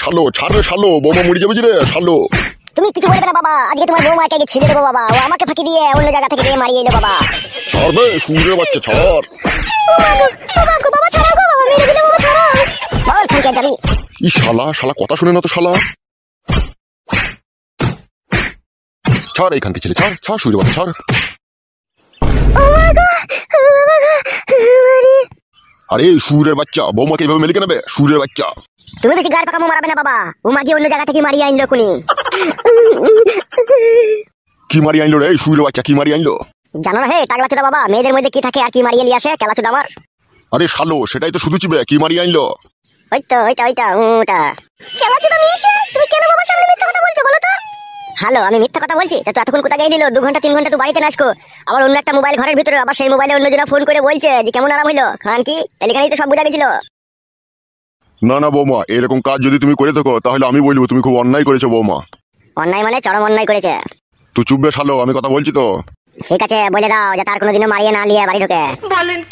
শালো ছাড় রে শালো, বৌমা মরে যাবে রে শালো। তুমি কিছু বলবে না বাবা, আজকে তোমার বৌমাকে আগে ছেড়ে দেবো বাবা, ও আমাকে ফাঁকি দিয়ে অন্য জায়গা থেকে দিয়ে মারিয়ে এলো বাবা। ছাড়বে সুরের বাচ্চা ছাড়। বাবা ছাড়াও গো, বাবা মেরে দিলো, বাবা ছাড়াও। বল খানকে যাবি? ই শালা শালা কথা শুনে না তো শালা। ছাড় এইখানকে ছেলে, ছাড় ছাড় সুরের বাচ্চা ছাড়। আরে সুরের বাচ্চা, বৌমাকে এইভাবে মেলে কেন বে সুরের বাচ্চা? তুমি বেশি গাড় পাকামো মারাবে না বাবা, ও মাগি অন্য জায়গা থেকে মারিয়ে আনলো কোনি। কি মারি আনলো রে সুরের বাচ্চা, কি মারি আনলো? জানো না হে টাগলা চোদা বাবা, মেয়েদের মধ্যে কি থাকে আর কি মারিয়ে নিয়ে আসে কেলা চোদা আমার। আরে শালো সেটাই তো শুধু চিবে, কি মারি আনলো? ওইটা ওটা কেলা চোদা মিনছে। তুমি কেন বাবার সামনে মিথ্যা কথা বলছো বলো তো? হ্যালো, আমি মিথ্যা কথা বলছি? তো এতক্ষণ কোথায় গেছিল? 2 ঘন্টা 3 ঘন্টা তো বাড়িতে নাচকো, আবার অন্য একটা মোবাইল ঘরের ভিতরে, আবার সেই মোবাইলে অন্যজনা ফোন করে বলছে যে কেমন আরাম হইলো। খান কি এখানেই তো সব বোঝা গেছিল। না না বৌমা, এরকম কাজ যদি তুমি করে থাকো তাহলে আমি বলবো তুমি খুব অন্যায় করেছো বৌমা। অন্যায় মানে চরম অন্যায় করেছে। তুই চুপবে শালো, আমি কথা বলছি তো। ঠিক আছে বলে দাও যাতে আর কোনোদিনও মারিয়ে না নিয়ে বাড়ি ঢোকে।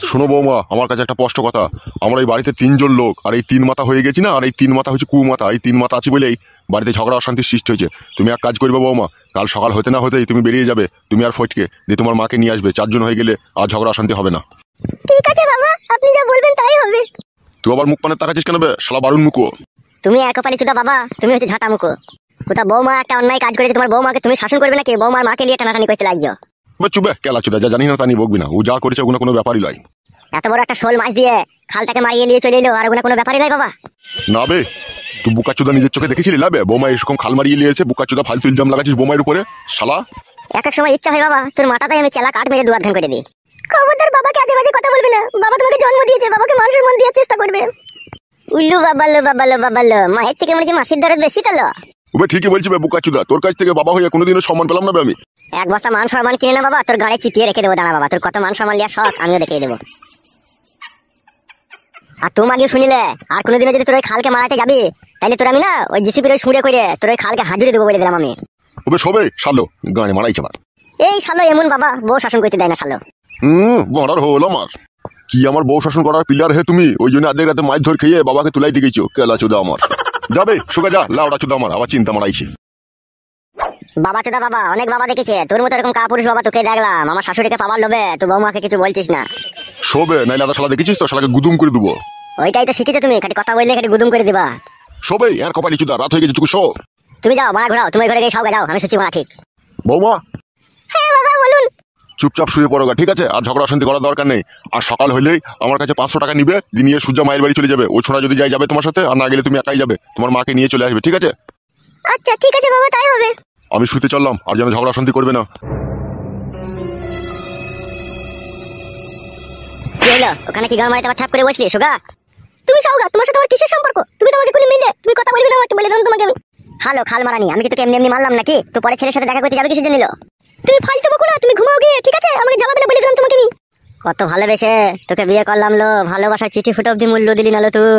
শোনো বৌমা, আমার কাছে একটা স্পষ্ট কথা। আমরা এই বাড়িতে 3 জন লোক, আর এই 3 মাথা হয়ে গেছি না, আর এই 3 মাথা হচ্ছে কুমাথা। এই 3 মাথা আছি বলেই বাড়িতে ঝগড়া অশান্তির সৃষ্টি হয়েছে। তুমি এক কাজ করবে বৌমা, কাল সকাল হতে না হতেই তুমি বেরিয়ে যাবে, তুমি আর ফটকে দিয়ে তোমার মাকে নিয়ে আসবে। 4 জন হয়ে গেলে আর ঝগড়া অশান্তি হবে না। ঠিক আছে বাবা, আপনি যা বলবেন তাই হবে। তুই আবার মুখ পানে তাকাচ্ছিস কেন বে শালা বারুন মুখো? তুমি একপালি চুদা বাবা, তুমি হচ্ছে ঝাঁটা মুখো। কোথা বৌমা একটা অন্যায় কাজ করেছে, তোমার বৌমাকে তুমি শাসন করবে নাকি? বৌমার মাকে নিয়ে টানাটানি করতে লাগছো। চুপবে কেলা চুদা, যা জানি না তা নিয়ে বকবি না। ও যা করেছে ওগুলো কোনো ব্যাপারই নয়। এত বড় একটা শোল মাছ দিয়ে খালটাকে মারিয়ে নিয়ে চলে এলো, আর ওগুলো কোনো ব্যাপারই নয় বাবা। না বে, তুই বুকা চুদা নিজের চোখে দেখেছিলি লাবে বৌমা এরকম খাল মারিয়ে নিয়েছে? বুকা চুদা ফালতু ইলজাম লাগাচ্ছিস বৌমায়ের উপরে শালা। এক এক সময় ইচ্ছা হয় বাবা তোর মাথাটাই আমি চেলা কাঠ মেরে দুয়ার ধান করে দিই। খবরদার বাবাকে আজে বাজে কথা বলবে না, বাবা তোমাকে জন্ম দিয়েছে, বাবাকে মান সম্মান দেওয়ার চেষ্টা করবে। উল্লু বাবালো, মায়ের থেকে মনে হচ্ছে মাসির দরদ বেশি তো। ওবে ঠিকই বলছি বে বুকা চুদা, তোর কাছ থেকে বাবা হয়ে কোনোদিনও সম্মান পেলাম না বে আমি। এক বস্তা মান সম্মান কিনে না বাবা, তোর গাড়ি চিপিয়ে রেখে দেবো। দাঁড়া বাবা, তোর কত মান সম্মান লিয়া শখ আমিও দেখিয়ে দেবো। আর তুমি আগে শুনিলে আর কোনোদিনও যদি তোর ওই খালকে মারাতে যাবি, তাহলে তোর আমি না ওই জিসিপির সুড়ে করে তোর ওই খালকে হাজুরি দেবো বলে দিলাম আমি। ওবে সবে শালো গানে মারাইছে আমার। এই শালো এমন বাবা, বউ শাসন করতে দেয় না শালো। বড়ার হলো আমার কি, আমার বউ শাসন করার পিলার হে তুমি? ওই জন্য আধেক রাতে মাছ ধর খেয়ে বাবাকে তুলাই দিয়ে গেছো কেলা চুদা আমার। যাবে সুগা যা, লাউডা চুদা আমার আবার চিন্তা মারাইছে। বাবা চোদা বাবা, অনেক বাবা দেখেছে, তোর মতো এরকম কাপুরুষ বাবা তোকে দেখলাম। আমার শাশুড়িকে পাবার লোভে তুই বৌমাকে কিছু বলছিস না। শোবে নাইলে আদা শালা দেখেছিস তো, শালাকে গুদুম করে দেবো। ওইটাই তো শিখেছো তুমি, খালি কথা বললে খালি গুদুম করে দিবা। শোবে আর কপালি চুদা, রাত হয়ে গেছে চুকু শো। তুমি যাও মারা ঘোরাও, তুমি ঘরে গিয়ে সব যাও, আমি সুচি মারা ঠিক। বৌমা হ্যাঁ বাবা বলুন। চুপচাপ শুয়ে পড়োগা, ঠিক আছে? আর ঝগড়া অশান্তি করার দরকার নেই। আর সকাল হলেই আমার কাছে 500 টাকা নিবে, নিয়ে সূর্যা মায়ের বাড়ি চলে যাবে। ও ছোড়া যদি যাবে তোমার সাথে, আর না গেলে তুমি একাই যাবে, তোমার মাকে নিয়ে চলে আসবে, ঠিক আছে? আচ্ছা ঠিক আছে বাবা, তাই হবে। আমি শুতে চললাম, আর যেন ঝগড়া অশান্তি করবে না। কি হলো ওখানে, কি গান মারাইতে আবার থাপ করে বসলি সুগা? তুমি সৌগা, তোমার সাথে আমার কিসের সম্পর্ক? তুমি তো আমাকে কোনো মিলে তুমি কথা বলবে না, আমাকে বলে দিলাম তোমাকে আমি। হ্যালো খাল মারানি, আমি কি তোকে এমনি এমনি মারলাম নাকি? তো পরে ছেলের সাথে দেখা করতে যাবে কিসের জন্য? তুমি ফালতু বকো না, তুমি ঘুমাও গিয়ে, ঠিক আছে? আমাকে জ্বালাবে না বলে দিলাম তোমাকে আমি। কত ভালোবেসে তোকে বিয়ে করলাম লো, ভালোবাসার চিঠি ফুটো অব্দি মূল্য দিলি না লো তুই।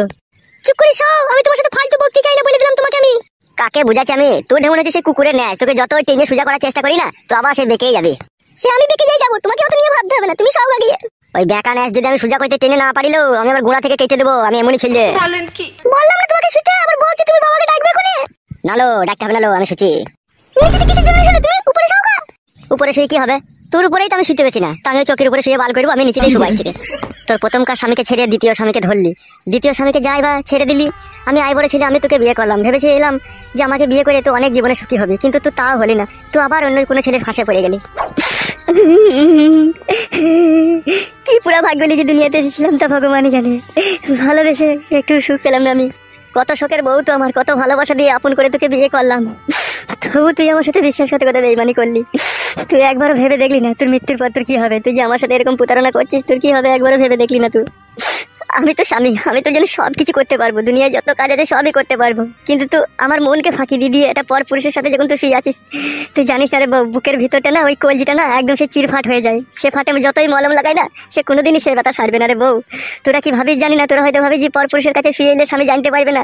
চুপ করে সব, আমি তোমার সাথে ফালতু বকতে চাই না বলে দিলাম তোমাকে আমি। কাকে বুঝাচ্ছি আমি? তুই ঢেমন হচ্ছে সেই কুকুরের ন্যায়, তোকে যত টেনে সোজা করার চেষ্টা করি না তো আবার সে বেঁকেই যাবে। সে আমি বেঁকে যাই যাবো, তোমাকে অত নিয়ে ভাবতে হবে না, তুমি সব গিয়ে। ওই বেকা ন্যাস যদি আমি সোজা করতে টেনে না পারিলো, আমি আবার গোড়া থেকে কেটে দেবো, আমি এমনই ছেলে। বললাম না তোমাকে শুতে, আবার বলছি তুমি বাবাকে ডাকবে কোনে? নালো ডাকতে হবে নালো, আমি শুচি। নিচে কিসের জন্য শুলে তুমি? উপরে শুও। উপরে শুয়ে কি হবে? তোর উপরেই তো আমি শুতে পেছি না, তা আমি চোখের উপরে শুয়ে বাল করবো? আমি নিচে দিয়ে শুবাই থেকে। তোর প্রথমকার স্বামীকে ছেড়ে দ্বিতীয় স্বামীকে ধরলি, দ্বিতীয় স্বামীকে যাই বা ছেড়ে দিলি। আমি আই বড় ছেলে, আমি তোকে বিয়ে করলাম, ভেবেছি এলাম যে আমাকে বিয়ে করে তো অনেক জীবনে সুখী হবে, কিন্তু তুই তাও হলি না, তুই আবার অন্য কোনো ছেলের ফাঁসে পড়ে গেলি। কি পুরা ভাগ্য নিয়ে যে দুনিয়াতে এসেছিলাম তা ভগবানই জানে। ভালোবেসে একটু সুখ পেলাম না আমি। কত শোকের বউ তো আমার, কত ভালোবাসা দিয়ে আপন করে তোকে বিয়ে করলাম, তবু তুই আমার সাথে বিশ্বাসঘাতকতা বেইমানি করলি। তুই একবারও ভেবে দেখলি না তোর মৃত্যুর পর তোর কি হবে? তুই যে আমার সাথে এরকম প্রতারণা করছিস, তোর কি হবে একবারও ভেবে দেখলি না তুই? আমি তো স্বামী, আমি তোর জন্য সবকিছু করতে পারবো, দুনিয়ায় যত কাজ আছে সবই করতে পারবো, কিন্তু তুই আমার মনকে ফাঁকি দিয়ে এটা পর পুরুষের সাথে যখন তুই শুয়ে আছিস, তুই জানিস না রে বুকের ভিতরটা না, ওই কলজিটা না একদম সে চিরফাট হয়ে যায়। সে ফাটে আমি যতই মলম লাগাই না, সে কোনোদিনই সে ব্যথা সারবে না রে বউ। তোরা কি ভাবিস জানি না, তোরা হয়তো ভাবিস যে পর পুরুষের কাছে শুয়ে এলে স্বামী জানতে পারবে না,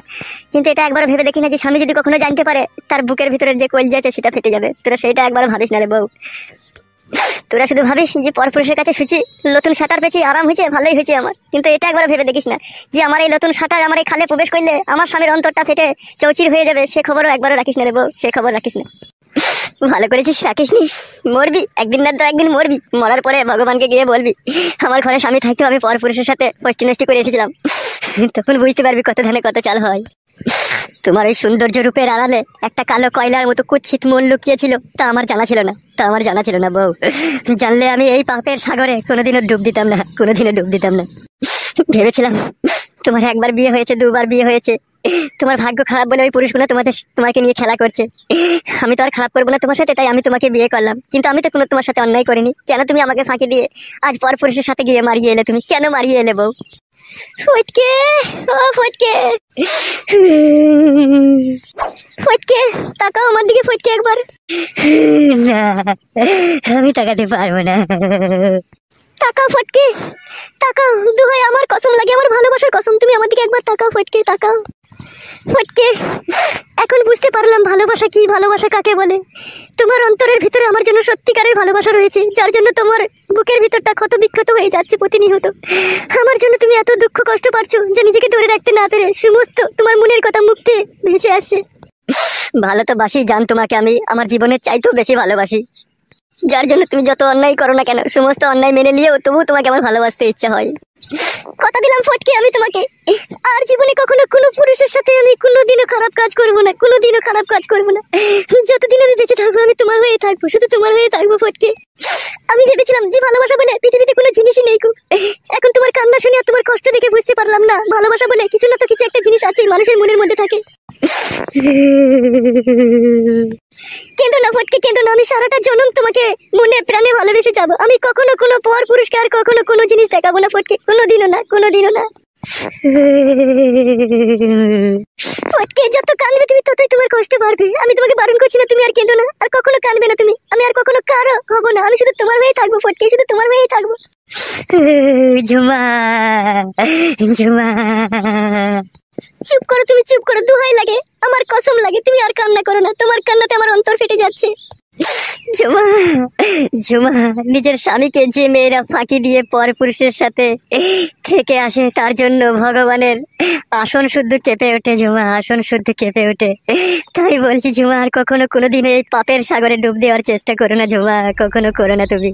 কিন্তু এটা একবার ভেবে দেখি না যে স্বামী যদি কখনো জানতে পারে তার বুকের ভিতরের যে কলজি আছে সেটা ফেটে যাবে। তোরা সেটা একবার ভাবিস না রে বউ। তোরা শুধু ভাবিস যে পরপুরুষের কাছে শুচি নতুন সাঁতার পেয়েছি, আরাম হয়েছে, ভালোই হয়েছে আমার, কিন্তু এটা একবার ভেবে দেখিস না যে আমার এই নতুন সাঁতার আমার এই খালে প্রবেশ করলে আমার স্বামীর অন্তরটা ফেটে চৌচির হয়ে যাবে। সে খবরও একবারও রাখিস না রে বউ, সে খবর রাখিস না। ভালো করেছিস, রাখিস নি। মরবি একদিন না তো একদিন মরবি, মরার পরে ভগবানকে গিয়ে বলবি আমার ঘরে স্বামী থাকতেও আমি পরপুরুষের সাথে ফষ্টি নষ্টি করে এসেছিলাম। তখন বুঝতে পারবি কত ধানে কত চাল হয়। তোমার এই সৌন্দর্য রূপের আড়ালে একটা কালো কয়লার মতো কুৎসিত মন লুকিয়েছিল, তা আমার জানা ছিল না, তা আমার জানা ছিল না বউ। জানলে আমি এই পাপের সাগরে কোনোদিনও ডুব দিতাম না, কোনোদিনও ডুব দিতাম না। ভেবেছিলাম তোমার একবার বিয়ে হয়েছে, দুবার বিয়ে হয়েছে, তোমার ভাগ্য খারাপ বলে ওই পুরুষগুলো তোমাকে নিয়ে খেলা করছে। আমি তো আর খারাপ করবো না তোমার সাথে, তাই আমি তোমাকে বিয়ে করলাম। কিন্তু আমি তো কোনো তোমার সাথে অন্যায় করিনি, কেন তুমি আমাকে ফাঁকি দিয়ে আজ পর পুরুষের সাথে গিয়ে মারিয়ে এলে? তুমি কেন মারিয়ে এলে বউ? ফটকে, ও ফটকে, ফটকে তাকাও আমার দিকে, ফটকে একবার। না, আমি তাকাতে পারবো না। তাকাও ফটকে, তাকাও, দুহাই আমার কসম লাগে, আমার ভালোবাসার কসম, তুমি আমার দিকে একবার তাকাও ফটকে, তাকাও। ফটকে, এখন বুঝতে পারলাম ভালোবাসা কি, ভালোবাসা কাকে বলে। তোমার অন্তরের ভিতরে আমার জন্য সত্যিকারের ভালোবাসা রয়েছে, যার জন্য তোমার বুকের ভিতরটা ক্ষত বিক্ষত হয়ে যাচ্ছে প্রতিনিয়ত। আমার জন্য তুমি এত দুঃখ কষ্ট পাচ্ছো যে নিজেকে ধরে রাখতে না পেরে সমস্ত তোমার মনের কথা মুখে ভেসে আসছে। ভালো তো বাসি জান, তোমাকে আমি আমার জীবনের চাইতেও বেশি ভালোবাসি, যার জন্য তুমি যত অন্যায় করো না কেন, সমস্ত অন্যায় মেনে নিয়েও তবুও তোমাকে আমার ভালোবাসতে ইচ্ছা হয়। কথা দিলাম ফটকে, আমি তোমাকে আর জীবনে কখনো কোনো পুরুষের সাথে আমি কোনোদিনও খারাপ কাজ করবো না, কোনোদিনও খারাপ কাজ করবো না। যতদিন আমি বেঁচে থাকবো আমি তোমার হয়ে থাকবো, শুধু তোমার হয়ে থাকবো ফটকে। আমি ভেবেছিলাম যে ভালোবাসা বলে পৃথিবীতে কোনো জিনিসই নেই গো। এখন তোমার কান্না শুনে আর তোমার কষ্ট দেখে বুঝতে পারলাম না ভালোবাসা বলে কিছু না তো কিছু একটা জিনিস আছে মানুষের মনের মধ্যে থাকে। কেঁদো না ফটকে, কেঁদো না, আমি সারাটা জন্ম তোমাকে মনে প্রাণে ভালোবেসে যাবো। আমি কখনো কোনো পর পুরুষকে আর কখনো কোনো জিনিস দেখাবো না ফটকে, কোনোদিনও না, কোনোদিনও না। ফটকে, যত কাঁদবে তুমি ততই তোমার কষ্ট বাড়বে। আমি তোমাকে বারণ করছি না, তুমি আর কেঁদো না, আর কখনো কাঁদবে না তুমি। আমি আর কখনো কারো হবো না, আমি শুধু তোমার হয়েই থাকবো ফটকে, শুধু তোমার হয়েই থাকবো। ঝুমা, ঝুমা, চুপ করো তুমি, চুপ করো, দোহাই লাগে, আমার কসম লাগে, তুমি আর কান্না করো না। তোমার কান্নাতে আমার অন্তর ফেটে যাচ্ছে। ঝুমা, ঝুমা, নিজের স্বামীকে যে মেয়েরা ফাঁকি দিয়ে পর পুরুষের সাথে থেকে আসে তার জন্য ভগবানের আসন শুদ্ধ কেঁপে ওঠে ঝুমা, আসন শুদ্ধ কেঁপে ওঠে। তাই বলছি ঝুমা, আর কখনো কোনোদিন এই পাপের সাগরে ডুব দেওয়ার চেষ্টা করো না ঝুমা, কখনো করো না তুমি।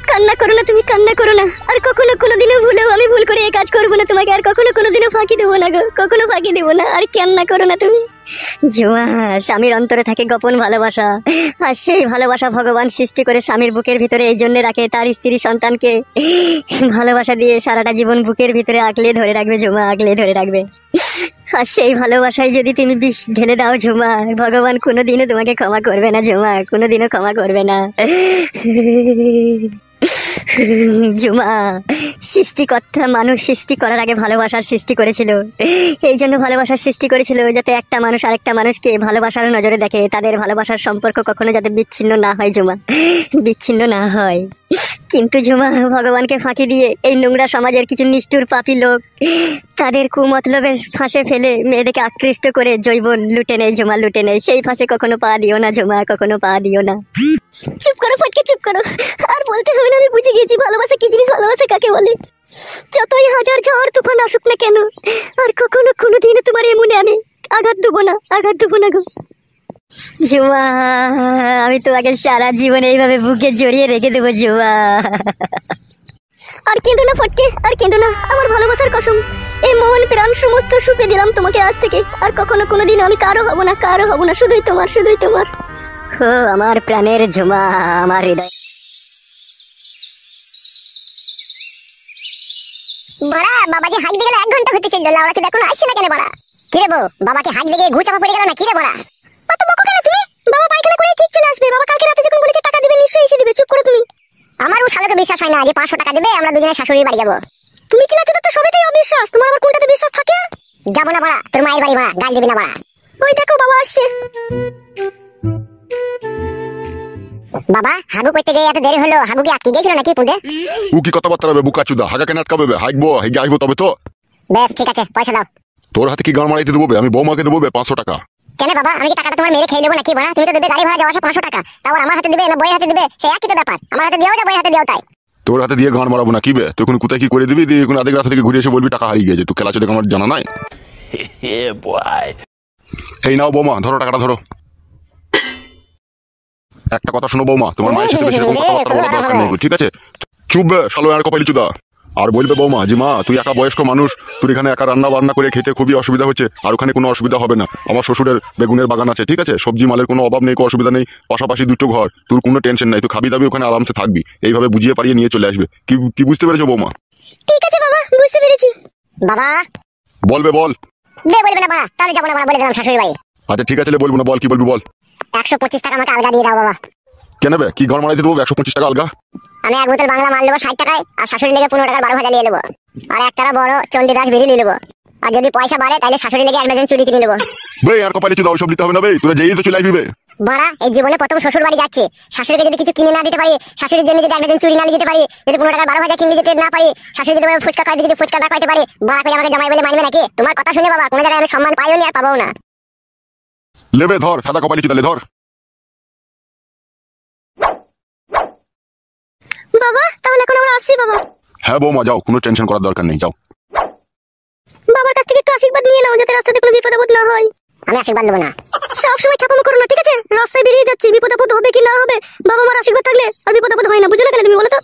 কান্না করো না তুমি, কান্না করো না, আর কখনো কোনোদিনও ভুলেও আমি ভুল করে এই কাজ করবো না তোমাকে, আর কখনো কোনোদিনও ফাঁকি দেবো না গো, কখনো ফাঁকি দেবো না, আর কান্না করো না তুমি। ঝুমা, স্বামীর অন্তরে থাকে গোপন ভালোবাসা, আর সেই ভালোবাসা ভগবান সৃষ্টি করে স্বামীর বুকের ভিতরে এই জন্য রাখে তার স্ত্রী সন্তানকে ভালোবাসা দিয়ে সারাটা জীবন বুকের ভিতরে আগলে ধরে রাখবে ঝুমা, আগলে ধরে রাখবে। আর সেই ভালোবাসায় যদি তুমি বিষ ঢেলে দাও ঝুমা, ভগবান কোনোদিনও তোমাকে ক্ষমা করবে না ঝুমা, কোনোদিনও ক্ষমা করবে না। ঝুমা, সৃষ্টিকর্তা মানুষ সৃষ্টি করার আগে ভালোবাসার সৃষ্টি করেছিল। এই জন্য ভালোবাসার সৃষ্টি করেছিল যাতে একটা মানুষ আরেকটা মানুষকে ভালোবাসার নজরে দেখে, তাদের ভালোবাসার সম্পর্ক কখনো যাতে বিচ্ছিন্ন না হয় ঝুমা, বিচ্ছিন্ন না হয়। কিন্তু ঝুমা, ভগবানকে ফাঁকি দিয়ে এই নোংরা সমাজের কিছু নিষ্ঠুর পাপী লোক তাদের কুমতলবের ফাঁসে ফেলে মেয়েদেরকে আকৃষ্ট করে জৈবন লুটে নেয় ঝুমা, লুটে নেয়। সেই ফাঁসে কখনো পা দিও না ঝুমা, কখনো পা দিও না। চুপ করো ফটকে, চুপ করো, আর বলতে হবে না, আমি বুঝে গেছি ভালোবাসা কি জিনিস, ভালোবাসা কাকে বলে। যতই হাজার ঝড় তুফান আসুক না কেন, আর কখনো কোনোদিন তোমার এই মনে আমি আঘাত দেবো না, আঘাত দেবো না গো ঝুমা। আমি তোমাকে সারা জীবন এইভাবে বুকে জড়িয়ে রেখে দেবো ঝুমা। আর কেঁদো না ফটকে, আর কেঁদো না, আমার ভালোবাসার কসম, এই মন প্রাণ সমস্ত সুপে দিলাম তোমাকে আজ থেকে। আর কখনো কোনোদিন আমি কারো হব না, কারো হব না, শুধুই তোমার, শুধুই তোমার। ও আমার প্রাণের ঝুমা, আমার হৃদয়। বড়া, বাবাকে হাঁক দিয়ে গেল 1 ঘন্টা হতে চললো, লাউড়া চোদা এখনো আসছে না কেন বড়া? কিরে বউ, বাবাকে হাঁক দিয়ে ঘুর চাপা পড়ে গেল না কিরে বড়া? অত বকো কেন তুমি? বাবা পায়খানা করে ঠিক চলে আসবে। বাবা কালকে রাতে যখন বলেছে টাকা দিবে নিশ্চয়ই এসে দিবে, চুপ করো তুমি। আমার ও শালাকে বিশ্বাস হয় না যে 500 টাকা দিবে আমরা দুজনে শাশুড়ির বাড়ি যাবো। তুমি কি লাচুদা, তো সবেতেই অবিশ্বাস, তোমার আবার কোনটাতে বিশ্বাস থাকে? যাবো না বড়া, তোর মায়ের বাড়ি বড়া, গাল দিবি না বড়া। ওই দেখো বাবা আসছে। বাবা, হাগু করতে গিয়ে এত দেরি হলো, হাগু কি আটকে গেছিল নাকি পুঁতে? ও কি কথাবার্তা হবে বুকা চুদা, হাগা কেন আটকাবে? হাইকবো, হেগে আইবো তবে তো। বেশ ঠিক আছে, পয়সা দাও। তোর হাতে কি গান মারাইতে দেবো? আমি বৌমাকে দেবো 500 টাকা। কেন বাবা, আমি কি টাকাটা তোমার মেরে খেয়ে নেবো নাকি বাড়া? তুমি তো দেবে গাড়ি ভাড়া যাওয়া আসা 500 টাকা, তাও আমার হাতে দিবে না বইয়ের হাতে দিবে, সেই একই তো ব্যাপার। আমার হাতে দিও না বইয়ের হাতে দিও তাই। তোর হাতে দিয়ে গান মারাবো না কি বে? তুই এখন কোথায় কি করে দিবি, দিয়ে এখন আধেক রাস্তা থেকে ঘুরে এসে বলবি টাকা হারিয়ে গেছে। তুই খেলা চোদে আমার জানা নাই। এই নাও বৌমা, ধরো টাকাটা ধরো। একটা কথা শোনো বৌমা, তোমার মায়ের সাথে সেরকম কথাবার্তা বলার দরকার নেই, ঠিক আছে? চুপ বে শালো আর কপালি চুদা। আর বলবে বৌমা যে মা তুই একা বয়স্ক মানুষ, তুই এখানে একা রান্না বান্না করে খেতে খুবই অসুবিধা হচ্ছে, আর ওখানে কোনো অসুবিধা হবে না। আমার শ্বশুরের বেগুনের বাগান আছে, ঠিক আছে? সবজি মালের কোনো অভাব নেই, কোনো অসুবিধা নেই, পাশাপাশি দুটো ঘর, তোর কোনো টেনশন নাই, তুই খাবি দাবি ওখানে আরামসে থাকবি। এইভাবে বুঝিয়ে পারিয়ে নিয়ে চলে আসবে। কি কি বুঝতে পেরেছো বৌমা? ঠিক আছে বাবা, বুঝতে পেরেছি। বাবা বলবে বল। বলবে না বাড়া, তাহলে যাবো না বাড়া, বলে দিলাম শাশুড়ি বাড়ি। আচ্ছা ঠিক আছে বলবো না, বল কি বলবি বল। 125 টাকা আমাকে আলগা দিয়ে দাও বাবা। কেন বে, কি ঘর মারাইতে দেবো 125 টাকা আলগা? আমি এক বোতল বাংলা মাল নেবো 60 টাকায়, আর শাশুড়ি লেগে 15 টাকার 12 ভাজা নিয়ে নেবো, আর একটা বড় চণ্ডীদাস বিড়ি নিয়ে নেবো। আর যদি পয়সা বাড়ে তাহলে শাশুড়ি লেগে 1 ডজন চুরি কিনে নেবো। বে আর কপালি চুদা, ওইসব নিতে হবে না বে, তোরা যেই তো চলে আসবি বে। বাড়া এই জীবনে প্রথম শ্বশুর বাড়ি যাচ্ছে, শাশুড়িকে যদি কিছু কিনে না দিতে পারি, শাশুড়ির জন্য যদি 1 ডজন চুরি না নিয়ে যেতে পারি, যদি 15 টাকার 12 ভাজা কিনে দিতে না পারি, শাশুড়ি যদি বলে ফুচকা খাইতে যদি ফুচকা না খাইতে পারি, বাড়া করে আমাকে জামাই বলে মানবে নাকি? তোমার কথা শুনে বাবা কোনো জায়গায় আমি সম্মান পাইও নি আর পাবো না। লেবে ধর সাদা কপালি চুদা, লে ধর। বাবা তাহলে এখন আমরা আসছি বাবা। হ্যাঁ বৌমা যাও, কোনো টেনশন করার দরকার নেই, যাও। বাবার কাছ থেকে একটু আশীর্বাদ নিয়ে নাও, যাতে রাস্তাতে কোনো বিপদ আপদ না হয়। আমি আশীর্বাদ নেবো না। সবসময় ঠাপামো করো না, ঠিক আছে? রাস্তায় বেরিয়ে যাচ্ছি, বিপদ আপদ হবে কি না হবে, বাবা মার আশীর্বাদ থাকলে আর বিপদ আপদ হয় না, বুঝো না কেন তুমি বলো তো?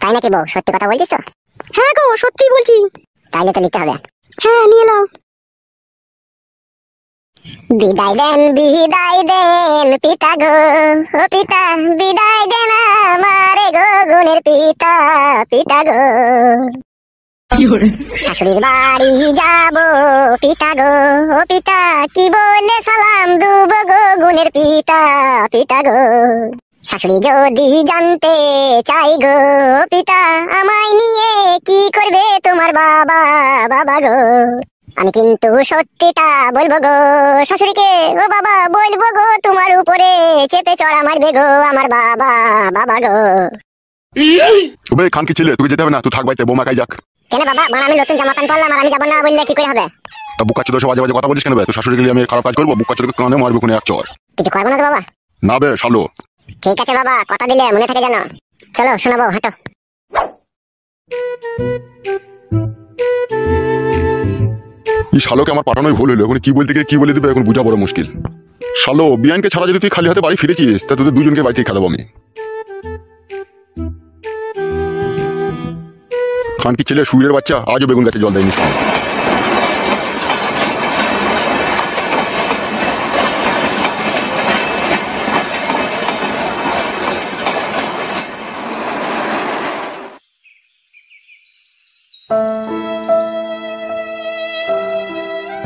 তাই নাকি বউ, সত্যি কথা বলছিস তো? হ্যাঁ গো, সত্যি বলছি। তাইলে তো লিখতে হবে। হ্যাঁ নিয়ে নাও। বিদায় দেন পিতা গো, ও পিতা বিদায় দেন আমারে গো, গুণের পিতা, পিতা গো। শাশুড়ির বাড়ি যাব পিতা গো, ও পিতা কি বলে সালাম দুব গো, গুণের পিতা, পিতা গো। শাশুড়ি যদি জানতে চাই গো পিতা, আমায় নিয়ে কি করবে তোমার বাবা, বাবা গো। আমি কিন্তু সত্যিটা বলবো গো শাশুড়িকে, ও বাবা বলবো গো, তোমার উপরে চেপে চড়া মারবে গো আমার বাবা, বাবা গো। বে খান কি ছিলে, তুই যেতে হবে না, তুই থাক বাড়িতে, বৌমা কাই যাক। কেন বাবা, মানে আমি নতুন জামা প্যান্ট পরলাম আর আমি যাবো না বললে কি করে হবে? তা বুকা চোদা সব বাজে বাজে কথা বলিস কেন বে? তুই শাশুড়ি গেলে আমি খারাপ কাজ করবো? বুকা চোদাকে কানে মারবো কোনো এক চর। কিছু করবো না তো বাবা? না বে শালো। ঠিক আছে বাবা, কথা দিলে মনে থাকে জানো। চলো শোনাবো, হাঁটো। এই শালোকে আমার পাঠানোই ভুল হলো, এখন কি বলতে গিয়ে কি বলে দিবে এখন বোঝা বড় মুশকিল। শালো বিয়ানকে ছাড়া যদি তুই খালি হাতে বাড়ি ফিরেছিস, তা তোদের দুজনকে বাড়িতে খেলাবো আমি। খান কি ছেলে, সুইরের বাচ্চা, আজও বেগুন গাছে জল দেয়নি।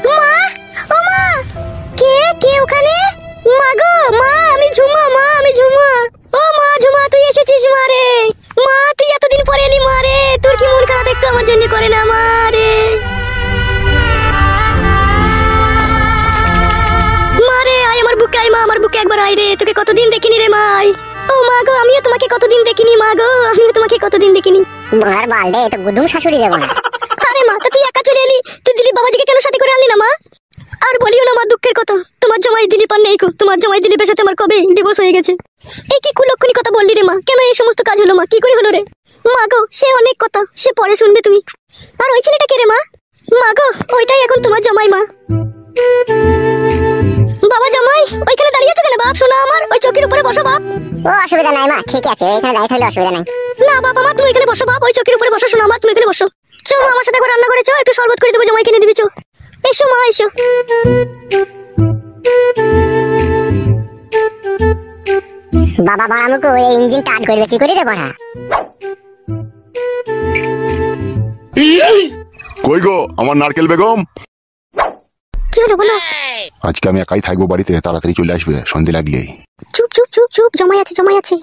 মা, ও মা, কে কে ওখানে? মা গো, মা আমি ঝুমা, মা আমি ঝুমা। ও মা ঝুমা, তুই এসেছিস মা রে। মা তুই এতদিন পরে এলি মা রে, তোর কি মন খারাপ একটু আমার জন্য করে না মা রে? মা রে আয় আমার বুকে, আয় মা আমার বুকে একবার আয় রে, তোকে কতদিন দেখিনি রে মা, আয়। ও মা গো, আমিও তোমাকে কতদিন দেখিনি মা গো, আমিও তোমাকে কতদিন দেখিনি। বোনার বালডে তো গুদুম শাশুড়ি রে বোনা। আরে মা, তা তুই একা চলে এলি, তুই দিলীপ বাবাজিকে কেন সাথে করে আনলি না মা? আর বলিও না মা দুঃখের কথা, তোমার জামাই দিলীপ আর নেই গো, তোমার জামাই দিলীপের সাথে আমার কবে ডিভোর্স হয়ে গেছে। এই কি কুলক্ষণী কথা বললি রে মা, কেন এই সমস্ত কাজ হলো মা, কি করে হলো রে? মা গো সে অনেক কথা, সে পরে শুনবে তুমি। আর ওই ছেলেটা কে রে মা? মা গো ওইটাই এখন তোমার জামাই মা। বাবা জামাই ওইখানে দাঁড়িয়ে আছো কেন বাপ? শোনা আমার, ওই চৌকির উপরে বসো বাপ। ও অসুবিধা নাই মা, ঠিক আছে এখানে দাঁড়িয়ে থাকলে অসুবিধা নাই। না বাবা মা, তুমি এখানে বসো বাপ, ওই চৌকির উপরে বসো। শোনা আমার, তুমি এখানে বসো। চো মা, আমার সাথে একবার রান্না করে চো, একটু শরবত করে দেবো, জামাই কিনে দিবি চো। এসো মা এসো। বাবা বাড়ামুকু এই ইঞ্জিন টাট করবে কি করে রে বড়া? কই গো আমার নারকেল বেগম? কি হলো বলো? আজকে আমি একাই থাকবো বাড়িতে, তাড়াতাড়ি চলে আসবে সন্ধে লাগলেই। চুপ চুপ চুপ চুপ, জামাই আছে জামাই আছে।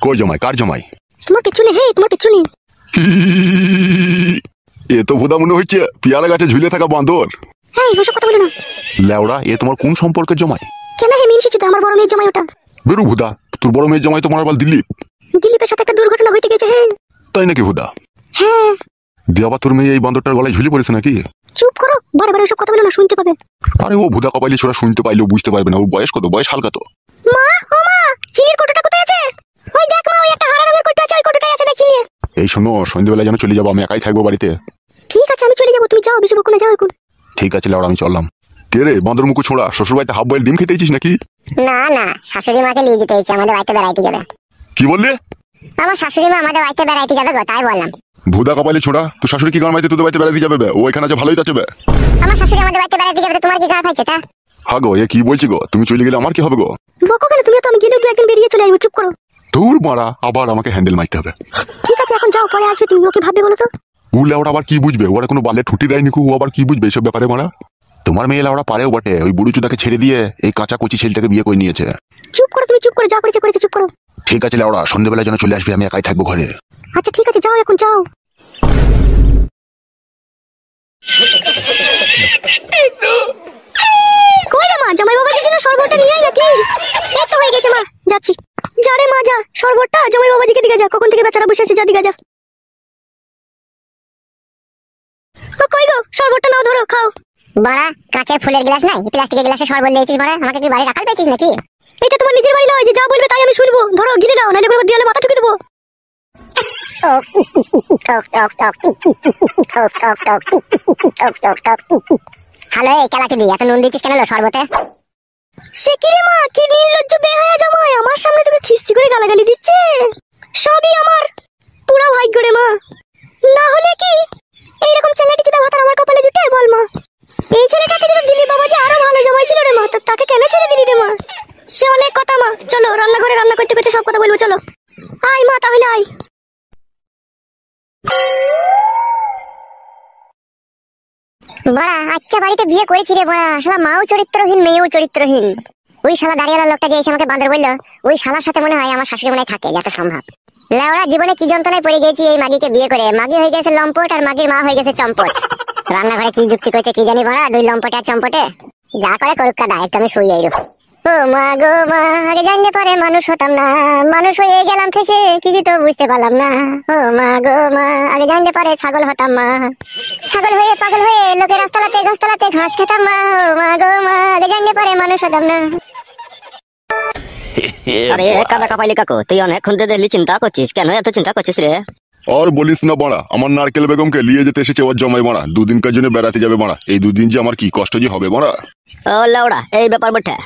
কই জমাই, কার জমাই? তোমার পেছনে, হে তোমার পেছনে। এ তো ভুদা মনে হচ্ছে পেয়ারা গাছে ঝুলে থাকা বাঁদর। হ্যাঁ ওসব কথা বলো না। লেওড়া, এ তোমার কোন সম্পর্কের জমাই? কেন হে মিনছি চুদা, আমার বড় মেয়ের জামাই ওটা। বেরু ভুদা, তোর বড় মেয়ের জমাই তোমার বল দিল্লি। দিলীপের সাথে একটা দুর্ঘটনা ঘটে গেছে। হ্যাঁ তাই নাকি ভুদা? হ্যাঁ। দিয়ে আবার তোর মেয়ে এই বাঁদরটার গলায় ঝুলে পড়েছে নাকি? চুপ করো, বারে বারে ওসব কথা বলো না, শুনতে পাবে। আরে ও ভুদা কপালি ছোড়া শুনতে পাইলেও বুঝতে পারবে না, ওর বয়স কত, বয়স হালকা তো। মা, ও মা, চিনির কৌটোটা কোথায় আছে? ওই দেখ মা, ওই একটা হারা রঙের কৌটো আছে, ওই কৌটোটাই আছে, দেখ চিনি। এই শোনো, সন্ধ্যেবেলা যেন চলে যাবো, আমি একাই থাকবো বাড়িতে। ঠিক আছে, আমি চলে যাবো, তুমি যাও, বেশি বকুনে যাও এখন। ঠিক আছে লাউড়া, আমি চললাম। কে রে বাঁদর মুখো ছোড়া, শ্বশুর বাড়িতে হাফ বয়েল ডিম খেতেছিস নাকি? না না, শাশুড়ি মাকে নিয়ে যেতে হয়েছে, আমাদের বাড়িতে বেড়াইতে যাবে। কি বললে? আমার শাশুড়ি মা আমাদের বাড়িতে বেড়াইতে যাবে গো, তাই বললাম। ভুদা কপালি ছোড়া, তুই শাশুড়ি কি গান মাইতে তোদের বাড়িতে বেড়াতে যাবে বে? ও এখানে আছে ভালোই যাচ্ছে বে। আমার শাশুড়ি আমাদের বাড়িতে বেড়াইতে যাবে, তো তোমার কি গায়ে পাইছে তা? হা গো, এ কি বলছি গো, তুমি চলে গেলে আমার কি হবে গো? বকো কেন তুমি? তো আমি গেলেও 2 একদিন বেরিয়ে চলে আসবো, চুপ করো। তোর মারা আবার আমাকে হ্যান্ডেল মারতে হবে। ঠিক আছে, এখন যাও, পরে আসবে তুমি। ওকে ভাববে বলো তো? ও লাউড়া আবার কি বুঝবে? ওরা কোনো বালে ঠুটি দেয়নি, ও আবার কি বুঝবে এইসব ব্যাপারে মারা? তোমার মেয়ে লাউড়া পারেও বটে, ওই বুড়ু চুদাকে ছেড়ে দিয়ে এই কাঁচা কচি ছেলেটাকে বিয়ে করে নিয়েছে। চুপ করো তুমি, চুপ করো, যা করেছে করেছে, চুপ করো। ঠিক আছে লাউড়া, সন্ধ্যেবেলা যেন চলে আসবে, আমি একাই থাকবো ঘরে। আচ্ছা ঠিক আছে, যাও এখন, যাও। কই রে মা, জামাই বাবাজির জন্য শরবতটা নিয়ে আয় নাকি? এই তো হয়ে গেছে মা, যাচ্ছি। যা রে মা, যা, শরবতটা জামাই বাবাজিকে দিকে যা, কখন থেকে বেচারা বসে আছে, যা দিকে যা। ও কই গো, শরবতটা নাও, ধরো, খাও। বড়া, কাঁচের ফুলের গ্লাস নাই, প্লাস্টিকের গ্লাসে শরবত নিয়েছিস বড়া? আমাকে কি বাড়ি রাখাল পেয়েছিস নাকি? এটা তোমার নিজের বাড়ি নয় যে যা বলবে তাই আমি শুনবো। ধরো, গিলে দাও, নাহলে কোনো দেয়ালে মাথা ঠুকে দেবো। হ্যালো, এই কেলাচি দি, এত নুন দিচ্ছিস কেন লো শরবতে? সে কি রে মা, কি নির্লজ্জ বেহায়া জামাই, আমার সামনে তোকে খিস্তি করে গালাগালি দিচ্ছে। সবই আমার পুরা ভাগ্য রে মা, না হলে কি এইরকম চেঙ্গাটি চুদা ভাতার আমার কপালে জুটে? বল মা, এই ছেলেটা থেকে তো দিলীপ বাবা যে আরো ভালো জামাই ছিল রে মা, তো তাকে কেন ছেড়ে দিলি রে মা? সে অনেক কথা মা, চলো রান্নাঘরে রান্না করতে করতে সব কথা বলবো, চলো। আয় মা, তাহলে আয়। বড়া, আচ্ছা বাড়িতে বিয়ে করেছি রে বড়া, শালা মাও চরিত্রহীন, মেয়েও চরিত্রহীন। ওই শালা দাঁড়িয়ালা লোকটা যে এসে আমাকে বান্দর বললো, ওই শালার সাথে মনে হয় আমার শাশুড়ি মনে হয় থাকে, যত সম্ভব। লেওড়া, জীবনে কি যন্ত্রণায় পড়ে গেছি এই মাগিকে বিয়ে করে। মাগি হয়ে গেছে লম্পট, আর মাগির মা হয়ে গেছে চম্পট। রান্নাঘরে কি যুক্তি করছে কি জানি বড়া, 2 লম্পটে আর চম্পটে। যা করে করুক কাদা, একটু আমি শুয়ে আইরো। ও মা গো মা, আগে জানলে পরে মানুষ হতাম না, মানুষ হয়ে গেলাম ফেসে, কিছু তো বুঝতে পারলাম না। ও মা গো মা, আগে জানলে পরে ছাগল হতাম মা, ছাগল হয়ে পাগল হয়ে লোকের রাস্তালাতে গাছতলাতে ঘাস খেতাম মা। ও মা গো মা, আগে জানলে পরে মানুষ হতাম না। আরে কাদা কাপাইলি কাকু, তুই অনেকক্ষণ ধরে চিন্তা করছিস, কেন এত চিন্তা করছিস রে? আর বলিস না বাড়া, আমার নারকেল বেগমকে নিয়ে যেতে এসেছে ওর জমাই বাড়া, 2 দিনকার জন্য বেড়াতে যাবে বাড়া। এই 2 দিন যে আমার কি কষ্ট যে হবে বাড়া। ও লাউড়া, এই ব্যাপার বটে।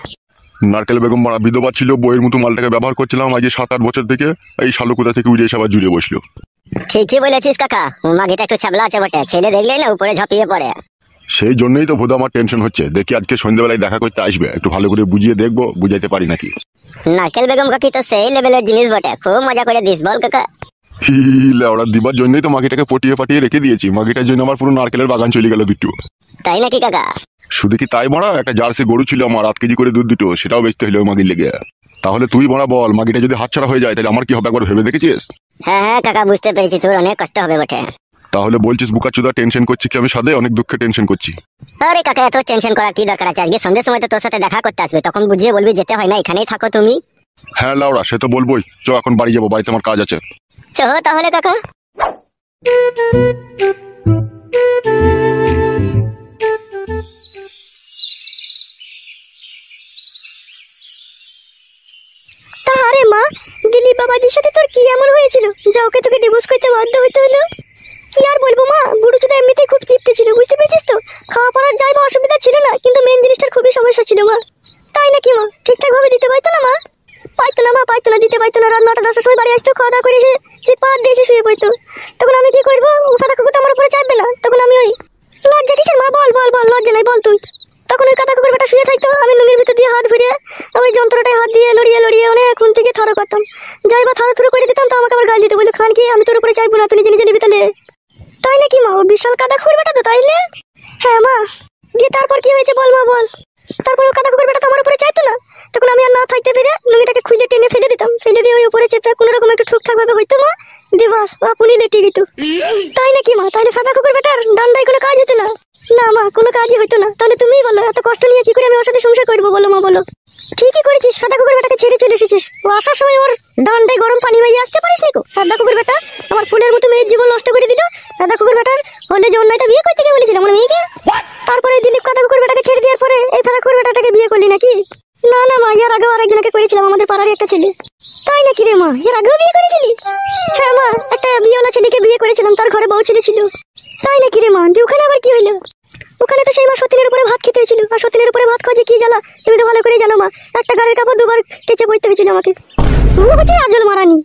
নারকেল বেগম বাড়া বিধবা ছিল, বইয়ের মতো মালটাকে ব্যবহার করছিলাম আজ 7-8 বছর থেকে। এই শালু কোথা থেকে উড়ে এসে আবার জুড়ে বসলো। ঠিকই বলেছিস কাকা, মাগিটা একটু ছাবলা আছে বটে, ছেলে দেখলেই না উপরে ঝাঁপিয়ে পড়ে। সেই জন্যই তো ভোদা আমার টেনশন হচ্ছে, দেখি আজকে সন্ধ্যাবেলায় দেখা করতে আসবে, একটু ভালো করে বুঝিয়ে দেখবো, বুঝাইতে পারি নাকি। নারকেল বেগম কাকি তো সেই লেভেলের জিনিস বটে, খুব মজা করে দিস, বল কাকা। ওরা দিবার জন্যই তো মাগিটাকে পটিয়ে পাঠিয়ে রেখে দিয়েছি, মাগিটার জন্য আমার পুরো নারকেলের বাগান চলে গেল দুটো। তাই নাকি কাকা? শুধু কি তাই বড়া, একটা জার্সি গরু ছিল আমার, 8 কেজি করে দুধ দুটো, সেটাও বেচতে হলো ওই মাগির লেগে। তাহলে তুই বড়া বল, মাগিটা যদি হাতছাড়া হয়ে যায় তাহলে আমার কি হবে, একবার ভেবে দেখেছিস? হ্যাঁ হ্যাঁ কাকা, বুঝতে পেরেছি, তোর অনেক কষ্ট হবে বটে। তাহলে বলছিস বুকাচুদা টেনশন করছি কি আমি সাদে? অনেক দুঃখে টেনশন করছি। আরে কাকা, এত টেনশন করার কি দরকার আছে? আজকে সন্ধ্যের সময় তো তোর সাথে দেখা করতে আসবে, তখন বুঝিয়ে বলবি যেতে হয় না, এখানেই থাকো তুমি। হ্যাঁ লাউড়া, সে তো বলবোই, চ এখন বাড়ি যাবো, বাড়িতে আমার কাজ আছে। চ তাহলে কাকা। আরে মা, দিলীপ বাবাজির সাথে তোর কি এমন হয়েছিল যা ওকে তোকে ডিভোর্স করতে বাধ্য হতে হলো? কি আর বলবো মা, বুড়ো চুদা এমনিতেই খুব কিপটে ছিল, বুঝতে পেরেছিস তো। খাওয়া পড়ার যাইবা অসুবিধা ছিল না, কিন্তু মেন জিনিসটার খুবই সমস্যা ছিল মা। তাই নাকি মা? ঠিকঠাক ভাবে দিতে পারতো না মা? পাইতো না মা, পাইতো না, দিতে পারতো না। রাত 9টা 10টার সময় বাড়ি আসতো, খাওয়া দাওয়া করে যে পাত দিয়েছে শুয়ে পড়তো। তখন আমি কি করবো? উফা কাকু তো আমার উপরে চাপবে না, তখন আমি ওই লজ্জা কিসের মা, বল বল বল, লজ্জা নাই বল তুই। তখন ওই কাদা কুকুর বেটা শুয়ে থাকতো, আমি লুঙ্গির ভিতর দিয়ে হাত ভিড়ে ওই যন্ত্রটায় হাত দিয়ে লড়িয়ে লড়িয়ে অনেকক্ষণ থেকে থারো করতাম। যাইবা থারো থুরো করে দিতাম, তো আমাকে আবার গাল দিতে বললো, খান কি আমি তোর উপরে চাইবো না, তুই নিজে নিজে নিবি তাহলে। তাই নাকি মা? ও বিশাল কাদা কুকুর বেটা তো তাইলে? হ্যাঁ মা। দিয়ে তারপর কি হয়েছে বল মা, বল। তারপর ও কাদা কুকুর বেটা তো আমার উপরে চাইতো না, তখন আমি আর না থাকতে পেরে লুঙ্গিটাকে খুলে টেনে ফেলে দিতাম, ফেলে দিয়ে ওই উপরে চেপে কোনো রকম একটু ঠিকঠাক ভাবে হইতো মা, দিবাস আপনি লেটে গেত। তাই নাকি মা? তাহলে সাদা কুকুর বেটার ডান্ডায় কোনো কাজ হতো না? না মা, কোনো কাজই হইতো না। তাহলে তুমিই বলো, এত কষ্ট নিয়ে কি করে আমি ওর সাথে সংসার করবো বলো মা, বলো। ঠিকই করেছিস, সাদা কুকুর বেটাকে ছেড়ে চলে এসেছিস। ও আসার সময় ওর ডান্ডায় গরম পানি মাইয়ে আসতে পারিস নিকো? সাদা কুকুর বেটা আমার ফুলের মতো মেয়ের জীবন নষ্ট করে দিল। সাদা কুকুর বেটার হলে যে অন্যায়টা বিয়ে করতে গিয়ে বলেছিলাম আমার মেয়েকে। নাকি? না না মা, এর আগেও আরেকজনকে করেছিলাম, আমাদের পাড়ারই একটা ছেলে। তাই নাকি রে মা? এর আগেও বিয়ে করেছিলি? হ্যাঁ মা, একটা বিয়েওয়ালা ছেলেকে বিয়ে করেছিলাম, তার ঘরে বউ ছেলে ছিল। তাই নাকি রে মা? দিয়ে ওখানে আবার কি হইলো? ওখানে তো সেই মা সতীনের উপরে ভাত খেতে হয়েছিল, আর সতীনের উপরে ভাত খাওয়া যে কি জ্বালা তুমি তো ভালো করে জানো মা। একটা গাড়ির কাপড় দুবার কেচে বইতে হয়েছিল আমাকে। ও হচ্ছে আজল মারানি।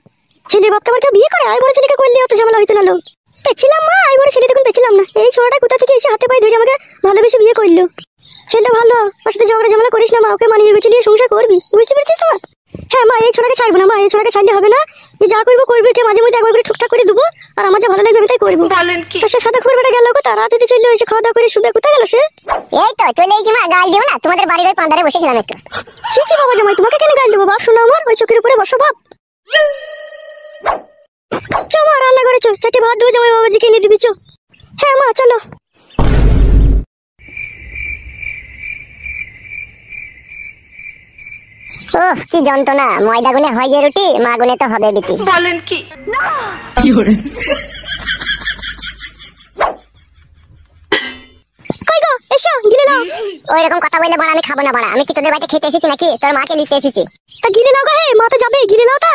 ছেলে বাপকে আবার কেউ বিয়ে করে? আই বড় ছেলেকে করলে অত ঝামেলা হইতো না লোক। পেছিলাম মা, আই বড় ছেলে তখন পেছিলাম না। এই ছোড়াটা কোথা থেকে এসে হাতে পায়ে ধরে আমাকে ভালোবেসে বিয়ে করলো। ছেলে ভালো, ওর সাথে ঝগড়া ঝামেলা করিস না মা, ওকে মানিয়ে গুছিয়ে সংসার করবি, বুঝতে পেরেছিস তো মা? হ্যাঁ মা, এই ছোড়াকে ছাড়বো না মা, এই ছোড়াকে ছাড়লে হবে না। যে যা করবো করবি, কে মাঝে মধ্যে একবার করে ঠুকঠাক করে দেবো, আর আমার যা ভালো লাগবে আমি তাই করবো। তো সে সাদা খুঁড়বেটা গেল কোথা? রাতে চললো, এসে খাওয়া দাওয়া করে শুবে কোথায় গেল সে? এই তো চলে এসেছি মা, গাল দিও না, তোমাদের বাড়ির ওই পান্ডারে বসেছিলাম একটু। ছি ছি বাবা জামাই, তোমাকে কেন গাল দেবো? বাপ শোনা আমার, ওই চোখের উপরে বসো বাপ। চো মা, রান্না করে চো, চারটে ভাত দেবো জামাই বাবাজিকে এনে দিবি চো। হ্যাঁ মা চলো। ওহ কি যন্ত্রণা, ময়দা গুনে হয় যে রুটি, মা গুনে তো হবে বিটি। কই গো, এসো গিলে নাও। ওই রকম কথা বললে বাড়া আমি খাবো না বাড়া, আমি কি তোদের বাড়িতে খেতে এসেছি নাকি তোর মাকে নিতে এসেছি? তা গিলে নাও গো, হে মা তো যাবে, গিলে নাও তা।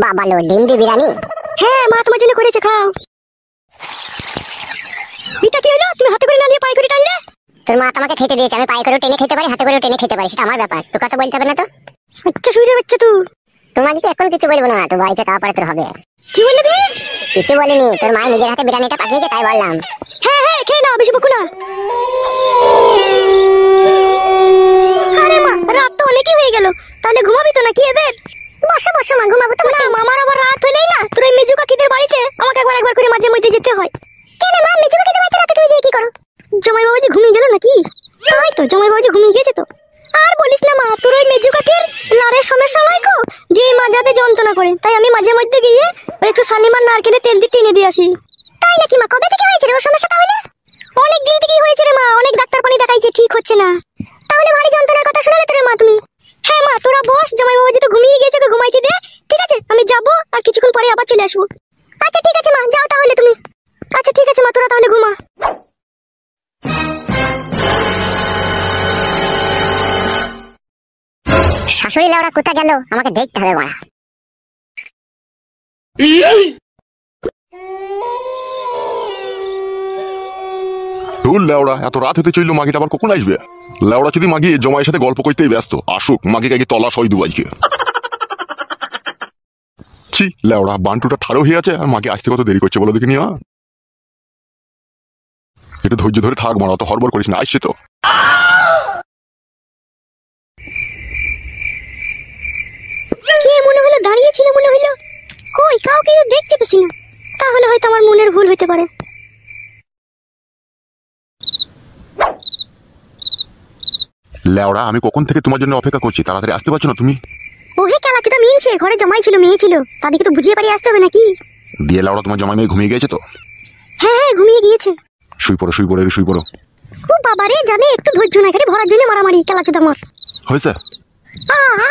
বাবা লো ডিম বিরিয়ানি। হ্যাঁ মা তোমার জন্য করেছে, খাও। এটা কি হলো? তুমি হাতে করে না নিয়ে পায়ে করে টানলে? তোর মা তোমাকে খেতে দিয়েছে, আমি পায়ে করে টেনে খেতে পারি, হাতে করে টেনে খেতে পারি, সেটা আমার ব্যাপার, তোর কথা বলতে হবে না তো। আচ্ছা শুয়ে বাচ্চা তুই। তোমাকে কি এখন কিছু বলবো না, তো বাড়িতে তারপরে তোর হবে। কি বললে তুমি? কিছু বলিনি, তোর মা নিজের হাতে বিরিয়ানিটা পাঠিয়েছে তাই বললাম। হ্যাঁ হ্যাঁ খেয়ে নাও, বেশি বকু না। আরে মা, রাত তো অনেকই হয়ে গেল, তাহলে ঘুমাবি তো নাকি এবার? বসো বসো মা, ঘুমাবো তো না মামার আবার রাত হলেই না তোর এই মেজু কাকিদের বাড়িতে আমাকে একবার একবার করে মাঝে মধ্যে যেতে হয়। কেন মা, মিজু কাকিদের বাড়িতে রাতে তুমি গিয়ে কি করো? জামাই বাবাজি ঘুমিয়ে গেল নাকি? তাই তো, জামাই বাবাজি ঘুমিয়ে গেছে তো। আর বলিস না মা, তোর ওই মেজু কাকির লারের সমস্যা নয় কো, যে মাজাতে যন্ত্রণা করে, তাই আমি মাঝে মধ্যে গিয়ে ওই একটু শালিমার নারকেলে তেল দিয়ে টেনে দিয়ে আসি। তাই নাকি মা? কবে থেকে হয়েছে রে ওর সমস্যা তাহলে? অনেক দিন থেকেই হয়েছে রে মা, অনেক ডাক্তার পানি দেখাইছে, ঠিক হচ্ছে না। তাহলে ভারী যন্ত্রণার কথা শোনালে তোর মা তুমি? হ্যাঁ মা, তোরা বস, জামাই বাবাজি তো ঘুমিয়ে গেছে, ওকে ঘুমাইতে দে। ঠিক আছে, আমি যাবো, আর কিছুক্ষণ পরে আবার চলে আসবো। আচ্ছা ঠিক আছে মা, যাও তাহলে তুমি। আচ্ছা ঠিক আছে মা, তোরা তাহলে ঘুমা। শাশুড়ি লাউড়া কোথা গেল, আমাকে দেখতে হবে মারা। তোর লেওড়া, এত রাত হতে চললো, মাগিটা আবার কখন আসবে? লেওড়া যদি মাগি জমায়ের সাথে গল্প করতেই ব্যস্ত, আসুক, মাগিকে আগে তলা সই দু আজকে। ছি লেওড়া, বান্টুটা ঠাড়ো হয়ে আছে, আর মাকে আসতে কত দেরি করছে বলো দেখিনি। একটু ধৈর্য ধরে থাক মারা, অত হড়বড় করিস না, আসছে তো। কে মনে হলো দাঁড়িয়েছিল, মনে হলো কই কাউকে তো দেখতে পেছি না। তাহলে হয়তো আমার মনের ভুল হতে পারে। লেওড়া, আমি কখন থেকে তোমার জন্য অপেক্ষা করছি, তাড়াতাড়ি আসতে পারছো না তুমি? ওহে খেলা কি তো মিনছে, ঘরে জামাই ছিল, মেয়ে ছিল, তাদেরকে তো বুঝিয়ে পারি আসতে হবে নাকি? দিয়ে লেওড়া, তোমার জামাই মেয়ে ঘুমিয়ে গেছে তো? হ্যাঁ হ্যাঁ ঘুমিয়ে গিয়েছে। শুই পড়ো শুই পড়ো, শুই পড়ো। ও বাবা রে, জানে একটু ধৈর্য না, এখানে ভরার জন্য মারামারি, খেলা চুদ আমার। হয়েছে?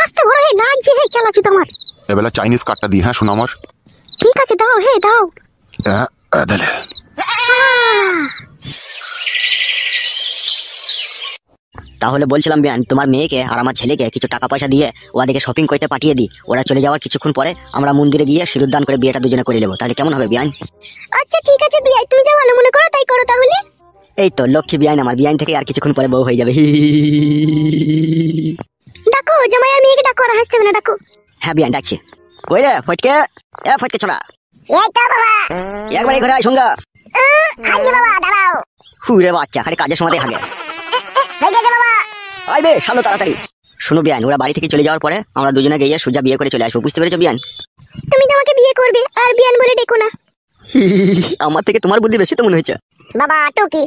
আসতে ভরা হে লাগছে, হে খেলা চুদ আমার। এবেলা চাইনিজ কার্ডটা দিই, হ্যাঁ শোনো আমার। ঠিক আছে দাও, হে দাও। দিলে। তাহলে বলছিলাম বিয়ান, তোমার মেয়েকে আর আমার ছেলেকে কিছু টাকা পয়সা দিয়ে ওদেরকে শপিং করতে পাঠিয়ে দিই, ওরা চলে যাওয়ার কিছুক্ষণ পরে আমরা মন্দিরে গিয়ে সিঁদুর দান করে বিয়েটা দুজনে করে নেবো, তাহলে কেমন হবে বিয়ান? আচ্ছা ঠিক আছে বিয়াই, তুমি যা ভালো মনে করো তাই করো তাহলে। এই তো লক্ষ্মী বিয়ান আমার, বিয়ান থেকে আর কিছুক্ষণ পরে বউ হয়ে যাবে। ডাকো জামাই আর মেয়েকে ডাকো, আর হাসতে হবে না, ডাকো। হ্যাঁ বিয়ান ডাকছি। কই রে ফটকে, এ ফটকে ছোড়া, এই তো বাবা। একবার এই ঘরে আয় সঙ্গা। হাজি বাবা দাঁড়াও। হুরে বাচ্চা, খালি কাজের সময় হাগে। হয়ে গেছে বাবা। আইবে সামনে তাড়াতাড়ি। শোনো বিয়ান, ওরা বাড়ি থেকে চলে যাওয়ার পরে আমরা দুজনে গিয়ে সোজা বিয়ে করে চলে আসবো, বুঝতে পেরেছো বিয়ান? তুমি তো আমাকে বিয়ে করবে, আর বিয়ান বলে ডেকো না। আমার থেকে তোমার বুদ্ধি বেশি তো মনে হয়েছে। বাবা টুকি।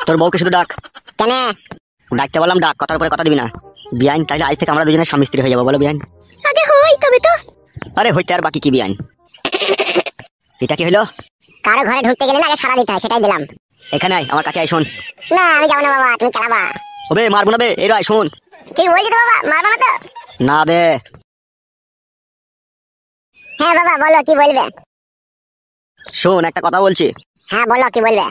তোর বউকে শুধু ডাক। কেন? ডাকতে বললাম ডাক, কথার উপরে কথা দিবি না বিয়ান। তাহলে আজ থেকে আমরা দুজনে স্বামী স্ত্রী হয়ে যাবো, বলো বিয়ান? আগে হই তবে তো। আরে হইতে আর বাকি কি বিয়ান? এটা কি হলো? কারো ঘরে ঢুকতে গেলে না আগে সারা দিতে হয়, সেটাই দিলাম। এখানে আয়, আমার কাছে আয়, শোন। না আমি যাবো না বাবা, তুমি চালাবা। ওবে মারবো না বে, এই আয় শোন। ঠিক বলছি তো বাবা, মারবা না তো? না বে। হ্যাঁ বাবা বলো কি বলবে। শোন একটা কথা বলছি। হ্যাঁ বলো কি বলবে।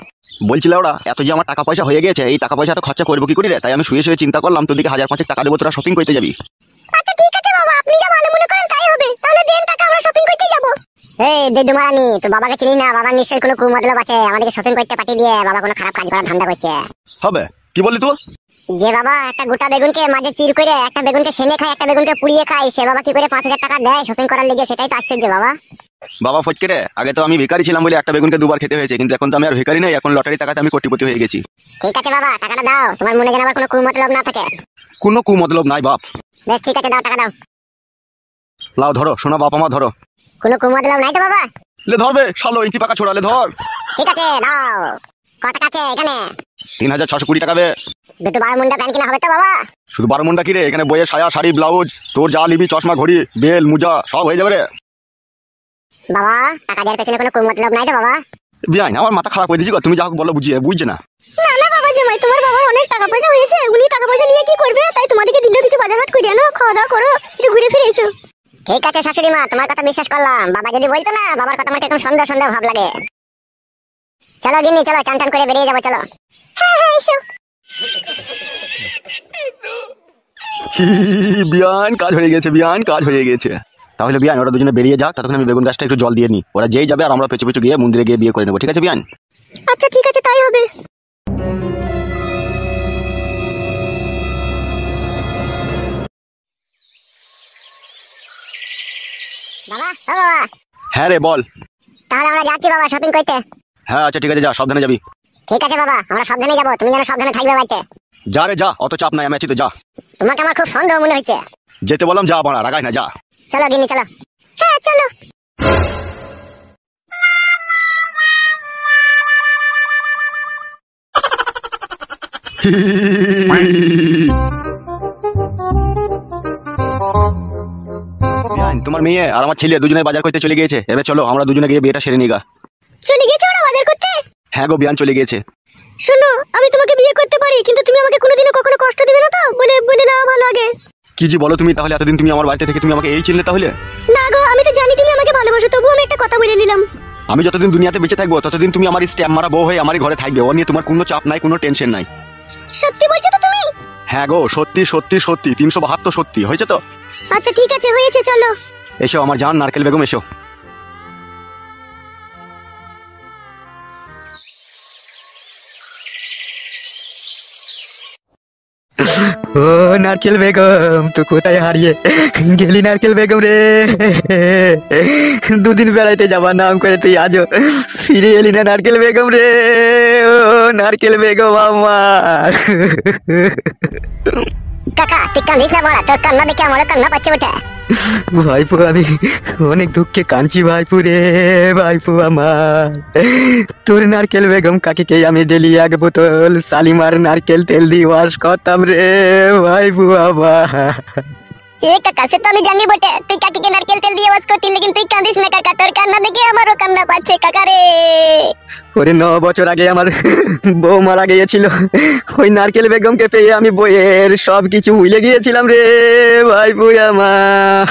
বলছিল ওরা এত যে আমার টাকা পয়সা হয়ে গেছে, এই টাকা পয়সাটা খরচা করবো কি করে রে? তাই আমি শুয়ে শুয়ে চিন্তা করলাম তোদেরকে 1000-5 টাকা দেবো, তোরা শপিং করতে যাবি। আচ্ছা ঠিক আছে বাবা, আপনি যা ভালো মনে করেন তাই হবে। তাহলে দেন টাকা, আমরা শপিং করতে যাব। এই দিদু মারানি, তুই বাবাকে চিনিস না? বাবার নিশ্চয়ই কোনো কুমতলব আছে, আমাদেরকে শপিং করতে পাঠিয়ে দিয়ে বাবা কোনো খারাপ কাজ করার ধান্দা করছে। হবে কি বললি তুই? যে বাবা একটা গোটা বেগুনকে মাঝে চির করে একটা বেগুনকে সেনে খায়, একটা বেগুনকে পুড়িয়ে খায়, সে বাবা কি করে 5000 টাকা দেয় শপিং করার লেগে? সেটাই তো আশ্চর্য বাবা। বাবা ফটকে রে, আগে তো আমি ভিখারি ছিলাম বলে একটা বেগুনকে দুবার খেতে হয়েছে, কিন্তু এখন তো আমি আর ভিখারি নেই, এখন লটারি টাকাতে আমি কোটিপতি হয়ে গেছি। ঠিক আছে বাবা, টাকাটা দাও, তোমার মনে যেন আবার কোনো কুমতলব না থাকে। কোনো কুমতলব নাই বাপ। বেশ ঠিক আছে, দাও টাকা দাও। লাও ধরো শোনা বাপ আমার, ধরো। কোনো কুমতলব নাই তো বাবা? লে ধরবে শালো, ইঞ্চি পাকা ছোড়ালে ধর। ঠিক আছে দাও। কত টাকা আছে এখানে? 3620 টাকা বে। দুটো 12 মুন্ডা প্যান্ট কিনা হবে তো বাবা? শুধু 12 মুন্ডা কি রে, এখানে বইয়ে সায়া শাড়ি ব্লাউজ তোর যা নিবি, চশমা ঘড়ি বেল মুজা সব হয়ে যাবে রে। বাবা টাকা দেওয়ার পেছনে কোনো কুমতলব নাই তো বাবা? বিয়াই আমার মাথা খারাপ করে দিয়েছি গো, তুমি যা বলো বুঝছে না। না না বাবা জামাই, তোমার বাবার অনেক টাকা পয়সা হয়েছে, উনি টাকা পয়সা নিয়ে কি করবে? তাই তোমাদেরকে দিলেও কিছু বাজার হাট করে আনো, খাওয়া দাওয়া করো, একটু ঘুরে ফিরে এসো। ঠিক আছে শাশুড়ি মা, তোমার কথা বিশ্বাস করলাম। বাবা যদি বলতো না, বাবার কথা আমার এখন সন্দেহ সন্দেহ ভাব লাগে। চলো গিন্নি, চলো চান টান করে বেরিয়ে যাবো, চলো। হ্যাঁ হ্যাঁ এসো। বিয়ান কাজ হয়ে গেছে, বিয়ান কাজ হয়ে গেছে। তাহলে বিয়ান ওরা দুজনে বেরিয়ে যাক, ততক্ষণ আমি বেগুন গাছটা একটু জল দিয়ে নি, ওরা যেই যাবে আর আমরা পেছু পেছু গিয়ে মন্দিরে গিয়ে বিয়ে করে নেবো, ঠিক আছে বিয়ান? আচ্ছা ঠিক আছে, তাই হবে। বাবা ও বাবা। হ্যাঁ রে বল। তাহলে আমরা যাচ্ছি বাবা শপিং করতে। হ্যাঁ আচ্ছা ঠিক আছে, যা সাবধানে যাবি। ঠিক আছে বাবা, আমরা সাবধানে যাবো, তুমি যেন সাবধানে থাকবে বাড়িতে। যা রে যা, অত চাপ নাই, আমি আছি তো, যা। তোমাকে আমার খুব সন্দেহ মনে হচ্ছে। যেতে বললাম যা, বাড়া রাগাই না, যা। চলো গিন্নি চলো। হ্যাঁ চলো। বিয়ান তোমার মেয়ে আর আমার ছেলে দুজনে বাজার করতে চলে গিয়েছে, এবার চলো আমরা দুজনে গিয়ে বিয়েটা সেরে নিগা। চলে গেছে ওরা বাজার করতে? হ্যাঁ গো বিয়ান চলে গিয়েছে। শোনো, আমি তোমাকে বিয়ে করতে পারি, কিন্তু তুমি আমাকে কোনোদিনও কখনো কষ্ট দিবে না তো? বলে বলে নাও ভালো আগে। কি জি বলো তুমি? তাহলে এতদিন তুমি আমার বাড়িতে থেকে তুমি আমাকে এই চিনলে তাহলে? না গো, আমি তো জানি তুমি আমাকে ভালোবাসো, তবুও আমি একটা কথা বলে নিলাম। আমি যতদিন দুনিয়াতে বেঁচে থাকবো ততদিন তুমি আমার স্ট্যাম্প মারা বউ হয়ে আমারই ঘরে থাকবে, ও নিয়ে তোমার কোনো চাপ নাই, কোনো টেনশন নাই। সত্যি বলছো তো তুমি? হ্যাঁ গো সত্যি সত্যি সত্যি, 372 সত্যি হয়েছে তো। আচ্ছা ঠিক আছে, হয়েছে, চলো। এসো আমার জান নারকেল বেগম, এসো। ও নারকেল বেগম, তুই কোথায় হারিয়ে গেলি নারকেল বেগম রে? দুদিন বেড়াইতে যাবার নাম করে তুই আজও ফিরে এলি না নারকেল বেগম রে। ও নারকেল বেগম আমার। কাকা তুই কান্দিস না বড়া, তোর কান্না দেখে আমারও কান্না পাচ্ছে ওঠে। ভাইপো আমি অনেক দুঃখে কাঁদছি ভাইপু রে, ভাইপু আমার। তোর নারকেল বেগম কাকিকে আমি ডেলি 1 বোতল শালিমার নারকেল তেল দিয়ে ওয়াশ করতাম রে ভাইপু আমার। এ কাকা সে তো আমি জানি বটে, তুই কাকিকে নারকেল তেল দিয়ে ওয়াশ করতি, কিন্তু তুই কান্দিস না কাকা, তোর কান্না দেখে আমারও কান্না পাচ্ছে কাকা রে। ওরে 9 বছর আগে আমার বউ মারা গিয়েছিল, ওই নারকেল বেগমকে পেয়ে আমি বইয়ের সব কিছু ভুলে গিয়েছিলাম রে ভাইপু আমার।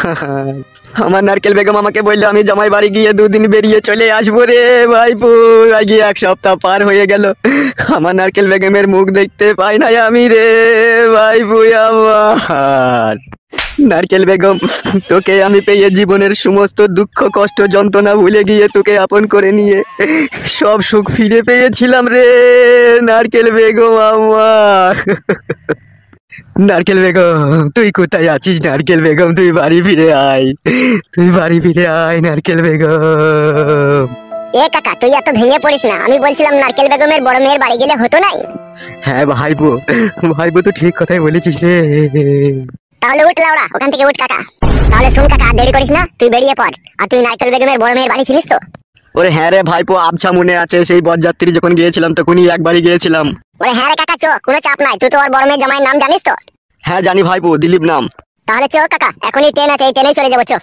আমার নারকেল বেগম আমাকে বললো আমি জামাই বাড়ি গিয়ে 2 দিন বেরিয়ে চলে আসবো রে ভাইপু। আগে 1 সপ্তাহ পার হয়ে গেল, আমার নারকেল বেগমের মুখ দেখতে পাই না আমি রে ভাইপু আমার। নারকেল বেগম তোকে আমি পেয়ে জীবনের সমস্ত দুঃখ কষ্ট যন্ত্রণা ভুলে গিয়ে তোকে আপন করে নিয়ে সব সুখ ফিরে পেয়েছিলাম রে নারকেল বেগম আমার। নারকেল বেগম তুই কোথায় আছিস? নারকেল বেগম তুই বাড়ি ফিরে আয়, তুই বাড়ি ফিরে আয় নারকেল বেগম। এ কাকা তুই এত ভেঙে পড়িস না, আমি বলছিলাম নারকেল বেগমের বড় মেয়ের বাড়ি গেলে হতো নাই? হ্যাঁ ভাইপো, ভাইপো তো ঠিক কথাই বলেছিস রে। তাহলে উঠ লাউড়া, ওখান থেকে উঠ কাকা। তাহলে শুন কাকা, দেরি করিস না, তুই বেরিয়ে পড়। আর তুই নারকেল বেগমের বড় মেয়ের বাড়ি চিনিস তো? ওরে হ্যাঁ রে ভাইপো, আবছা মনে আছে, সেই বরযাত্রী যখন গিয়েছিলাম তখনই একবারই গিয়েছিলাম। ওরে হ্যাঁ রে কাকা, চো, কোনো চাপ নাই, তুই তো ওর বড় মেয়ের জামাইয়ের নাম জানিস তো? হ্যাঁ জানি ভাইপো, দিলীপ নাম। তাহলে চো কাকা, এখনই ট্রেন আছে, এই ট্রেনেই চলে যাবো, চো।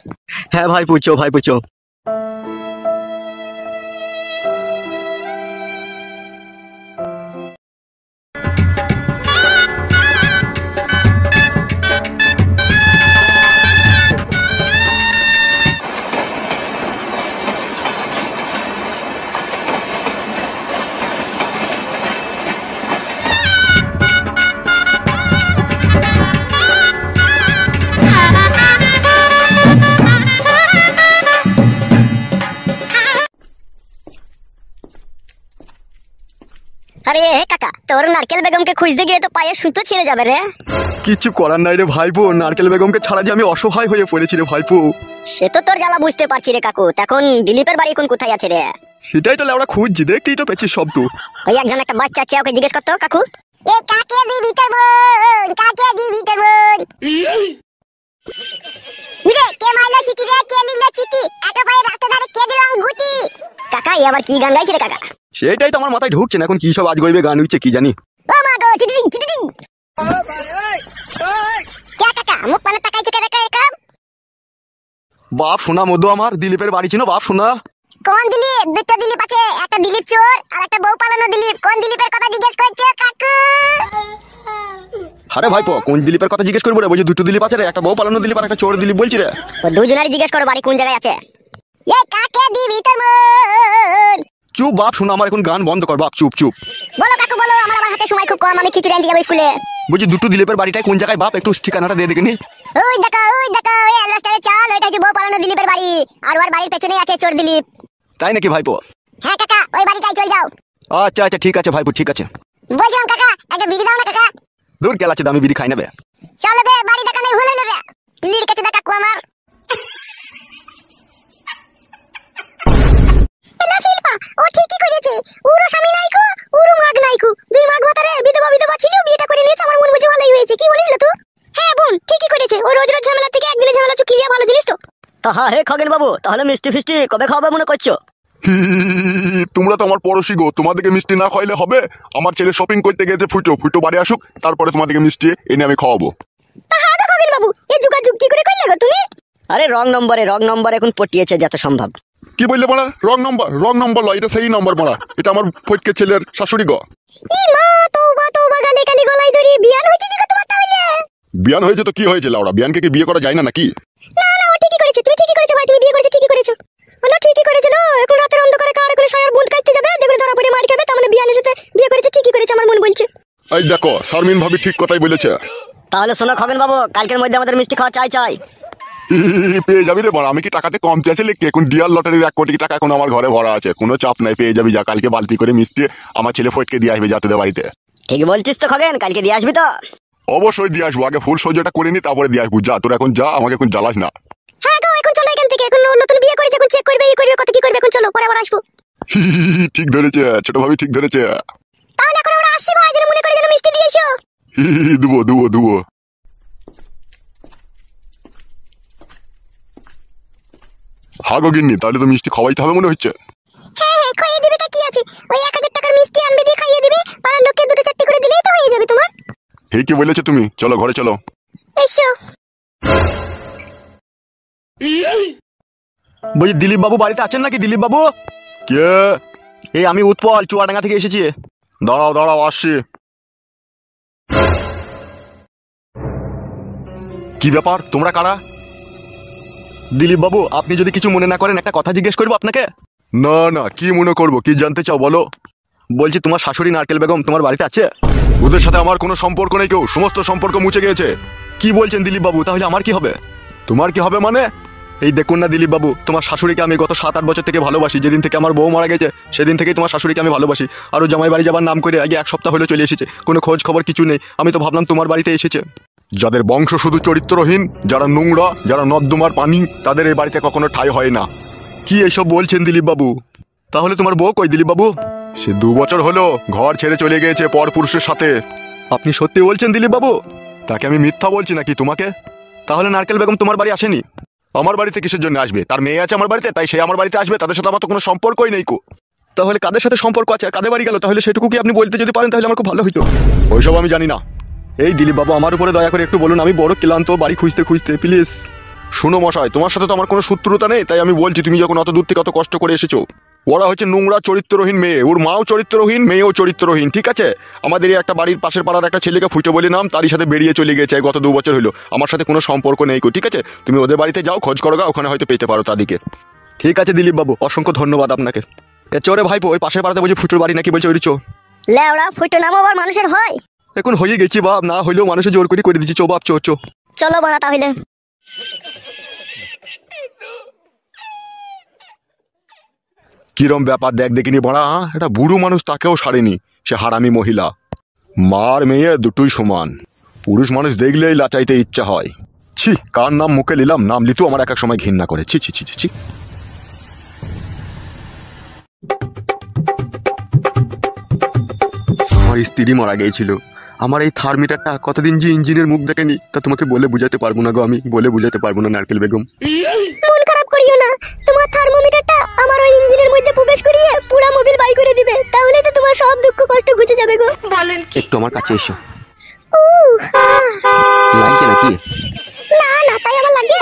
হ্যাঁ ভাইপো চো, ভাইপো চো। কাকা, তোর নারকেল বেগমকে খুঁজতে গিয়ে তো পায়ে সুতো ছিঁড়ে যাবে রে। কিছু করার নাই রে ভাইপো, নারকেল বেগমকে ছাড়া যে আমি অসহায় হয়ে পড়েছি রে ভাইপো। সে তো তোর জ্বালা বুঝতে পারছি রে কাকু। এখন দিলীপের বাড়ি এখন কোথায় আছে রে? সেটাই তো লেওড়া খুঁজছি, দেখতেই তো পেয়েছি সব তো। ওই একজন একটা বাচ্চা আছে, ওকে জিজ্ঞেস করতো কাকু। এ কাকে দিবি তোর বোন, কাকে দিবি তোর বোন? উরে কে মাইলো চিঠি রে, কে লিলো চিঠি? এত পায়ে রাস্তা ধারে কে দিল গুটি? কাকা এ আবার কি গান গাইছে রে কাকা? সেটাই তো আমার মাথায় ঢুকছে না, এখন কি সব আজ গইবে গান হচ্ছে কি জানি। ও মা গো, চিঠি দিন, চিঠি দিন। কে কাকা মুখ পানে তাকাইছে কে রে এরকম? বাপ শোনা মধু আমার দিলীপের বাড়ি ছিল বাপ শোনা। কোন দিলীপ? দুটো দিলীপ আছে, একটা দিলীপ চোর আর একটা বউ পালানো দিলীপ। কোন দিলীপের কথা জিজ্ঞেস করছো কাকু? আরে ভাইপো কোন দিলীপের কথা জিজ্ঞেস করবো রে? বলছি দুটো দিলীপ আছে রে, একটা বউ পালানো দিলীপ আর একটা চোর দিলীপ বলছি রে। ও দুজনারই জিজ্ঞেস করো বাড়ি কোন জায়গায় আছে। এ কাকে দিবি তোর বোন? চুপ বাপ শোনা আমার, এখন গান বন্ধ কর বাপ, চুপ চুপ। বলো কাকু বলো, আমার আবার হাতে সময় খুব কম, আমি খিচুড়ি আনতে যাবো স্কুলে। বলছি দুটো দিলীপের বাড়িটাই কোন জায়গায় বাপ, একটু ঠিকানাটা দিয়ে দেখে নি। ওই দেখো ওই অ্যালবাস্টারে চাল, ওইটা হচ্ছে বউ পালানো দিলীপের বাড়ি। আর ওর বাড়ির পেছনেই আছে চোর দিলীপ। তাই নাকি ভাইপো? হ্যাঁ কাকা, ওই বাড়িটাই চল যাও। আচ্ছা আচ্ছা ঠিক আছে ভাইপো, ঠিক আছে। বলছিলাম কাকা একটা বিড়ি দাও না কাকা। দূর গেলাচ্ছে দামি বিড়ি খাই নেবে। চলো গে, বাড়ি দেখানো ভুলে নেবে। লিড় কাছে দেখা আমার। এলা শিল্পা, ও ঠিকই করেছে। উরো স্বামী নাইকো, উরো মাগ নাইকো। দুই মাগ বাতারে বিধবা বিধবা ছিল, বিয়েটা করে নিয়েছে। আমার মন বুঝে ভালোই হয়েছে। কি বলিস তুই? হ্যাঁ বোন, ঠিকই করেছে। ও রোজ রোজ ঝামেলা থেকে একদিনে ঝামেলা চুকিয়ে ভালো জিনিস তো। তাহা হে খগেন বাবু, তাহলে মিষ্টি ফিষ্টি কবে খাওয়াবে মনে করছো? তোমরা তো আমার পড়োশি গো, তোমাদেরকে মিষ্টি না খাইলে হবে? আমার ছেলে শপিং করতে গেছে, ফুটো ফুটো বাড়ি আসুক, তারপরে তোমাদেরকে মিষ্টি এনে আমি খাওয়াবো। হ্যাঁ গো খগেন বাবু, এই যোগাযোগ কি করে করলে গো তুমি? আরে রং নম্বরে এখন পটিয়েছে যত সম্ভব। কি বললে মারা? রং নম্বর লয়, এটা সেই নম্বর মারা। এটা আমার ফটকে ছেলের শাশুড়ি গো। ই মা, তওবা তওবা, গালে গালে গলায় ধরি। বিয়ান হয়েছে কি গো তোমার তাহলে? বিয়ান হয়েছে তো কি হয়েছে লাউড়া? বিয়ানকে কি বিয়ে করা যায় না নাকি? না না, ও ঠিকই করেছে। তুমি ঠিকই করেছো ভাই, তুমি বিয়ে করেছো ঠিকই করেছো। বলো ঠিকই করেছিল। এখন রাতের অন্ধকারে কার এখন সায়ার বুঁদ কাটতে যাবে, দেখলে ধরা পড়ে মার খাবে। তার মানে বিয়ানের সাথে বিয়ে করেছে ঠিকই করেছে, আমার মন বলছে। এই দেখো শারমিন ভাবি ঠিক কথাই বলেছে। তাহলে শোনো খগেন বাবু, কালকের মধ্যে আমাদের মিষ্টি খাওয়া চাই। পেয়ে যাবি রে বড়। আমি কি টাকাতে কমতে আছে লিখতে? এখন ডিয়ার লটারির 1 কোটি টাকা এখন আমার ঘরে ভরা আছে, কোনো চাপ নাই, পেয়ে যাবি। যা কালকে বালতি করে মিষ্টি আমার ছেলে ফটকে দিয়ে আসবে যাতে বাড়িতে। ঠিক বলছিস তো খগেন, কালকে দিয়ে আসবি তো? অবশ্যই দিয়ে আসবো, আগে ফুল সহ্যটা করে নি তারপরে দিয়ে আসবো। যা তোর এখন যা, আমাকে এখন জ্বালাস না। হ্যাঁ গো, এখন চলো এখান থেকে। এখন ও নতুন বিয়ে করেছে, এখন চেক করবে, এই করবে, কত কি করবে। এখন চলো, পরে আবার আসবো। ঠিক ধরেছে ছোট ভাবি, ঠিক ধরেছে। তাহলে এখন ওরা আসছে ভাই, যেন মনে করে যেন মিষ্টি দিয়ে এসো। দুবো। হাগো গিন্নি, তাহলে তো মিষ্টি খাওয়াইতে হবে মনে হচ্ছে। হ্যাঁ হ্যাঁ, খাইয়ে দিবে, তা কি আছে? ওই 1000 টাকার মিষ্টি আনবে, দিয়ে খাইয়ে দিবে। পাড়ার লোককে 2-4টি করে দিলেই তো হয়ে যাবে তোমার। হে কি বলেছো তুমি? চলো ঘরে চলো। এসো। বলছি দিলীপ বাবু বাড়িতে আছেন নাকি? দিলীপ বাবু? কে? এই আমি উৎপল, চুয়াডাঙ্গা থেকে এসেছি। দাঁড়াও আসছি। কি ব্যাপার, তোমরা কারা? দিলীপ বাবু আপনি যদি কিছু মনে না করেন, একটা কথা জিজ্ঞেস করবো আপনাকে। না কি মনে করবো, কি জানতে চাও বলো। বলছি তোমার শাশুড়ি নারকেল বেগম তোমার বাড়িতে আছে? ওদের সাথে আমার কোনো সম্পর্ক নেই, কেউ সমস্ত সম্পর্ক মুছে গিয়েছে। কি বলছেন দিলীপ বাবু? তাহলে আমার কি হবে? তোমার কি হবে মানে? এই দেখুন না দিলীপ বাবু, তোমার শাশুড়িকে আমি গত 7-8 বছর থেকে ভালোবাসি। যেদিন থেকে আমার বউ মারা গেছে সেদিন থেকেই তোমার শাশুড়িকে আমি ভালোবাসি। আরও জামাই বাড়ি যাবার নাম করে আগে 1 সপ্তাহ হলে চলে এসেছে, কোনো খোঁজ খবর কিছু নেই। আমি তো ভাবলাম তোমার বাড়িতে এসেছে। যাদের বংশ শুধু চরিত্রহীন, যারা নোংরা, যারা নর্দমার পানি, তাদের এই বাড়িতে কখনো ঠাঁই হয় না। কি এসব বলছেন দিলীপ বাবু? তাহলে তোমার বউ কই দিলীপ বাবু? সে 2 বছর হলো ঘর ছেড়ে চলে গিয়েছে পর পুরুষের সাথে। আপনি সত্যি বলছেন দিলীপ বাবু? তাকে আমি মিথ্যা বলছি নাকি তোমাকে? তাহলে নারকেল বেগম তোমার বাড়ি আসেনি? আমার বাড়িতে কিসের জন্য আসবে? তার মেয়ে আছে আমার বাড়িতে, তাই সে আমার বাড়িতে আসবে। তাদের সাথে আমার তো কোনো সম্পর্কই নেই কো। তাহলে কাদের সাথে সম্পর্ক আছে আর কাদের বাড়ি গেল? তাহলে সেটুকু কি আপনি বলতে যদি পারেন তাহলে আমার খুব ভালো হতো। ওইসব আমি জানি না। এই দিলীপ বাবু আমার উপরে দয়া করে একটু বলুন, আমি বড় ক্লান্ত বাড়ি খুঁজতে প্লিজ। শুনো মশাই, তোমার সাথে তো আমার কোনো শত্রুতা নেই, তাই আমি বলছি তুমি যখন অত দূর থেকে অত কষ্ট করে এসেছো। ওরা হচ্ছে নোংরা চরিত্রহীন মেয়ে, ওর মাও চরিত্রহীন, মেয়েও চরিত্রহীন, ঠিক আছে? আমাদের এই একটা বাড়ির পাশের পাড়ার একটা ছেলেকে ফুটে বলে নাম, তারই সাথে বেরিয়ে চলে গেছে গত 2 বছর হলো। আমার সাথে কোনো সম্পর্ক নেই কো, ঠিক আছে? তুমি ওদের বাড়িতে যাও, খোঁজ করো গা, ওখানে হয়তো পেতে পারো তাদেরকে। ঠিক আছে দিলীপ বাবু, অসংখ্য ধন্যবাদ আপনাকে। এ চোরে ভাইপো, ওই পাশের পাড়াতে বলছি ফুটুর বাড়ি নাকি বলছে, ওই চো। লেওড়া, ফুটো নামও আবার মানুষের হয়? এখন হয়ে গেছি বাপ, না হইলেও মানুষের জোর করে দিচ্ছি। চো বাপ চো। চলো বড়া তাহলে। কিরম ব্যাপার দেখ দেখিনি বড়া, এটা বুড়ো মানুষ, তাকেও সারেনি। সে হারামি মহিলা। মার মেয়ে দুটোই সমান, পুরুষ মানুষ দেখলেই লাচাইতে ইচ্ছা হয়। ছি, কার নাম মুখে নিলাম, নাম লিতেও আমার এক এক সময় ঘৃণা করে। ছি ছি ছি ছি ছি। আমার স্ত্রী মারা গিয়েছিল, আমার এই থার্মিটারটা কতদিন যে ইঞ্জিনের মুখ দেখেনি তা তোমাকে বলে বুঝাতে পারবো না গো, আমি বলে বুঝাতে পারবো না নারকেল বেগম। মন খারাপ করিও না, তোমার থার্মোমিটারটা আমার ওই ইঞ্জিনের মধ্যে প্রবেশ করিয়ে পুরা মোবিল বাই করে দিবে, তাহলে তো তোমার সব দুঃখ কষ্ট ঘুচে যাবে গো। একটু আমার কাছে এসো। আহ, লাগছে নাকি? না না, তাই আমার লাগে।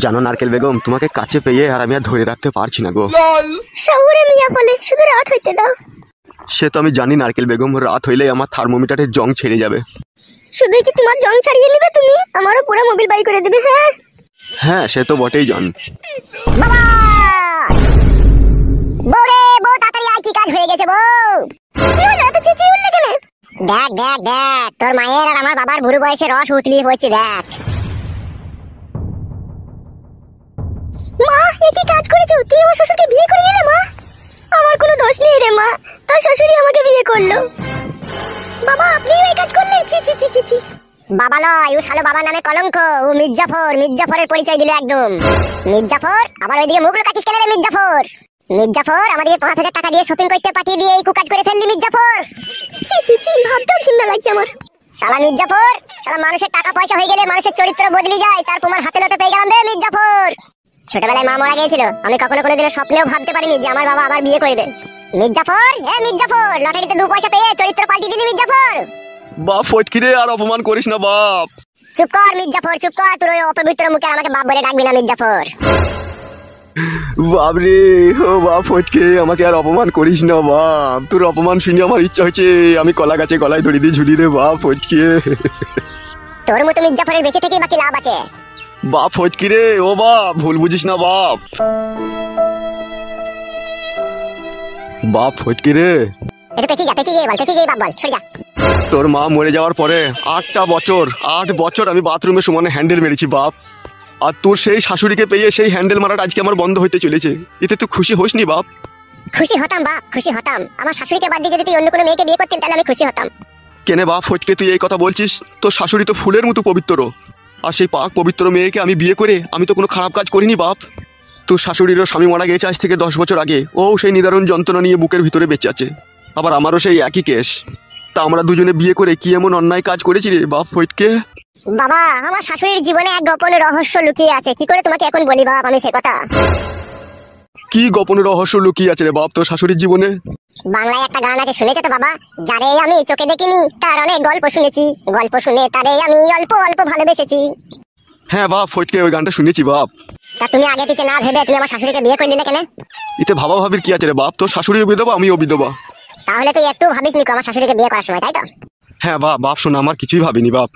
জানো নারকেল বেগম, তোমাকে কাছে পেয়ে আর আমি আর ধরে রাখতে পারছি না গো। শহুরে মিয়া বলে শুধু রাত হইতে দাও। সে তো আমি জানি নারকেল বেগম, রাত হইলেই আমার থার্মোমিটারের জং ছেড়ে যাবে। শুধুই কি তোমার জং ছাড়িয়ে নিবে তুমি, আমারও পুরো মোবিল বাই করে দিবে। হ্যাঁ হ্যাঁ, সে তো বটেই জান। বাবা বউ রে, বউ তাড়াতাড়ি আয়, কি কাজ হয়ে গেছে বউ? কি হলো, এত চেঁচিয়ে উঠলে কেন? দেখ দেখ দেখ, তোর মায়ের আর আমার বাবার বুড়ো বয়সে রস উতলি হচ্ছে, দেখ। মা, এ কি কাজ করেছো তুমি? আমার শ্বশুরকে বিয়ে করে নিলে মা। আমার কোনো দোষ নেই রে মা, তোর শ্বশুরই আমাকে বিয়ে করলো। বাবা, আপনিও এই কাজ করলেন? ছি ছি ছি ছি ছি। বাবা নয়, ও শালো বাবার নামে কলঙ্ক। ও মির্জাফর, মির্জাফরের পরিচয় দিল একদম। মির্জাফর, আবার ওইদিকে মুখ লুকাচ্ছিস কেন রে মির্জাফর? মির্জাফর, আমাদেরকে 5,000 টাকা দিয়ে শপিং করতে পাঠিয়ে দিয়ে এই কুকাজ করে ফেললি মির্জাফর। ছি ছি ছি, ভাবতেও ঘৃণা লাগছে আমার। শালা মির্জাফর, শালা মানুষের টাকা পয়সা হয়ে গেলে মানুষের চরিত্র বদলে যায়, তার প্রমাণ হাতে নাতে পেয়ে গেলাম রে মির্জাফর। ছোটবেলায় মা মারা গিয়েছিল, আমি কখনো কোনোদিনও স্বপ্নেও ভাবতে পারিনি যে আমার বাবা আবার বিয়ে করবে। মির্জাফর, মির্জাফর, লটারিতে 2 পয়সা পেয়ে চরিত্র পাল্টি দিলি মির্জাফর। বাপ ফটকি রে, আর অপমান করিস না বাপ। চুপ কর মির্জাফর, চুপ কর, তোর ওই অপবিত্র মুখে আর আমাকে বাপ বলে ডাকবি না মির্জাফর। বাপ রে, ও বাপ ফটকে, আমাকে আর অপমান করিস না বাপ। তোর অপমান শুনে আমার ইচ্ছা হচ্ছে আমি কলা গাছে গলায় ধরে দিয়ে ঝুলি রে বাপ ফটকে। তোর মতো মির্জাফরের বেঁচে থেকে বাকি লাভ আছে? বাপ ফটকি রে, ও বাপ ভুল বুঝিস না বাপ। বাপ ফটকি রে, এটা পেঁচিয়ে যা, পেঁচিয়ে গিয়ে বল, পেঁচিয়ে গিয়ে বাপ বল, সরে যা। তোর মা মরে যাওয়ার পরে 8 বছর আমি বাথরুমে সমানে হ্যান্ডেল মেরেছি বাপ। আর তোর সেই শাশুড়িকে পেয়ে সেই হ্যান্ডেল মারাটা আজকে আমার বন্ধ হইতে চলেছে। এতে তুই খুশি হোস নি বাপ? খুশি হতাম বাপ, খুশি হতাম। আমার শাশুড়িকে বাদ দিয়ে যদি তুই অন্য কোনো মেয়েকে বিয়ে করতেন তাহলে আমি খুশি হতাম। কেনে বাপ ফটকে তুই এই কথা বলছিস? তোর শাশুড়ি তো ফুলের মতো পবিত্র, আর সেই পাক পবিত্র মেয়েকে আমি বিয়ে করে আমি তো কোনো খারাপ কাজ করিনি বাপ। তোর শাশুড়িরও স্বামী মারা গেছে আজ থেকে 10 বছর আগে, ও সেই নিদারুণ যন্ত্রণা নিয়ে বুকের ভিতরে বেঁচে আছে। আবার আমারও সেই একই কেস। তা আমরা দুজনে বিয়ে করে কি এমন অন্যায় কাজ করেছি রে বাপ ফটকে? বাবা, আমার শাশুড়ির জীবনে এক গোপন রহস্য লুকিয়ে আছে, কি করে তোমাকে এখন বলি বাপ আমি সে কথা। কি গোপন রহস্য লুকিয়ে আছে রে বাপ তোর শাশুড়ির জীবনে? বাংলায় একটা গান আছে, শুনেছো তো বাবা? যারে আমি চোখে দেখিনি তার অনেক গল্প শুনেছি, গল্প শুনে তারে আমি অল্প অল্প ভালোবেসেছি। হ্যাঁ বাপ ফটকে, ওই গানটা শুনেছি বাপ। তা তুমি আগে পিছে না ভেবে তুমি আমার শাশুড়িকে বিয়ে করে নিলে কেন? এতে ভাবা ভাবির কি আছে রে বাপ? তোর শাশুড়িও বিধবা, আমিও বিধবা। তাহলে তুই একটু ভাবিস নি আমার শাশুড়িকে বিয়ে করার সময়, তাই তো? হ্যাঁ বাপ, বাপ শোনা, আমার কিছুই ভাবিনি বাপ।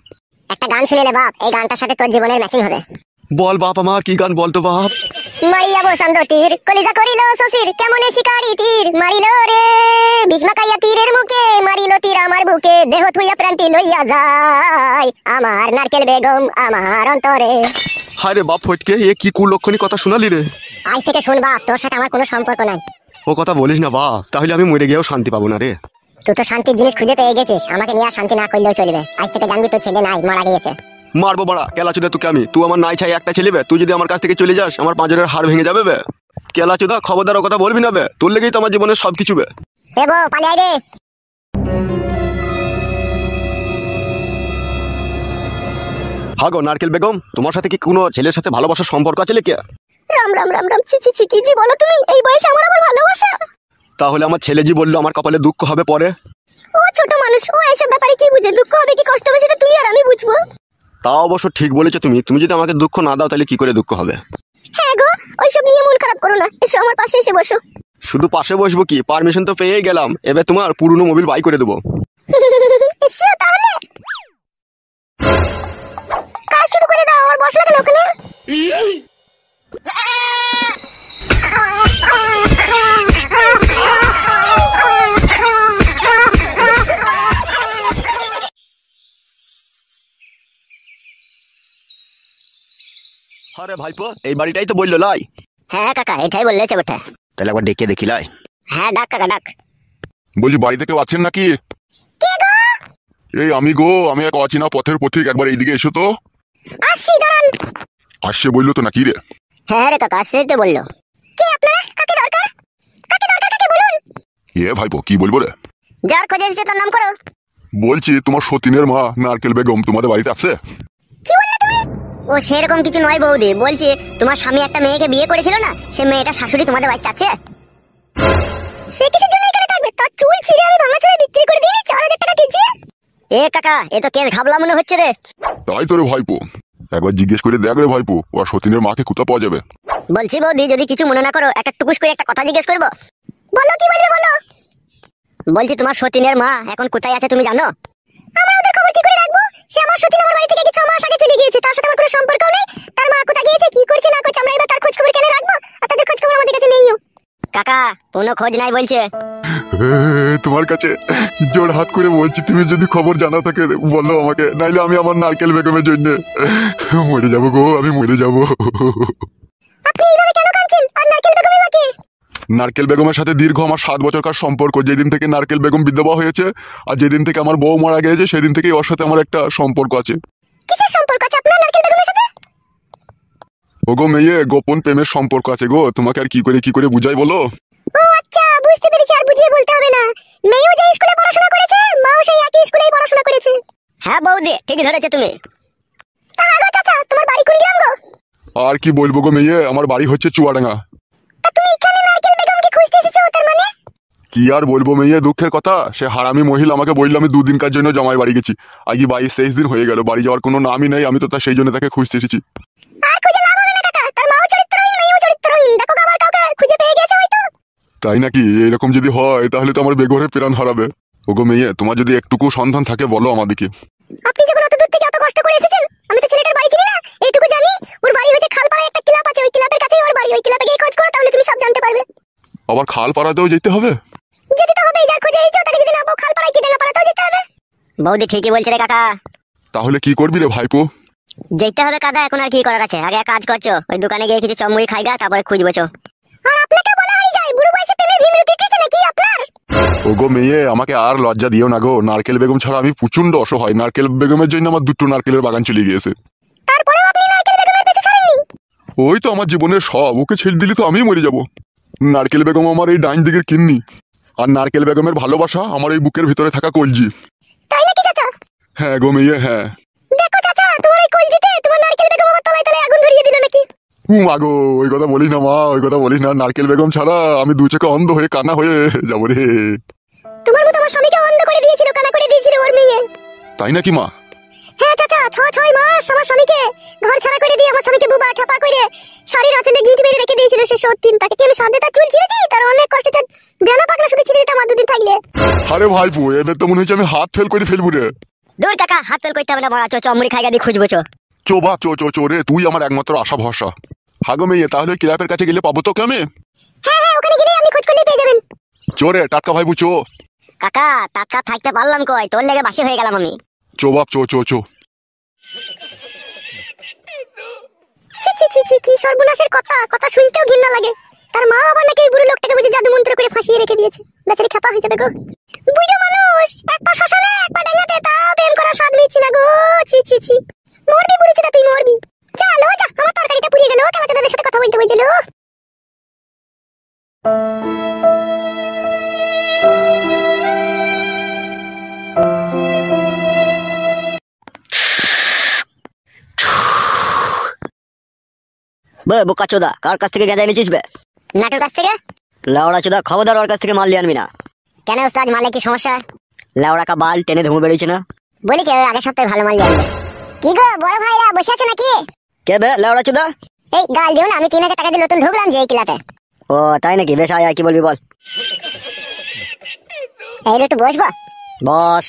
একটা গান শুনেলে বাপ, এই গানটার সাথে তোর জীবনের ম্যাচিং হবে। বল বাপ, আমার কি গান বলতো বাপ? মারিয়া বসন্ত তীর কলিজা করিল শশীর, কেমনে শিকারি তীর মারিল রে, ভীষ্মাকাইয়া তীরের মুখে মারিল তীর আমার বুকে, দেহ থুইয়া প্রাণটি লইয়া যায় আমার নারকেল বেগম আমার অন্তরে। হায় রে বাপ ফটকে, এ কি কুলক্ষণী কথা শোনালি রে? আজ থেকে শোন বাপ, তোর সাথে আমার কোনো সম্পর্ক নাই। ও কথা বলিস না বাপ, তাহলে আমি মরে গিয়েও শান্তি পাবো না রে। তুই তো শান্তির জিনিস খুঁজে পেয়ে গেছিস, আমাকে নিয়ে আর শান্তি না করলেও চলবে। আজ থেকে জানবি তোর ছেলে নাই, মারা গিয়েছে। মারবো বাড়া কেলাচুদা তোকে আমি। তুই আমার নাই ছাই একটা ছেলে বে, তুই যদি আমার কাছ থেকে চলে যাস আমার পাঁজরের হাড় ভেঙে যাবে বে। কেলাচুদা খবরদার ও কথা বলবি না বে, তোর লেগেই তো আমার জীবনের সবকিছু বে। এ বউ পালিয়ে আয় রে। হাগো নারকেল বেগম, তোমার সাথে কি কোনো ছেলের সাথে ভালোবাসার সম্পর্ক আছে লেকে? রাম রাম রাম রাম, ছি ছি ছি, কি জি বলো তুমি? এই বয়সে আমার আবার ভালোবাসা? তাহলে আমার ছেলে জি বললো আমার কপালে দুঃখ হবে পরে। ও ছোট মানুষ, ও এইসব ব্যাপারে কি বুঝে? দুঃখ হবে কি কষ্ট হবে সেটা তুমি আর আমি বুঝবো। তা অবশ্য ঠিক বলেছো তুমি। তুমি যদি আমাকে দুঃখ না দাও তাহলে কি করে দুঃখ হবে? হ্যাঁ গো, ওইসব নিয়ে মন খারাপ করো না, এসো আমার পাশে এসে বসো। শুধু পাশে বসবো কি, পারমিশন তো পেয়েই গেলাম, এবার তোমার পুরনো মোবিল বাই করে দেবো। এসো তাহলে, কাজ শুরু করে দাও। আমার বসলা কেন ওখানে? আরে ভাইপো, এই বাড়িটাই তো বললো লাই। হ্যাঁ কাকা, এটাই বললেছে বটে। তাহলে একবার ডেকে দেখি লাই। হ্যাঁ ডাক কাকা ডাক। বলছি বাড়িতে কেউ আছেন নাকি? এই আমি গো, আমি এক অচেনা পথের পথিক, একবার এইদিকে এসো তো। আসছি, দাঁড়ান। আসছে বললো তো নাকি রে? হ্যাঁ রে কাকা আসছে তো বললো। কে আপনারা? কাকে দরকার? কাকে দরকার, কাকে বলুন। এ ভাইপো কি বলবো রে? যার খোঁজে এসেছে তার নাম করো। বলছি তোমার সতীনের মা নারকেল বেগম তোমাদের বাড়িতে আছে? কি বললে তুমি? ও সেরকম কিছু নয় বৌদি, বলছি তোমার স্বামী একটা মেয়েকে বিয়ে করেছিল না, সে মেয়েটা শাশুড়ি তোমাদের বাড়িতে আছে? সে কিসের জন্য এখানে থাকবে? তার চুল ছিঁড়ে আমি ভাঙাচোরা বিক্রি করে দিই 4,000 টাকা কেজি। এ কাকা এ তো কেন ঘাবলা মনে হচ্ছে রে। তাই তো রে ভাইপো, একবার জিজ্ঞেস করে দেখ রে ভাইপো, ওর সতীনের মাকে কোথা পাওয়া যাবে? বলছি বৌদি যদি কিছু মনে না করো একটা টুকুস করে একটা কথা জিজ্ঞেস করবো? বলো, কি বলবে বলো। বলছি তোমার সতীনের মা এখন কোথায় আছে তুমি জানো? আমরা ওদের খবর কি করে রাখবো? সে আমার সতীন আমার বাড়ি থেকে 6 মাস আগে চলে গিয়েছে, তার সাথে আমার কোনো সম্পর্ক নেই। তার মা কোথায় গিয়েছে, কি করছে না করছে, আমরা এবার তার খোঁজ খবর কেন রাখবো? আর তাদের খোঁজ খবর আমাদের কাছে নেইও। কাকা কোনো খোঁজ নাই বলছে। তোমার কাছে জোর হাত করে বলছি, তুমি যদি খবর জানা থাকে বলো আমাকে, নাইলে আমি আমার নারকেল বেগমের জন্য মরে যাবো গো, আমি মরে যাবো। আপনি এইভাবে কেন কাঁদছেন? আর নারকেল বেগমের বাকি? নারকেল বেগমের সাথে দীর্ঘ আমার 7 বছরকার সম্পর্ক। যেদিন থেকে নারকেল বেগম বিধবা হয়েছে আর যেদিন থেকে আমার বউ মারা গেছে, সেদিন থেকেই ওর সাথে আমার একটা সম্পর্ক আছে। কিসের সম্পর্ক আছে আপনার নারকেল বেগমের সাথে? ও গো মেয়ে, গোপন প্রেমের সম্পর্ক আছে গো। তোমাকে আর কি করে বুঝাই বলো? ও আচ্ছা, বুঝতে পেরেছি, আর বুঝিয়ে বলতে হবে না। মেয়েও যে স্কুলে পড়াশোনা করেছে, মাও সেই একই স্কুলেই পড়াশোনা করেছে। হ্যাঁ বৌদি ঠিকই ধরেছো তুমি। আগো চাচা, তোমার বাড়ি কোন গ্রাম গো? আর কি বলবো গো মেয়ে, আমার বাড়ি হচ্ছে চুয়াডাঙ্গা। তা তুমি এখানে নারকেল বেগমকে খুঁজতে এসেছো, তার মানে? কি আর বলবো মেয়ে, দুঃখের কথা, সে হারামি মহিলা আমাকে বললো আমি 2 দিনকার জন্য জামাই বাড়ি গেছি। আজকে 22-23 দিন হয়ে গেল, বাড়ি যাওয়ার কোনো নামই নেই। আমি তো তা সেই জন্য তাকে খুঁজতে এসেছি। আর খুঁজে লাভ হবে না কাকা, তার মাও চরিত্রহীন, মেয়েও চরিত্রহীন। দেখো আবার কাউকে খুঁজে পেয়ে গেছে হয়তো। তাই নাকি? এরকম যদি হয় তাহলে তো আমার বেঘরে প্রাণ হারাবে। ওগো মেয়ে, তোমার যদি একটুকু সন্ধান থাকে বলো আমাদেরকে। আপনি যখন অত দূর থেকে এত কষ্ট করে এসেছেন, আমি তো ছেলেটার বাড়ি চিনি না, এইটুকু জানি ওর বাড়ি হচ্ছে খালপাড়ায় একটা ক্লাব আছে, ওই ক্লাবের কাছেই ওর বাড়ি। ওই ক্লাবে গিয়ে খোঁজ করো, তাহলে তুমি সব জানতে পারবে। আবার খাল পাড়াতেও যেতে হবে? যেতে তো হবে, যার খোঁজে এসেছো তাকে যদি না পাও, খালপাড়ায় কি ডাঙ্গাপাড়াতেও যেতে হবে। বৌদি ঠিকই বলছে রে কাকা। তাহলে কি করবি রে ভাইপো? যেতে হবে কাকা, এখন আর কি করার আছে। আগে এক কাজ করছো, ওই দোকানে গিয়ে কিছু চমড়ি খাইগা তারপরে খুঁজবো চো। আর আপনাকে বলা হয়ে যায়, বুড়ো বয়সে প্রেমের ভিমরুতি উঠেছে নাকি আপনার? ওগো মেয়ে, আমাকে আর লজ্জা দিও না গো। নারকেল বেগম ছাড়া আমি প্রচন্ড অসহায়। নারকেল বেগমের জন্য আমার 2টো নারকেলের বাগান চলে গিয়েছে। তারপরেও আপনি নারকেল বেগমের পেছনে ছাড়েননি? ওই তো আমার জীবনের সব, ওকে ছেড়ে দিলে তো আমি মরে যাব। নারকেল বেগম আমার এই ডাইন দিকের কিন্নি, আর নারকেল বেগমের ভালোবাসা আমার এই বুকের ভিতরে থাকা কলজি। তাই নাকি চাচা? হ্যাঁ গো মেয়ে, হ্যাঁ। দেখো চাচা, তোমার এই কলজিতে তোমার নারকেল বেগম আমার তলায় তলায় আগুন ধরিয়ে দিল নাকি? মাগো, ওই কথা বলিস না মা, ওই কথা বলিস না। নারকেল বেগম ছাড়া আমি 2 চোখে অন্ধ হয়ে কানা হয়ে যাবো রে। তোমার মতো আমার স্বামীকে অন্ধ করে দিয়েছিল, কানা করে দিয়েছিল ওর মেয়ে। তাই নাকি মা? হ্যাঁ চাচা, 6 মাস আমার স্বামীকে ঘর ছাড়া করে দিয়ে, আমার স্বামীকে বুবা ঠাপা করে শাড়ির আঁচলে গিট মেরে রেখে দিয়েছিল সে সত্যিন। তাকে কি আমি সাথে তার চুল ছিঁড়েছি? তার অনেক কষ্টে ডানা পাকনা শুধু ছিঁড়ে দিতাম আর 2 দিন থাকলে। আরে ভাইপো, এদের তো মনে হচ্ছে আমি হাত ফেল করে ফেলবো রে। দূর কাকা, হাত ফেল করতে হবে না, বড়া চো চমড়ি খাইগা দিয়ে খুঁজবো চো। চো বা চো রে, তুই আমার একমাত্র আশা ভরসা। হাগো মেয়ে, তাহলে ক্লাবের কাছে গেলে পাবো তোকে আমি? হ্যাঁ হ্যাঁ, ওখানে গেলে আপনি খোঁজ করলে পেয়ে যাবেন। চো রে টাটকা ভাইপো, চো। কাকা টাটকা থাকতে পারলাম কই, তোর লেগে বাসি হয়ে গেলাম আমি। চো বাপ, চো। ছি ছি ছি ছি, কি সর্বনাশের কথা, কথা শুনতেও ঘৃণা লাগে। তার মা আবার নাকি এই বুড়ো লোকটাকে বুঝে জাদু মন্ত্র করে ফাঁসিয়ে রেখে দিয়েছে। বেচারি খাপা হয়ে যাবে গো। বুড়ো মানুষ, এক পা শ্মশানে এক পা ডাঙ্গাতে, তাও প্রেম করার স্বাদ মিটছে না গো। ছি ছি ছি, মরবি বুড়ো চোদা, তুই মরবি। চলো যা, আমার তরকারিটা পুড়িয়ে গেল কালা চোদাদের সাথে কথা বলতে বলতে। বে বোকা চোদা, কার কাছ থেকে গেঁজা এনেছিস বে? নাটোর কাছ থেকে। লাউড়া চোদা, খবরদার ওর কাছ থেকে মাল নিয়ে আনবি না। কেন ওস্তাদ, মালে কি সমস্যা? লাউড়া কা বাল টেনে ধুমে বেরিয়েছে না। বলি কি আগের সপ্তাহে ভালো মাল নিয়ে আনবে। কি গো বড় ভাইরা বসে আছে নাকি? কে বে লাউড়া চোদা? এই গাল দিও না, আমি 3000 টাকা দিয়ে নতুন ঢুকলাম যে এই ক্লাবে। ও তাই নাকি? বেশ আয়, কি বলবি বল। এই একটু বসবো? বস।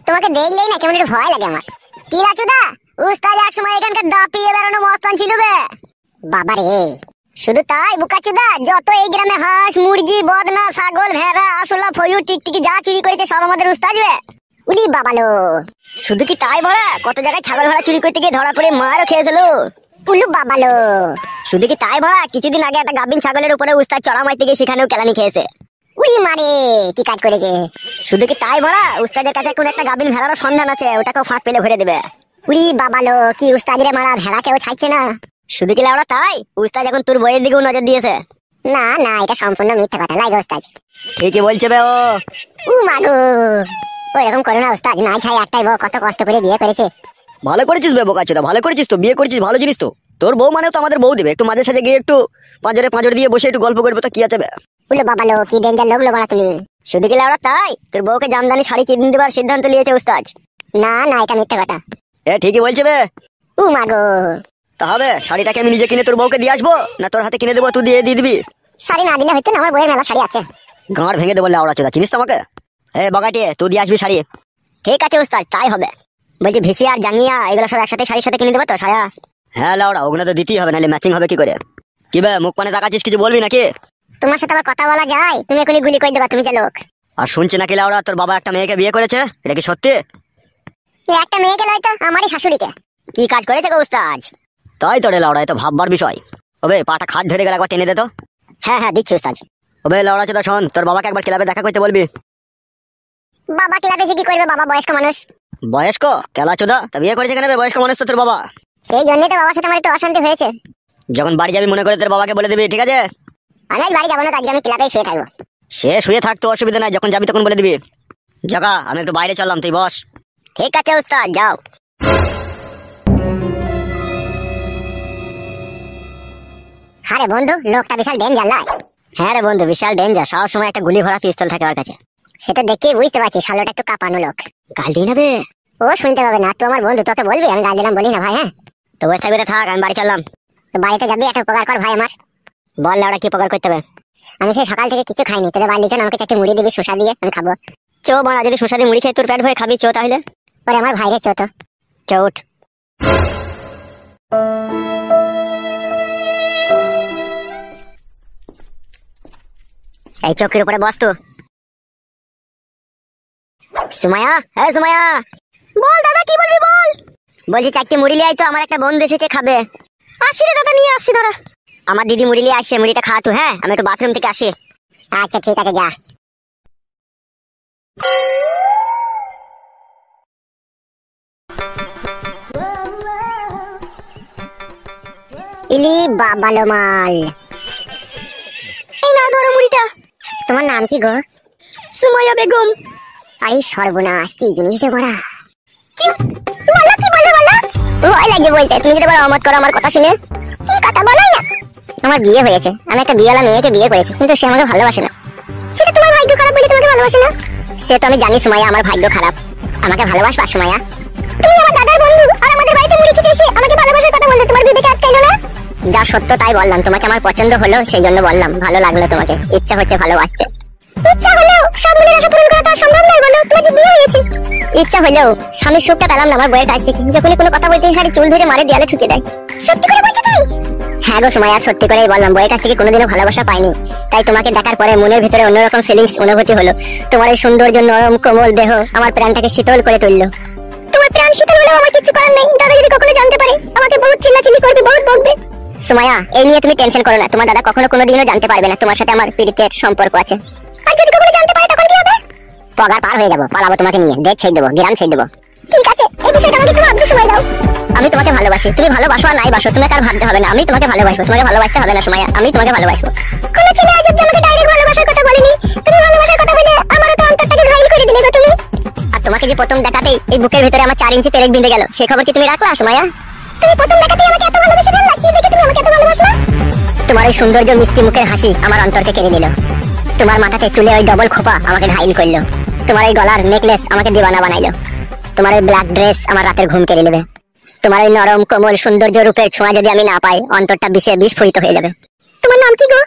তোমাকে দেখলেই না কেমন একটু ভয় লাগে আমার। কি রাচুদা, উস্তাদ এক সময় এখানকার দাপিয়ে বেড়ানো মস্তান ছিল বে। বাবা রে, শুধু তাই বুকাচুদা, যত এই গ্রামে হাঁস মুরগি বদনা ছাগল ভেড়া আসলা ফয়ু টিকটিকি যা চুরি করেছে সব আমাদের উস্তাদ বে। উলি বাবালো, শুধু কি তাই বড়া, কত জায়গায় ছাগল ভেড়া চুরি করতে গিয়ে ধরা পড়ে মারও খেয়েছিল। উলু বাবালো, শুধু কি তাই বড়া, কিছুদিন আগে একটা গাবিন ছাগলের উপরে উস্তাদ চড়া মারতে গিয়ে সেখানেও কেলানি খেয়েছে। উড়ি মারে কি কাজ করেছে। শুধু কি তাই বড়া, উস্তাদের কাছে কোন একটা গাবিন ভেড়ারও সন্ধান আছে, ওটাকেও ফাঁক পেলে ভরে দেবে। উড়ি বাবালো, কি উস্তাদিরে মারা, ভেড়া কেউ ছাড়ছে না। শুধু কি লাউড়া তাই, উস্তাদ এখন তোর বইয়ের দিকেও নজর দিয়েছে। না না, এটা সম্পূর্ণ মিথ্যা কথা লাগে উস্তাদ। ঠিকই বলছে বে ও। মাগো, ওইরকম করো না উস্তাদ, না ছাই একটাই বউ, কত কষ্ট করে বিয়ে করেছে। ভালো করেছিস বে বোকাচোদা, ভালো করেছিস তো, বিয়ে করেছিস ভালো জিনিস তো। তোর বউ মানেও তো আমাদের বউ দেবে, একটু মাঝে সাঝে গিয়ে একটু পাঁজরে দিয়ে বসে একটু গল্প করবো তো কি আছে বে। উলো বাবালো, কি ডেঞ্জার লোক লোক তুমি। শুধু কি লাউড়া তাই, তোর বউকে জামদানি শাড়ি কিনে দেবার সিদ্ধান্ত নিয়েছে উস্তাদ। না না, এটা মিথ্যা কথা। ঠিকই বলছে বে। মাগো, তা হবে শাড়িটাকে আমি নিজে কিনে তোর বউকে দিয়ে আসবো, না তোর হাতে কিনে দেবো, তুই দিয়ে দিবি? শাড়ি না দিলে হয়তো না, আমার বইয়ের মেলা শাড়ি আছে। গাঁড় ভেঙে দেবো লাউড়া চোদা, চিনিস তো আমাকে? বগাটি, তুই দিয়ে আসবি শাড়ি। ঠিক আছে উস্তাদ, তাই হবে। বলছি ভিসি আর জাঙ্গিয়া এগুলো সব একসাথে শাড়ির সাথে কিনে দেবো তো সায়া? হ্যাঁ লাউড়া, ওগুলো তো দিতেই হবে, নাহলে ম্যাচিং হবে কি করে। কি বে মুখ পানে তাকাচ্ছিস, কিছু বলবি নাকি? তোমার সাথে আবার কথা বলা যায়? তুমি এখনই গুলি করে দেবা, তুমি যে লোক। আর শুনছি নাকি লাউড়া তোর বাবা একটা মেয়েকে বিয়ে করেছে, এটা কি সত্যি? একটা মেয়েকে লয় তো, আমারই শাশুড়িকে। কি কাজ করেছে গো উস্তাদ? তাই তো রে লাউড়া, এ তো ভাববার বিষয়। ওবে পাটা খাট ধরে গেলে একবার টেনে দে তো। হ্যাঁ হ্যাঁ দিচ্ছি উস্তাদ। ওবে লাউড়া চোদা শোন, তোর বাবাকে একবার ক্লাবে দেখা করতে বলবি। বাবা ক্লাবে এসে কি করবে, বাবা বয়স্ক মানুষ। বয়স্ক কেলা চোদা, তা বিয়ে করেছে কেন বে, বয়স্ক মানুষ তো তোর বাবা। সেই জন্যই তো বাবার সাথে আমার একটু অশান্তি হয়েছে। যখন বাড়ি যাবি মনে করে তোর বাবাকে বলে দিবি, ঠিক আছে? আমি আজ বাড়ি যাবো না, তার জন্য আমি ক্লাবেই শুয়ে থাকবো। সে শুয়ে থাকতো অসুবিধা নাই, যখন যাবি তখন বলে দিবি। জাগা, আমি একটু বাইরে চললাম, তুই বস। ঠিক আছে উস্তাদ, যাও। আরে বন্ধু, লোকটা বিশাল ডেঞ্জার লাই। হ্যাঁ রে বন্ধু, বিশাল ডেঞ্জার, সব সময় একটা গুলি ভরা পিস্তল থাকে ওর কাছে। সেটা দেখেই বুঝতে পারছি, শালোটা একটু কাঁপানো লোক। গাল দিই না বে। ও শুনতে পাবে না, তো আমার বন্ধু, তোকে বলবি আমি গাল দিলাম বলি না ভাই। হ্যাঁ তো বসে থাকবি তো থাক, আমি বাড়ি চললাম। তো বাড়িতে যাবি, একটা উপকার কর ভাই আমার। বল লাউড়া কি উপকার করতে হবে? আমি সেই সকাল থেকে কিছু খাইনি, তোদের বাড়ি চল, আমাকে চারটে মুড়ি দিবি শসা দিয়ে, আমি খাবো। চো বাড়া, যদি শসা দিয়ে মুড়ি খেয়ে তোর পেট ভরে খাবি, চো তাহলে। ওরে আমার ভাইরে চো তো। চো উঠ। এই চৌকির উপরে বস তো। সুমায়া, হ্যাঁ সুমায়া। বল দাদা, কি বলবি বল। বলছি চারটে মুড়ি লিয়ে আয় তো, আমার একটা বন্ধু এসেছে খাবে। আসি রে দাদা, নিয়ে আসছি দাঁড়া। আমার দিদি মুড়ি লিয়ে আসছে, মুড়িটা খা তো। হ্যাঁ আমি একটু বাথরুম থেকে আসি। আচ্ছা ঠিক আছে, যা। ইলি বাবালো মাল। এই না ধরো মুড়িটা। তোমার নাম কি গো? সুমাইয়া বেগম। আরে সর্বনাশ, কি জিনিস রে বড়া। কি বলো, কি বলবে বলো। ভয় লাগে বলতে, তুমি যদি বড় অমত করো আমার কথা শুনে। কি কথা বলোই না। আমার বিয়ে হয়েছে, আমি একটা বিয়েওয়ালা মেয়েকে বিয়ে করেছি, কিন্তু সে আমাকে ভালোবাসে না। সেটা তোমার ভাগ্য খারাপ বলে তোমাকে ভালোবাসে না। সে তো আমি জানি সুমাইয়া, আমার ভাগ্য খারাপ। আমাকে ভালোবাসবা সুমাইয়া? তুমি আমার দাদার বন্ধু, আর আমাদের বাড়িতে মুড়ি খেতে এসে আমাকে ভালোবাসার কথা বলতে তোমার বিবেকে আটকাইলো না? যা সত্য তাই বললাম, তোমাকে আমার পছন্দ হলো সেই জন্য বললাম, ভালো লাগলো তোমাকে, ইচ্ছা হচ্ছে ভালোবাসতে। ইচ্ছা হলেও সব মনের আশা পূরণ করা তো সম্ভব নয়, বলো তোমার যে বিয়ে হয়েছে। ইচ্ছা হলেও স্বামীর সুখটা পেলাম না আমার বইয়ের কাছ থেকে, যখনই কোনো কথা বলতে খালি চুল ধরে মারে দেয়ালে ঠুকে দেয়। সত্যি করে বলছো তুমি? হ্যাঁ গো সুমাইয়া, সত্যি করেই বললাম, বইয়ের কাছ থেকে কোনোদিনও ভালোবাসা পাইনি, তাই তোমাকে দেখার পরে মনের ভিতরে অন্যরকম ফিলিংস অনুভূতি হলো। তোমার এই সৌন্দর্য, নরম কোমল দেহ আমার প্রাণটাকে শীতল করে তুললো। তোমার প্রাণ শীতল হলেও আমার কিছু করার নেই, দাদা যদি কখনো জানতে পারে আমাকে বহুত চিল্লাচিল্লি করবে, বহুত বকবে। সুমাইয়া, এই নিয়ে তুমি টেনশন করো না, তোমার দাদা কখনো কোনোদিনও জানতে পারবে না তোমার সাথে আমার প্রীতির সম্পর্ক আছে। আর যদি কখনো জানতে পারে তখন কি হবে? পগার পার হয়ে যাবো, পালাবো তোমাকে নিয়ে, দেশ ছেড়ে দেবো, গ্রাম ছেড়ে দেবো। ঠিক আছে, এই বিষয়টা আমাকে একটু ভাবতে সময় দাও। আমি তোমাকে ভালোবাসি, তুমি ভালোবাসো আর নাই বাসো, তোমাকে আর ভাবতে হবে না, আমি তোমাকে ভালোবাসবো, তোমাকে ভালোবাসতে হবে না সুমাইয়া, আমি তোমাকে ভালোবাসবো। কোনো ছেলে আজ অব্দি আমাকে ডাইরেক্ট ভালোবাসার কথা বলেনি, তুমি ভালোবাসার কথা বলে আমারও তো অন্তরটাকে ঘাইল করে দিলে গো তুমি। আর তোমাকে যে প্রথম দেখাতেই এই বুকের ভিতরে আমার 4 ইঞ্চি পেরেক বিঁধে গেল, সেই খবর কি তুমি রাখলা সুমাইয়া? তুমি প্রথম দেখাতেই আমাকে এত ভালোবেসে ফেললা, কি দেখে তুমি আমাকে এত ভালোবাসলা? তোমার এই সৌন্দর্য মিষ্টি মুখের হাসি আমার অন্তরকে কেড়ে নিল। তোমার মাথাতে চুলে ওই ডবল খোপা আমাকে ঘাইল করলো। তোমার এই গলার নেকলেস আমাকে দিওয়ানা বানাইলো। তোমার এই ব্ল্যাক ড্রেস আমার রাতের ঘুম কেড়ে নেবে। তোমার এই নরম কোমল সৌন্দর্য রূপের ছোঁয়া যদি আমি না পাই, অন্তরটা বিষে বিস্ফোরিত হয়ে যাবে। তোমার নাম কি গো?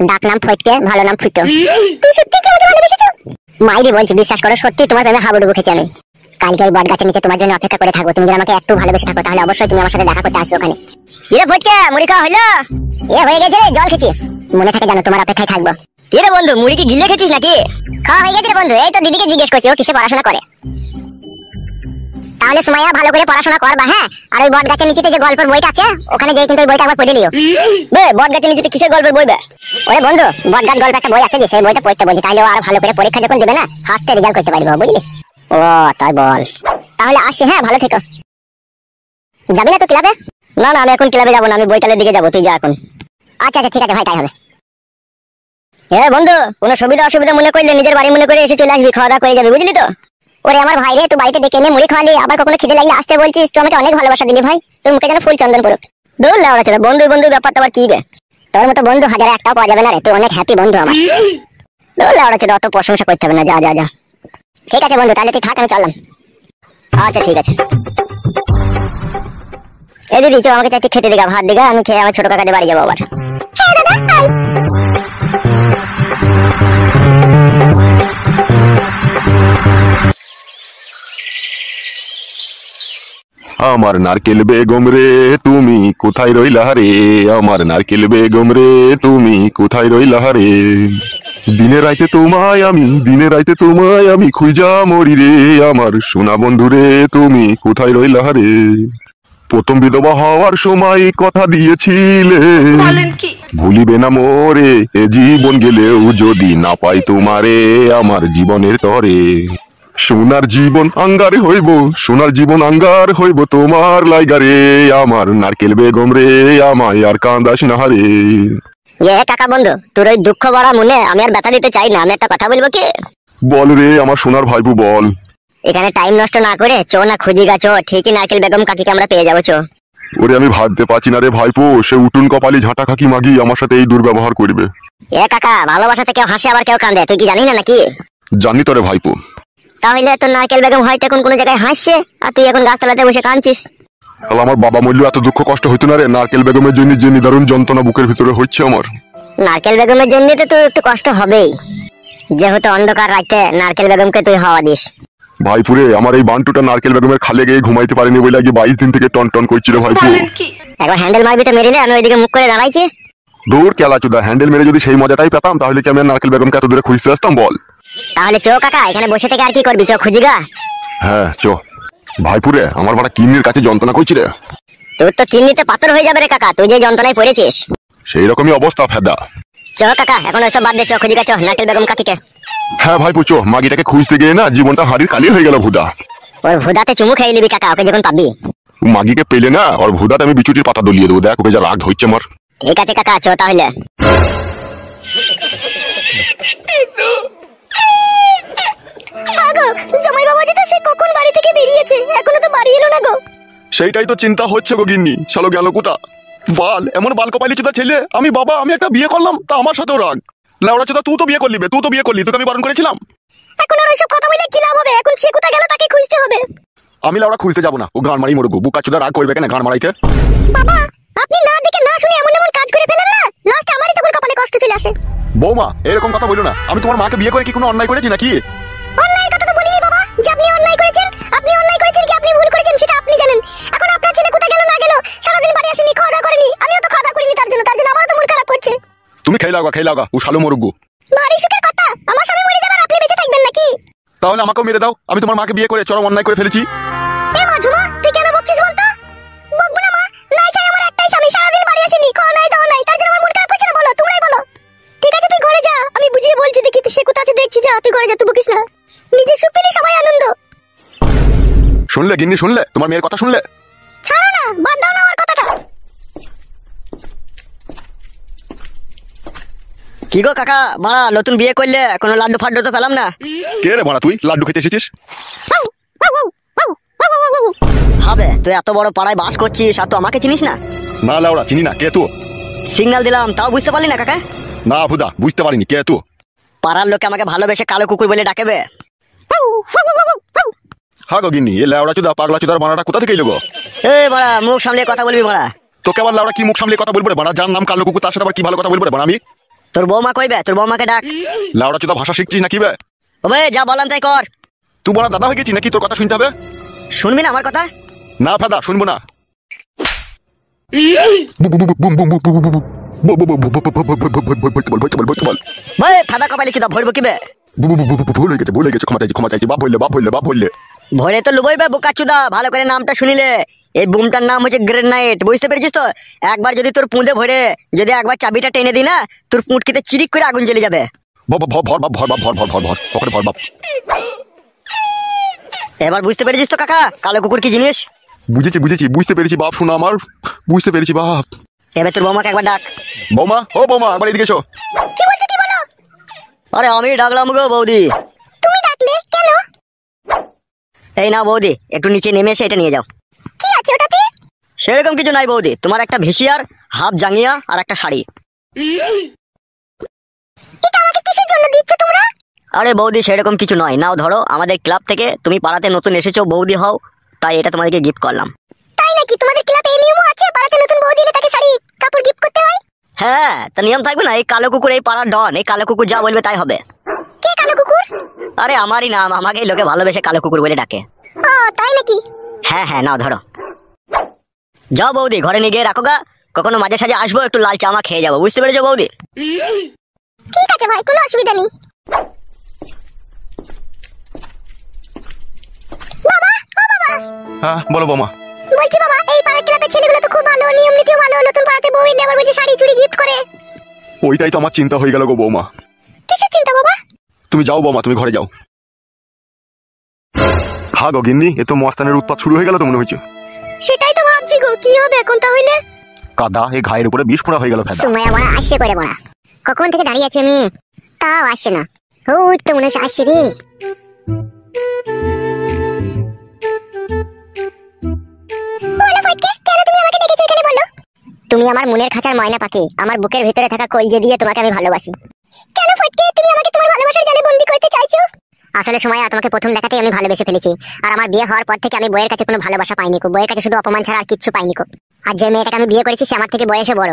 ডাক নাম ফটকে, ভালো নাম ফুটো। তুই সত্যি কি আমাকে ভালোবেসেছো? মাইরি বলছি, বিশ্বাস করো, সত্যি তোমার প্রেমে হাবুডুবু খেয়েছি আমি। কালকে ওই বট গাছের নিচে তোমার জন্য অপেক্ষা করে থাকবো, তুমি যদি আমাকে একটু ভালোবেসে থাকো তাহলে অবশ্যই তুমি আমার সাথে দেখা করতে আসবে ওখানে। কিরে ফটকে, মুড়ি খাওয়া হইলো? হয়ে গেছে রে, জল খেয়েছি। মনে থাকে জানো, তোমার অপেক্ষায় থাকবো। কিরে বন্ধু, মুড়ি কি গিলে খেয়েছিস নাকি? খাওয়া হয়ে গেছে রে বন্ধু, এই তো দিদিকে জিজ্ঞেস করছি ও কিসে পড়াশোনা করে। তাহলে সুমাইয়া ভালো করে পড়াশোনা করবা, হ্যাঁ? আর ওই বট গাছের নিচেতে যে গল্পের বইটা আছে ওখানে গিয়ে কিন্তু ওই বইটা একবার পড়ে লিও। বে বট গাছের নিচে কিসের গল্পের বই বে? ওরে বন্ধু, বট গাছ গল্প একটা বই আছে যে সেই বইটা পড়তে বলছি, তাহলে ও আরো ভালো করে পরীক্ষা যখন দেবে না ফার্স্টে রেজাল্ট করতে পারবে, বুঝলি? ও তাই বল। তাহলে আসি, হ্যাঁ? ভালো থেকো। যাবি না তো ক্লাবে? না না আমি এখন ক্লাবে যাবো না, আমি বইকালের দিকে যাবো, তুই যা এখন। আচ্ছা আচ্ছা ঠিক আছে ভাই, তাই হবে। হ্যাঁ বন্ধু, কোনো সুবিধা অসুবিধা মনে করলে নিজের বাড়ি মনে করে এসে চলে আসবি, খাওয়া দাওয়া করে যাবি, বুঝলি তো? ওরে আমার ভাই রে, তুই বাড়িতে ডেকে এনে মুড়ি খাওয়ালি, আবার কখনো খিদে লাগলে আসতে বলছিস, তুই আমাকে অনেক ভালোবাসা দিলি ভাই, তোর মুখে যেন ফুল চন্দন পড়ুক। দূর লেওড়া ছেলে, বন্ধু বন্ধু ব্যাপারটা আবার কি বে? তোর মতো বন্ধু হাজারে একটাও পাওয়া যাবে না রে, তুই অনেক হ্যাপি বন্ধু আমার। দূর লেওড়া ছেলে, অত প্রশংসা করতে হবে না, যা যা যা। ঠিক আছে বন্ধু, তাহলে তুই থাক, আমি চললাম। আচ্ছা ঠিক আছে। এই দিদি চো আমাকে চারটি খেতে দিগা, ভাত দিগা, আমি খেয়ে আমার ছোট কাকাদের বাড়ি যাবো আবার। হ্যাঁ দাদা, আয়। আমার নারকেল বেগম রে তুমি কোথায় রইলা রে, আমার নারকেল বেগম রে তুমি কোথায় রইলা রে। দিনে রাইতে তোমায় আমি খুঁজা মরি রে, আমার সোনা বন্ধু রে তুমি কোথায় রইলা রে। প্রথম বিধবা হওয়ার সময় কথা দিয়েছিলে ভুলিবে না মোরে, এ জীবন গেলেও যদি না পাই তোমারে আমার জীবনের তরে। সোনার জীবন আঙ্গার হইব তোমার লাইগারে, আমার নারকেল বেগম রে আমায় আর কান্দাস না রে। কাকা বন্ধু, তোর ওই দুঃখ ভরা মনে আমি আর ব্যথা দিতে চাই না, আমি একটা কথা বলবো কি? বল রে আমার সোনার ভাইপু বল। এখানে টাইম নষ্ট না করে চো না খুঁজি গা, চো ঠিকই নারকেল বেগম কাকিকে আমরা পেয়ে যাবো, চো। ওরে আমি ভাবতে পারছি না রে ভাইপো, সে উটুন কপালি ঝাঁটা কাকি মাগি আমার সাথে এই দুর্ব্যবহার করবে। কাকা, ভালোবাসাতে কেউ হাসে আবার কেউ কান্দে, তুই কি জানি না নাকি? জানি তো রে ভাইপো। তাহলে তোর নারকেল বেগম হয়তো এখন কোনো জায়গায় হাসছে আর তুই এখন গাছতলাতে বসে কাঁদছিস। তাহলে আমার বাবা মূল্য এত দুঃখ কষ্ট হইতো না রে, নারকেল বেগমের জন্য যে নিদারুণ যন্ত্রণা বুকের ভিতরে হচ্ছে আমার। নারকেল বেগমের জন্য তো তোর একটু কষ্ট হবেই, যেহেতু অন্ধকার রাতে নারকেল বেগমকে তুই হাওয়া দিস। ভাইপুরে আমার এই বান্টুটা নারকেল বেগমের খালে গিয়ে ঘুমাইতে পারিনি বলে আগে 22 দিন থেকে টন টন করছিল ভাইপু। একবার হ্যান্ডেল মারবি তো মেরিলে, আমি ওইদিকে মুখ করে দাঁড়াইছি। দূর কেলাচুদা, হ্যান্ডেল মেরে যদি সেই মজাটাই পেতাম তাহলে কি আমি আর নারকেল বেগমকে এত দূরে খুঁজতে আসতাম বল? তাহলে চো কাকা, এখানে বসে থেকে আর কি করবি, চো খুঁজি গা। হ্যাঁ চো। ভাইপুরে আমার বড় কিডনির কাছে যন্ত্রণা করছি রে। তোর তো কিডনিতে পাথর হয়ে যাবে রে কাকা, তুই যে যন্ত্রণায় পড়েছিস। সেই রকমই অবস্থা ফেদা। চো কাকা, এখন ওইসব বাদ দে, চো খুঁজি গা, চো নারকেল বেগম কাকিকে। হ্যাঁ ভাইপু চো, মাগিটাকে খুঁজতে গিয়ে না জীবনটা হাড়ির কালি হয়ে গেল ভুদা। ওর ভুদাতে চুমু খেয়ে নিবি কাকা, ওকে যখন পাবি। মাগিকে পেলে না ওর ভুদাতে আমি বিচুটির পাতা দলিয়ে দেবো, দেখ ওকে যা রাগ হচ্ছে আমার। ঠিক আছে কাকা, চো তাহলে। জামাই বাবাজি তো সে কখন বাড়ি থেকে বেরিয়েছে, এখনো তো বাড়ি এলো না গো। সেইটাই তো চিন্তা হচ্ছে গো গিন্নি, শালো গেল কোথা বাল, এমন বাল কপালি চুদা ছেলে। আমি বাবা, আমি একটা বিয়ে করলাম তা আমার সাথেও রাগ। লাউড়া চুদা তুই তো বিয়ে করলি, তোকে আমি বারণ করেছিলাম। এখন আর ওইসব কথা বলে কি লাভ হবে, এখন সে কোথায় গেল তাকে খুঁজতে হবে। আমি লাউড়া খুঁজতে যাবো না, ও গান মারি মরবো। বুকা চুদা রাগ করবে কেন গান মারাইতে? বাবা, আপনি না দেখে না শুনে এমন এমন কাজ করে ফেলেন না, লাস্টে আমারই তখন কপালে কষ্ট চলে আসে। বৌমা এরকম কথা বলো না, আমি তোমার মাকে বিয়ে করে কি কোনো অন্যায় করেছি নাকি? অন্যায়ের কথা তো বলিনি বাবা, যে আপনি অন্যায় করেছেন কি আপনি ভুল করেছেন সেটা আপনি জানেন। এখন আপনার ছেলে কোথায় গেল না গেল, সারাদিন বাড়ি আসেনি, খাওয়া দাওয়া করেনি, আমিও তো খাওয়া দাওয়া করিনি, তার জন্য আমারও তো মন খারাপ করছে। তুমি খেয়ে লাগা, ও শালো মরুগু। ভারী সুখের কথা, আমার স্বামী মরে যাবার আপনি বেঁচে থাকবেন নাকি? তাহলে আমাকেও মেরে দাও, আমি তোমার মাকে বিয়ে করে চরম অন্যায় করে ফেলেছি। এ মা ঝুমা, তুই কেন বকছিস বলতো? বকবো না মা, নাই চাই আমার একটাই স্বামী, সারাদিন বাড়ি আসেনি, খাওয়া নাই দাওয়া নাই, তার জন্য আমার মন খারাপ করছে না, বলো তোমরাই বলো। ঠিক আছে তুই ঘরে যা, আমি বুঝিয়ে বলছি, দেখি সে কোথা আছে দেখছি, যা তুই ঘরে যা, তুই বকিস না। নিজে সুখ পেলে সবাই আনন্দ। শুনলে গিন্নি, শুনলে তোমার মেয়ের কথা শুনলে? ছাড়ো না, বাদ দাও না আমার কথাটা। কি গো কাকা, বাড়া নতুন বিয়ে করলে কোনো লাড্ডু ফাড্ডু তো পেলাম না। কে রে বাড়া, তুই লাড্ডু খেতে এসেছিস? হবে, তুই এত বড় পাড়ায় বাস করছিস আর তো আমাকে চিনিস না? না লাউড়া চিনি না, কে তুই? সিগন্যাল দিলাম তাও বুঝতে পারলি না কাকা? না ভুদা, বুঝতে পারিনি, কে তুই? পাড়ার লোকে আমাকে ভালোবেসে কালো কুকুর বলে ডাকেবে। হ্যাঁ গো গিন্নি, এ লাউড়া চুদা পাগলা চুদার বানাটা কোথা থেকে এলো গো? এ বাড়া, মুখ সামলে কথা বলবি বাড়া। তোকে আবার লাউড়া কি মুখ সামলে কথা বলবো রে বাড়া? যার নাম কালো কুকুর তার সাথে আবার কি ভালো কথা বলবো রে বাড়া আমি? তোর বৌমা কইবে, তোর বৌমাকে ডাক। লাউড়া চুদা ভাষা শিখছিস নাকি বে? ওবে যা বললাম তাই কর। তুই বড় দাদা হয়ে গেছিস নাকি, তোর কথা শুনতে হবে? শুনবি না আমার কথা? না ফেদা, শুনবো না। ভাই ফাদা কপালি চুদা ভরবো কি বে? ভুল হয়ে গেছে, ক্ষমা চাইছি, বাপ বললে। ভরে তো লুবই বে বোকাচুদা, ভালো করে নামটা শুনিলে। এই বুমটার নাম হচ্ছে গ্রেনাইট, বুঝতে পেরেছিস তো? একবার যদি তোর পুঁদে ভরে যদি একবার চাবিটা টেনে দি না, তোর পুঁটকিতে চিরিক করে আগুন জ্বলে যাবে। ভর ভর ভর ভর ভর ভর ভর ভর ভর ওখানে ভর বাপ। এবার বুঝতে পেরেছিস তো কাকা কালো কুকুর কি জিনিস? বুঝেছি বুঝেছি, বুঝতে পেরেছি বাপ, শোনা আমার, বুঝতে পেরেছি বাপ। এবার তোর বৌমাকে একবার ডাক। বৌমা, ও বৌমা, একবার এদিকে এসো। কি বলছো, কি বলো? আরে আমি ডাকলাম গো বৌদি। তুমি ডাকলে কেন? এই না বৌদি, একটু নিচে নেমে এসে এটা নিয়ে যাও। কি আছে ওটাতে? সেরকম কিছু নাই বৌদি, তোমার একটা ভিসিয়ার, হাফ জাঙ্গিয়া আর একটা শাড়ি। এটা আমাকে কিসের জন্য দিচ্ছ তোমরা? আরে বৌদি সেরকম কিছু নয়, নাও ধরো, আমাদের ক্লাব থেকে তুমি পাড়াতে নতুন এসেছো, বৌদি হও, তাই এটা তোমাদেরকে গিফট করলাম। তাই নাকি? তোমাদের ক্লাবে এই নিয়মও আছে, পাড়াতে নতুন বউ দিলে তাকে শাড়ি কাপড় গিফট করতে হয়? হ্যাঁ, তা নিয়ম থাকবে না? এই কালো কুকুর এই পাড়ার ডন, এই কালো কুকুর যা বলবে তাই হবে। কে কালো কুকুর? আরে আমারই নাম, আমাকেই লোকে ভালোবেসে কালো কুকুর বলে ডাকে। ও তাই নাকি? হ্যাঁ হ্যাঁ, নাও ধরো। যাও বৌদি, ঘরে নিয়ে গিয়ে রাখো গা, কখনো মাঝে সাঝে আসবো, একটু লাল চামা খেয়ে যাবো, বুঝতে পেরেছো বৌদি? ঠিক আছে ভাই, কোনো অসুবিধা নেই। বাবা, ও বাবা, হ্যাঁ বলো বৌমা। বলছি বাবা, এই পাড়ার ক্লাবের ছেলেগুলো তো খুব ভালো, নিয়ম নীতিও ভালো, নতুন পাড়াতে বউ এলে আবার বলছে শাড়ি চুড়ি গিফট করে। ওইটাই তো আমার চিন্তা হয়ে গেল গো বৌমা। কিসের চিন্তা বাবা? তুমি যাও বৌমা, তুমি ঘরে যাও। হ্যাঁ গো গিন্নি, এ তো মস্তানের উৎপাত শুরু হয়ে গেল তো মনে হচ্ছে। সেটাই তো ভাবছি গো, কি হবে এখন তাহলে? কাদা এই ঘায়ের উপরে বিষ ফোড়া হয়ে গেল ফেদা। সুমাইয়া বড়া আসছে করে বড়া, কখন থেকে দাঁড়িয়ে আছি আমি, তাও আসছে না। ওই তো মনে হচ্ছে আসছে রে। বলো ফটকে, কেন তুমি আমাকে ডেকেছো এখানে বলো? তুমি আমার মনের খাঁচার ময়না পাখি, আমার বুকের ভিতরে থাকা কলজে দিয়ে তোমাকে আমি ভালোবাসি। কেন ফটকে, তুমি আমাকে তোমার ভালোবাসার জালে বন্দি করতে চাইছো? আসলে সময় তোমাকে প্রথম দেখাতেই আমি ভালোবেসে ফেলেছি, আর আমার বিয়ে হওয়ার পর থেকে আমি বইয়ের কাছে কোনো ভালোবাসা পাইনি, বইয়ের কাছে শুধু অপমান ছাড়া আর কিচ্ছু পাইনি। আর যে মেয়েটাকে আমি বিয়ে করেছি সে আমার থেকে বয়সে বড়।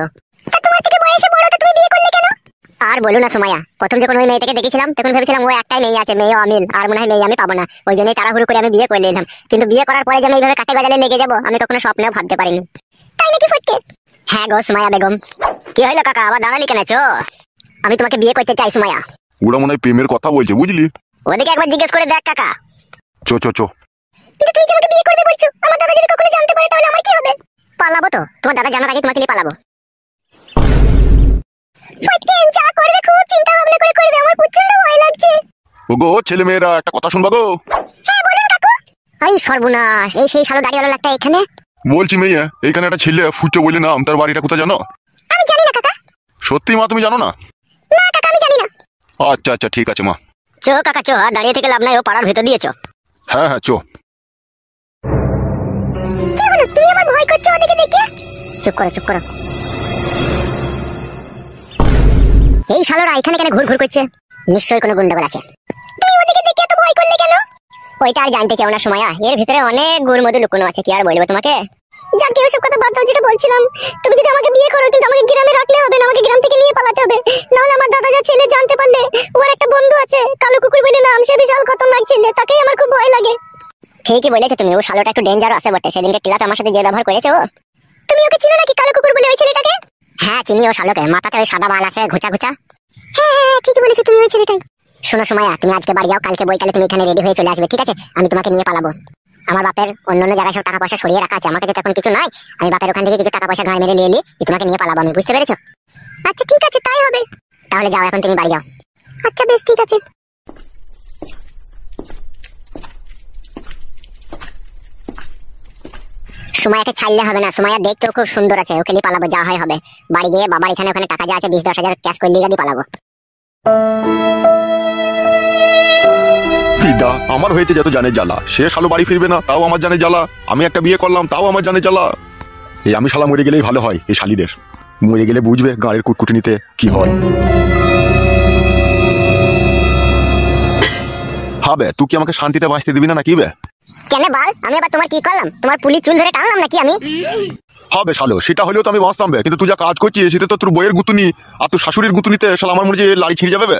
তা তোমার থেকে বয়সে বড়, তো তুমি বিয়ে করলে কেন? আর বলো না সুমাইয়া, প্রথম যখন ওই মেয়েটাকে দেখেছিলাম তখন ভেবেছিলাম ও একটাই মেয়ে আছে, মেয়ে অমিল, আর মনে হয় মেয়ে আমি পাবো না, ওই জন্যই তাড়াহুড়ো করে আমি বিয়ে করে নিলাম। কিন্তু বিয়ে করার পরে যে আমি এইভাবে কাটে গজালে লেগে যাবো আমি কখনো স্বপ্নেও ভাবতে পারিনি। তাই নাকি ফটকে? হ্যাঁ গো সুমাইয়া বেগম। কি হইলো কাকা, আবার দাঁড়ালি কেন? চো, আমি তোমাকে বিয়ে করতে চাই সুমাইয়া। ওরা মনে হয় প্রেমের কথা বলছে, বুঝলি? ওদিকে একবার জিজ্ঞেস করে দেখ কাকা। চো চো চো। কিন্তু তুমি যে আমাকে বিয়ে করবে বলছো, আমার দাদা যদি কখনো জানতে পারে তাহলে আমার কি হবে? পালাবো তো, তোমার দাদা জানার আগে তোমাকে নিয়ে পালাবো। ফটকে, যা করবে খুব চিন্তা ভাবনা করে করবে, আমার প্রচন্ড ভয় লাগছে। ওগো ছেলে মেয়েরা একটা কথা শুনবা গো। হ্যাঁ বলুন কাকু। আরে সর্বনাশ, এই সেই শালো দাড়িওয়ালা লোকটা এখানে। বলছি মেয়ে, এইখানে একটা ছেলে ফুটে বলে নাম, তার বাড়িটা কোথায় জানো? আমি জানি না কাকা। সত্যি মা, তুমি জানো না? না কাকা, আমি জানি না। আচ্ছা আচ্ছা ঠিক আছে মা। চো কাকা চো, আর দাঁড়িয়ে থেকে লাভ নাই, ও পাড়ার ভেতর দিয়েছো। হ্যাঁ হ্যাঁ চো। কি হলো, তুমি আমার ভয় করছো ওদিকে দেখে? চুপ করো চুপ করো। এই শালোরা এখানে কেন ঘুর ঘুর করছে? নিশ্চয়ই কোনো গুন্ডাগোল আছে। তুমি ওদিকে দেখে এত ভয় করলে কেন? ওইটা আর জানতে চাও না সুমাইয়া, এর ভিতরে অনেক গুড় মধু লুকোনো আছে, কি আর বলবো তোমাকে। যাকে ওসব কথা বাদ দাও, যেটা বলছিলাম, তুমি যদি আমাকে বিয়ে করো কিন্তু আমাকে গ্রামে রাখলে হবে না, আমাকে গ্রাম থেকে নিয়ে পালাতে হবে, নাহলে আমার দাদা যা ছেলে জানতে পারলে, ওর একটা বন্ধু আছে কালো কুকুর বলে নাম, সে বিশাল খতরনাক ছেলে, তাকেই আমার খুব ভয় লাগে। ঠিকই বলেছো তুমি, ও শালোটা একটু ডেঞ্জার আছে বটে, সেদিনকে ক্লাবে আমার সাথে যে ব্যবহার করেছে ও। তুমি ওকে চিনো নাকি, কালো কুকুর বলে ওই ছেলেটাকে? হ্যাঁ চিনি ও শালোকে, মাথাতে ওই সাদা বাল আছে ঘুচা ঘুচা। হ্যাঁ হ্যাঁ ঠিকই বলেছো তুমি, ওই ছেলেটাই। শোনো সুমাইয়া, তুমি আজকে বাড়ি যাও, কালকে বইকালে তুমি এখানে রেডি হয়ে চলে আসবে, ঠিক আছে? আমি তোমাকে নিয়ে পালাবো। আমার বাপের অন্যান্য জায়গায় সব টাকা পয়সা সরিয়ে রাখা আছে, আমার কাছে এখন কিছু নাই, আমি বাপের ওখান থেকে কিছু টাকা পয়সা ঘাড় মেরে নিয়ে এলি, তোমাকে নিয়ে পালাবো আমি, বুঝতে পেরেছো? আচ্ছা ঠিক আছে, তাই হবে। তাহলে যাও, এখন তুমি বাড়ি যাও। আচ্ছা বেশ ঠিক আছে। সুমাইয়াকে ছাড়লে হবে না, সুমাইয়া দেখতেও খুব সুন্দর আছে, ওকে নিয়ে পালাবো, যা হয় হবে। বাড়ি গিয়ে বাবার এখানে ওখানে টাকা যা আছে 20-10 হাজার ক্যাশ করে লিয়ে দিয়ে পালাবো। পিদা, আমার হয়েছে যত জানে জ্বালা, সে শালো বাড়ি ফিরবে না তাও আমার জানে জ্বালা, আমি একটা বিয়ে করলাম তাও আমার জানে জ্বালা। এই আমি শালা মরে গেলেই ভালো হয়, এই শালিদের মরে গেলে বুঝবে গাঁড়ের কুটকুটিনিতে কি হয়। হবে তুই কি আমাকে শান্তিতে বাঁচতে দিবি না নাকি বে? কেন বাল, আমি আবার তোমার কি করলাম? তোমার পুলিশ চুল ধরে টানলাম নাকি আমি? হবে শালো, সেটা হলেও তো আমি বাঁচতাম বে, কিন্তু তুই যা কাজ করছিস সেটা তো তোর বইয়ের গুতুনি আর তোর শাশুড়ির গুতুনিতে শালা আমার মনে হয় লাড়ি ছিঁড়ে যাবে বে।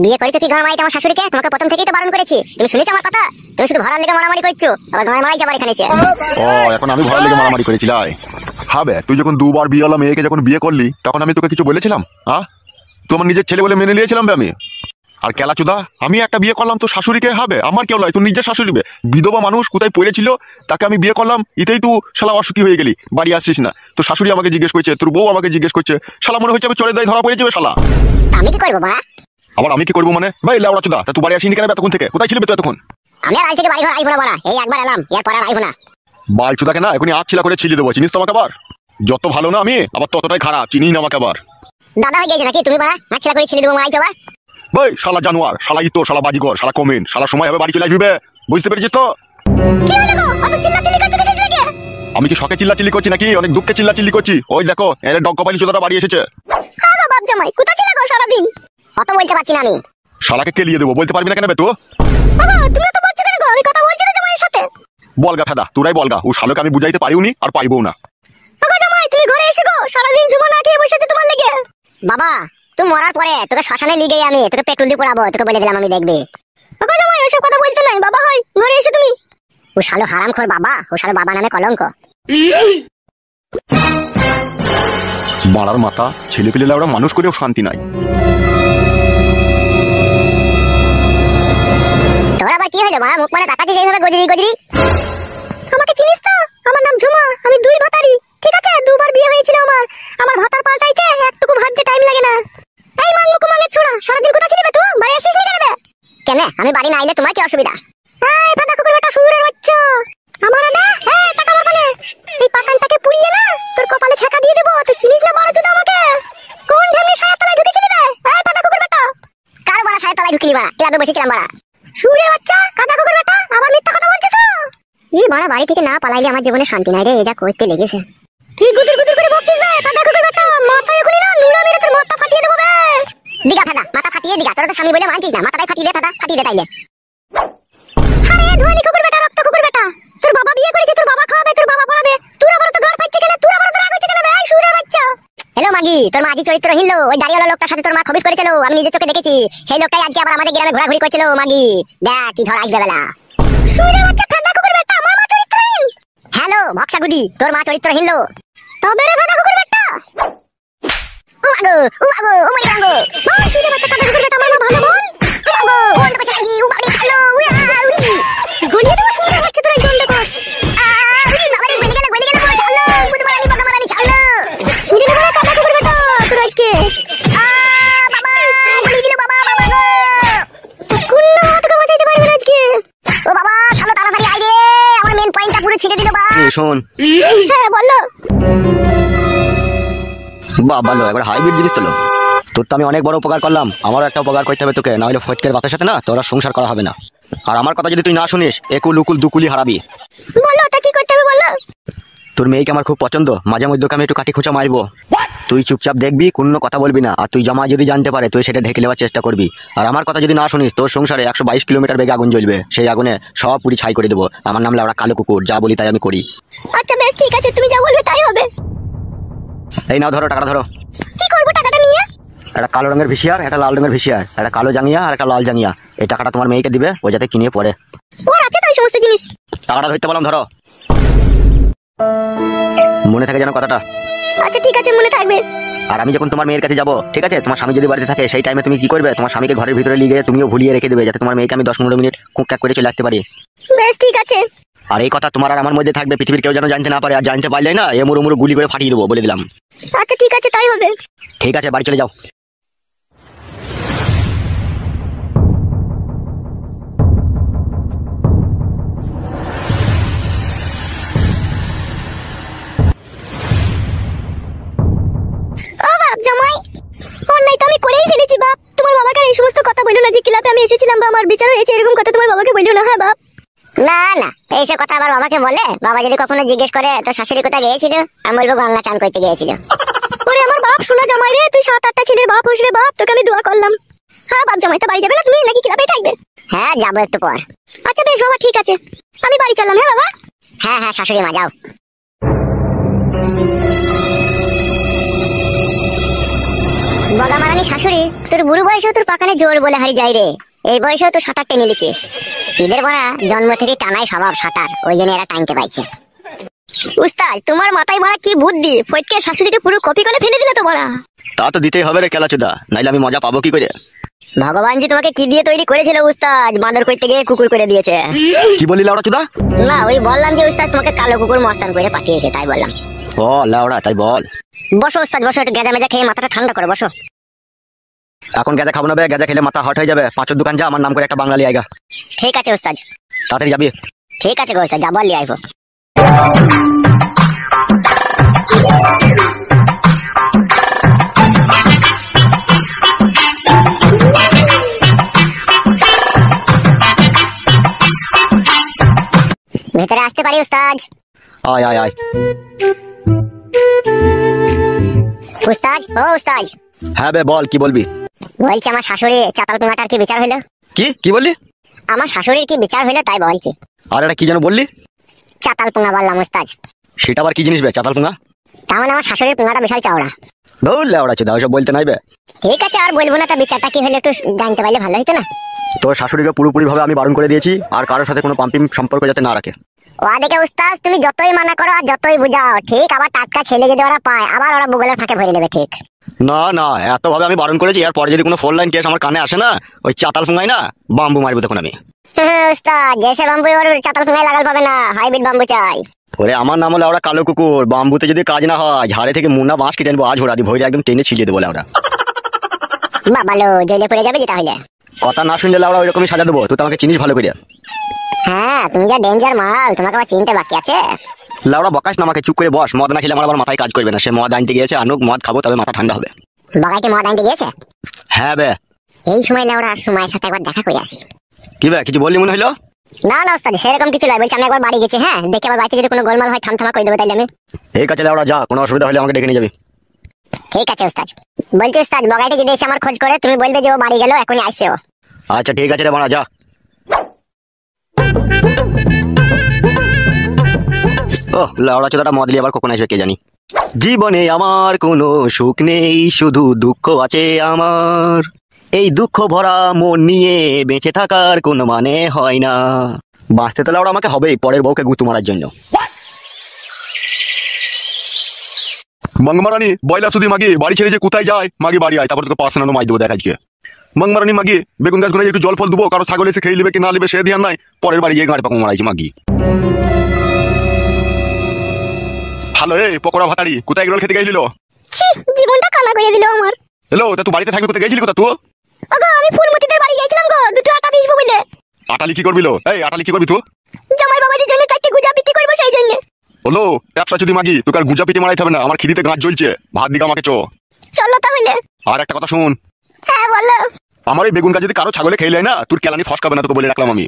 বিয়ে করেছো কি গাঁড় মারিতে আমার শাশুড়িকে? তোমাকে প্রথম থেকেই তো বারণ করেছি, তুমি শুনেছো আমার কথা? তুমি শুধু ভরার লেগে মারামারি করছো, আবার গাঁড় মারাই যাবার এখানে এসে। ও এখন আমি ভয় লেগে মারামারি করেছিলাই? হবে তুই যখন দুবার বিয়েওয়ালা মেয়েকে যখন বিয়ে করলি তখন আমি তোকে কিছু বলেছিলাম? তুই আমার নিজের ছেলে বলে মেনে নিয়েছিলাম বে আমি। আর কেলাচুদা, আমি একটা বিয়ে করলাম তো শাশুড়িকে হবে? আমার কেউ নয়, তুই নিজের শাশুড়ি বে। বিধবা মানুষ কোথায় পড়েছিল, তাকে আমি বিয়ে করলাম, এতেই তুই শালা অসুখী হয়ে গেলি, বাড়ি আসছিস না। তো শাশুড়ি আমাকে জিজ্ঞেস করছে, তোর বউ আমাকে জিজ্ঞেস করছে, শালা মনে হচ্ছে আমি চলে যাই, ধরা পড়ে যাবে শালা। আমি কি করবো বাড়া? আবার আমি কি করবো মানে? ভাই লেওড়া চুদা, তা তুই বাড়ি আসিনি কেন এতক্ষণ থেকে? কোথায় ছিলি তুই এতক্ষণ? আমি আর আজ থেকে বাড়ি ঘর আইবো না বাড়া, এই একবার এলাম, এরপর আর আইবো না। বাল চুদাকে না এখনই আখ ছিলা করে ছিলি দেবো, চিনিস তো আমাকে আবার? যত ভালো না আমি, আবার ততটাই খারাপ, চিনিস না আমাকে আবার। দাদা হয়ে গেছে নাকি তুমি বাড়া? নাচলা করে ছেলে দেবো মারাই যাবা। ভাই শালা জানোয়ার, শালা ইতো, শালা বাজিগর, শালা কমেন, শালা সময় হবে বাড়ি চলে আসবি বে। বুঝতে পেরেছিস তো? কি হলো গো, অত চিল্লাচিল্লি করছো কিসের লাগে? আমি কি শখে চিল্লা চিল্লি করছি নাকি অনেক দুঃখে চিল্লা চিল্লি করছি? ওই দেখো এর ডগ কপালি চুদাটা বাড়ি এসেছে। হ্যাঁ গো বাপ জামাই, কোথা ছিল গো সারাদিন? অত বলতে পারছি না আমি। শালাকে কেলিয়ে দেবো, বলতে পারবি না কেন বে তুই? বাবা তুমি তো বলছো কেন গো? আমি কথা বলছি না জামাইয়ের সাথে। বলগা ফেদা, তোরাই বলগা, ও শালোকে আমি বুঝাইতে পারিওনি আর পাইবও না। বাবা জামাই তুমি ঘরে এসে গো, সারাদিন ঝুমো না খেয়ে বসে আছি তোমার লেগে। বাবা তুই মরার পরে তোকে শ্মশানে লিগে আমি তোকে পেট্রোল দিয়ে পোড়াবো, তোকে বলে দিলাম আমি, দেখবি। বাবা জামাই ওসব কথা বলতে নাই, বাবা হয় ঘরে এসে তুমি। ও শালো হারামখোর বাবা, ও শালো বাবা নামে কলঙ্ক। মারার মাথা, ছেলে পেলে ওরা মানুষ করেও শান্তি নাই। তোর আবার কি হলো মারা, মুখ মানে তাকাচ্ছিস এইভাবে গজরি গজরি? আমাকে চিনিস তো? আমার নাম ঝুমা, আমি দুই ভাতারি, ঠিক আছে? দুবার বিয়ে হয়েছিল আমার। আমার ভাতার পাল্টাইতে একটুকু ভাবতে টাইম লাগে না। এই মাঙ্গুকু মাঙ্গের ছোড়া, সারাদিন কোথা ছিলি বে তুই? বাড়ি আসিস নি কেন বে? কেন আমি বাড়ি না আইলে তোমার কি অসুবিধা? এই ফাদা কুকুর বেটা, শুয়োরের বাচ্চা আমার না, এই টাকা মারবা না। এই পাকানটাকে পুড়িয়ে না তোর কপালে ছাকা দিয়ে দেব, তুই চিনিস না বড় চুদা আমাকে? কোন ঢেমনি ছায়া তলায় ঢুকেছিলি বে? এই ফাদা কুকুর বেটা, কার বড় ছায়া তলায় ঢুকলি বাড়া? ক্লাবে বসেছিলাম বাড়া। শুয়োরের বাচ্চা, কাদা কুকুর বেটা, আবার মিথ্যা কথা বলছিস? এই বড় বাড়ি থেকে না পালাইলে আমার জীবনে শান্তি নাই রে, যা করতে লেগেছে। কি গুদুর গুদুর করে বকছিস বে ফাদা কুকুর বেটা? মাথায় এখনি না নুড়া মেরে তোর মাথা ফাটিয়ে দেব বে। দিগা ফাদা, মাথা ফাটিয়ে দিগা, তোর তো স্বামী বলে মানছিস না, মাথাটাই ফাটিয়ে দে ফাদা, ফাটিয়ে দে তাইলে। আরে ধোয়ানি কুকুর বেটা, রক্ত কুকুর বেটা, তোর বাবা বিয়ে করেছে, তোর বাবা খাওয়াবে, তোর বাবা পড়াবে, তুই আবার তো ঘর পাচ্ছে কেন? তুই আবার তো রাগ হচ্ছে কেন বে? এই শুয়োরের বাচ্চা। হ্যালো মাগি, তোর মা আজ চরিত্রহীন লো, ওই দাড়িওয়ালা লোকটার সাথে তোর মা খবিস করেছিল, আমি নিজের চোখে দেখেছি। সেই লোকটাই আজকে আবার আমাদের গ্রামে ঘোরাঘুরি করছিল। মাগি দেখ কি ঝড় আসবে বেলা। শুয়োরের বাচ্চা ফাদা কুকুর বেটা, আমার মা চরিত্রহীন? হ্যালো ভক্সাগুদি, তোর মা চরিত্রহীন লো? তবে রে ফাদা কুকুর বেটা। ও আগো, ও আগো, ও মাই গাঙ্গো, ওই শুয়োরের বাচ্চা ফাদা কুকুর বেটা, আমার মা ভালো বল। ও আগো, ওন্ড কইছে লাগি, ও বাড়ি চালো, উড়ি গলিয়ে দেব শুয়োরের বাচ্চা, তোর এই গন্ডে কর। উড়ি বাবারে গলি গেল বল, চালো বুদ মারানি বকা মারানি, চালো শুয়োরের বাচ্চা ফাদা কুকুর বেটা, তোর আজকে বাবা গলি দিল, বাবা বাবা গো, কোন না তোকে বাঁচাইতে পারবে না আজকে। ও বাবা শালো তাড়াতাড়ি আই রে, আমার মেন পয়েন্টটা পুরো ছিঁড়ে দিল বা। শোন হ্যাঁ বলো। বাবা লো, একবার হাইব্রিড জিনিস তো লো। তোর তো আমি অনেক বড় উপকার করলাম, আমারও একটা উপকার করতে হবে তোকে, না হলে ফটকের বাতের সাথে না তোরা সংসার করা হবে না। আর আমার কথা যদি তুই না শুনিস, একুল উকুল দুকুলি হারাবি। বলো তা কি করতে হবে বলো। তোর মেয়েকে আমার খুব পছন্দ, মাঝে মধ্যে ওকে আমি একটু কাটি খোঁচা মারবো, তুই চুপচাপ দেখবি, কোনো কথা বলবি না। আর তুই জামা যদি জানতে পারে তুই সেটা ঢেকে নেওয়ার চেষ্টা করবি। আর আমার কথা যদি না শুনিস, তোর সংসারে 122 কিলোমিটার বেগে আগুন জ্বলবে, সেই আগুনে সব পুরি ছাই করে দেবো। আমার নাম লাউড়া কালো কুকুর, যা বলি তাই আমি করি। আচ্ছা বেশ ঠিক আছে, তুমি যা বলবে তাই হবে। এই নাও ধরো, টাকাটা ধরো। কি করবো টাকাটা নিয়ে? একটা কালো রঙের ভিসিয়ার, একটা লাল রঙের ভিসিয়ার, একটা কালো জাঙ্গিয়া আর একটা লাল জাঙ্গিয়া। এই টাকাটা তোমার মেয়েকে দিবে, ও যাতে কিনে পড়ে। ওর আছে তো এই সমস্ত জিনিস। টাকাটা ধরতে বললাম, ধরো। মনে থাকে যেন কথাটা। আচ্ছা ঠিক আছে, মনে থাকবে। আর আমি যখন তোমার মেয়ের কাছে যাবো, ঠিক আছে, তোমার স্বামী যদি বাড়িতে থাকে, সেই টাইমে তুমি কি করবে? তোমার স্বামীকে ঘরের ভিতরে লিগে তুমিও ভুলিয়ে রেখে দেবে, যাতে তোমার মেয়েকে আমি 10-15 মিনিট কুক করে চলে আসতে পারি। বেশ ঠিক আছে। আর এই কথা তোমার আর আমার মধ্যে থাকবে, পৃথিবীর কেউ যেন জানতে না পারে। আর জানতে পারলে না, এমুর উমুর গুলি করে ফাটিয়ে দেবো, বলে দিলাম। আচ্ছা ঠিক আছে, তাই হবে। ঠিক আছে, বাড়ি চলে যাও। ও বাপ জামাই, অন্যায় তো আমি করেই ফেলেছি বাপ। তোমার বাবাকে এই সমস্ত কথা বললো না যে ক্লাবে আমি এসেছিলাম বা আমার বিচার হয়েছে, এরকম কথা তোমার বাবাকে বললো না। হ্যাঁ বাপ। না না, এইসব কথা আবার বাবাকে বলে? বাবা যদি কখনো জিজ্ঞেস করে তো শাশুড়ি কোথায় গিয়েছিল, আমি বলবো গঙ্গা চান করতে গিয়েছিল। ওরে আমার বাপ শোনা জামাই রে, তুই 7-8টা ছেলের বাপ হোস রে বাপ, তোকে আমি দোয়া করলাম। হ্যাঁ বাপ জামাই, তো বাড়ি যাবে না তুমি নাকি ক্লাবেই থাকবে? হ্যাঁ যাবো একটু পর। আচ্ছা বেশ বাবা, ঠিক আছে, আমি বাড়ি চললাম। হ্যাঁ বাবা। হ্যাঁ হ্যাঁ শাশুড়ি মা যাও। বগা মারানি শাশুড়ি, তোর বুড়ো বয়সেও তোর পাকানে জোর বলে হারি যাই রে। এই বয়সেও তো 7-8 টেনে নিচ্ছিস। এদের বড়া জন্ম থেকে টানাই স্বভাব সাঁতার, ওই জন্য এরা টানতে পারছে। উস্তাদ তোমার মাথায় বড়া কি বুদ্ধি, ফটকে শাশুড়িকে পুরো কপি করে ফেলে দিলে তো বড়া। তা তো দিতেই হবে রে কেলাচুদা, নাইলে আমি মজা পাবো কি করে? ভগবান জি তোমাকে কি দিয়ে তৈরি করেছিল উস্তাদ? বাঁদর করতে গিয়ে কুকুর করে দিয়েছে। কি বললি লাউড়া চুদা? না ওই বললাম যে উস্তাদ তোমাকে কালো কুকুর মস্তান করে পাঠিয়েছে, তাই বললাম। ও লাউড়া, তাই বল। বসো উস্তাদ বসো, একটু গেঁজা মেজা খেয়ে মাথাটা ঠান্ডা করে বসো। এখন গেজা খাবো না বে, গেজা খেলে মাথা হট হয়ে যাবে। পাঁচের দোকান যা, আমার নাম করে একটা বাঙালি আইগা। ঠিক আছে উস্তাদ। তাড়াতাড়ি যাবি। ঠিক আছে গো উস্তাদ, যাবো আর লিয়ে আইবো। ভেতরে আসতে পারি উস্তাদ? আয় আয় আয়। উস্তাদ ও উস্তাদ, হ্যাঁ বে বল, কি বলবি? বলছি আমার শাশুড়ি চাতাল পোঙাটার কি বিচার হইলো? কি বললি? আমার শাশুড়ির কি বিচার হইলো তাই বলছি। আর এটা কি যেন বললি? চাতাল পোঙা বললাম উস্তাদ। সেটা আবার কি জিনিস বে, চাতাল পুঙ্গা? তার মানে আমার শাশুড়ির পোঙাটা বিশাল চওড়া। বল লাউড়া চুদা, ওইসব বলতে নাই বে। ঠিক আছে আর বলবো না, তা বিচারটা কি হলো একটু জানতে পারলে ভালো হতো না? তোর শাশুড়িকে পুরোপুরি ভাবে আমি বারণ করে দিয়েছি, আর কারোর সাথে কোনো পাম্পিং সম্পর্ক যাতে না রাখে। ওরা দেখে উস্তাদ তুমি যতই মানা করো আর যতই বুঝাও, ঠিক আবার টাটকা ছেলে যদি ওরা পায় আবার ওরা বুগলের ফাঁকে ভরে নেবে। ঠিক না না, এত ভাবে আমি বারণ করেছি, আর পরে যদি কোনো ফোন লাইন কেস আমার কানে আসে না, ওই চাতাল ফুঙ্গাই না বাম্বু মারবো তখন আমি। উস্তাদ যেসে বাম্বু ওর চাতাল পোঙায় লাগাল পাবে না, হাইব্রিড বাম্বু চাই। ওরে আমার নাম হলো ওরা কালো কুকুর, বাম্বুতে যদি কাজ না হয় ঝাড়ে থেকে মুন্না বাঁশ কেটে আনবো, আজ ওরা দি ভৈরে একদম টেনে ছিলিয়ে দেবো লাউড়া। বাবালো জেলে পড়ে যাবে যেটা হইলে। কথা না শুনলে লাউড়া ওইরকমই সাজা দেবো, তুই তো আমাকে চিনিস ভালো করে। হ্যাঁ তুমি যা ডেঞ্জার মাল, তোমাকে আবার চিনতে বাকি আছে। লাউড়া বকাস না আমাকে, চুপ করে বস। মদ না খেলে আমার আবার মাথায় কাজ করবে না। সে মদ আনতে গিয়েছে, আনুক, মদ খাবো তবে মাথা ঠান্ডা হবে। বাগাইতে মদ আনতে গিয়েছে? হ্যাঁ বে। এই সময় লেওড়া আর সময়ের সাথে একবার দেখা করে আসি। কি বে, কিছু বললি মনে হইলো? না না উস্তাদ সেরকম কিছু নয়, বলছি আমি একবার বাড়ি গেছি, হ্যাঁ দেখে আবার বাড়িতে যদি কোনো গোলমাল হয় থামথামা করে দেবো তাইলে আমি। ঠিক আছে লাউড়া যা, কোনো অসুবিধা হলে আমাকে ডেকে নিয়ে যাবি। ঠিক আছে উস্তাদ। বলছি উস্তাদ বগাইতে যদি এসে আমার খোঁজ করে তুমি বলবে যে ও বাড়ি গেল, এখনই আসছে ও। আচ্ছা ঠিক আছে রে বাড়া, যা। ও লাউড়া চোদাটা মদ নিয়ে আবার কখন আসবে কে জানি। জীবনে আমার কোনো সুখ নেই, শুধু দুঃখ আছে আমার। এই দুঃখ ভরা মন নিয়ে বেঁচে থাকার কোনো মানে হয় না। বাঁচতে তো লাউড়া আমাকে হবেই, পরের বউকে গুতু মারার জন্য। মংমারানি বয়লা শুধু মাগি বাড়ি ছেড়ে যে কোথায় যায়, মাগি বাড়ি আয়, তারপর তোকে পার্সোনাল মাই দেবো দেখ আজকে। মংমারানি মাগি বেগুন গাছ গুলো একটু জল ফল দেবো, কারো ছাগল এসে খেয়ে নেবে কি না নেবে সে ধ্যান নাই, পরের বাড়ি গিয়ে গাড়ি পাকো মারাইছি মাগি। হ্যালো এই পকোড়া ভাতাড়ি, কোথায় এগরোল খেতে গেছিল? জীবনটা কানা করে দিল আমার। হ্যালো তা তুই বাড়িতে থাকবি, কোথায় গেছিলি কোথা তুই? ওগো আমি ফুলমতিদের বাড়ি গেছিলাম গো, দুটো আটা পিসবো বলে। আটালি কি করবিল? এই আটালি কি করবি তুই? জামাই বাবাজির জন্য চারটে গুজা পিটি করবো সেই জন্য। হলো ব্যবসা যদি মাগি তোকে আর গুজা পিটি মারাইতে হবে না, আমার খিদিতে গাছ জ্বলছে, ভাত দিকে আমাকে চো। চলো তাহলে। আর একটা কথা শুন, হ্যাঁ বলো। আমার এই বেগুন গাছ যদি কারো ছাগলে খেয়ে নেয় না, তোর কেলানি ফসকাবে না, তোকে বলে রাখলাম আমি।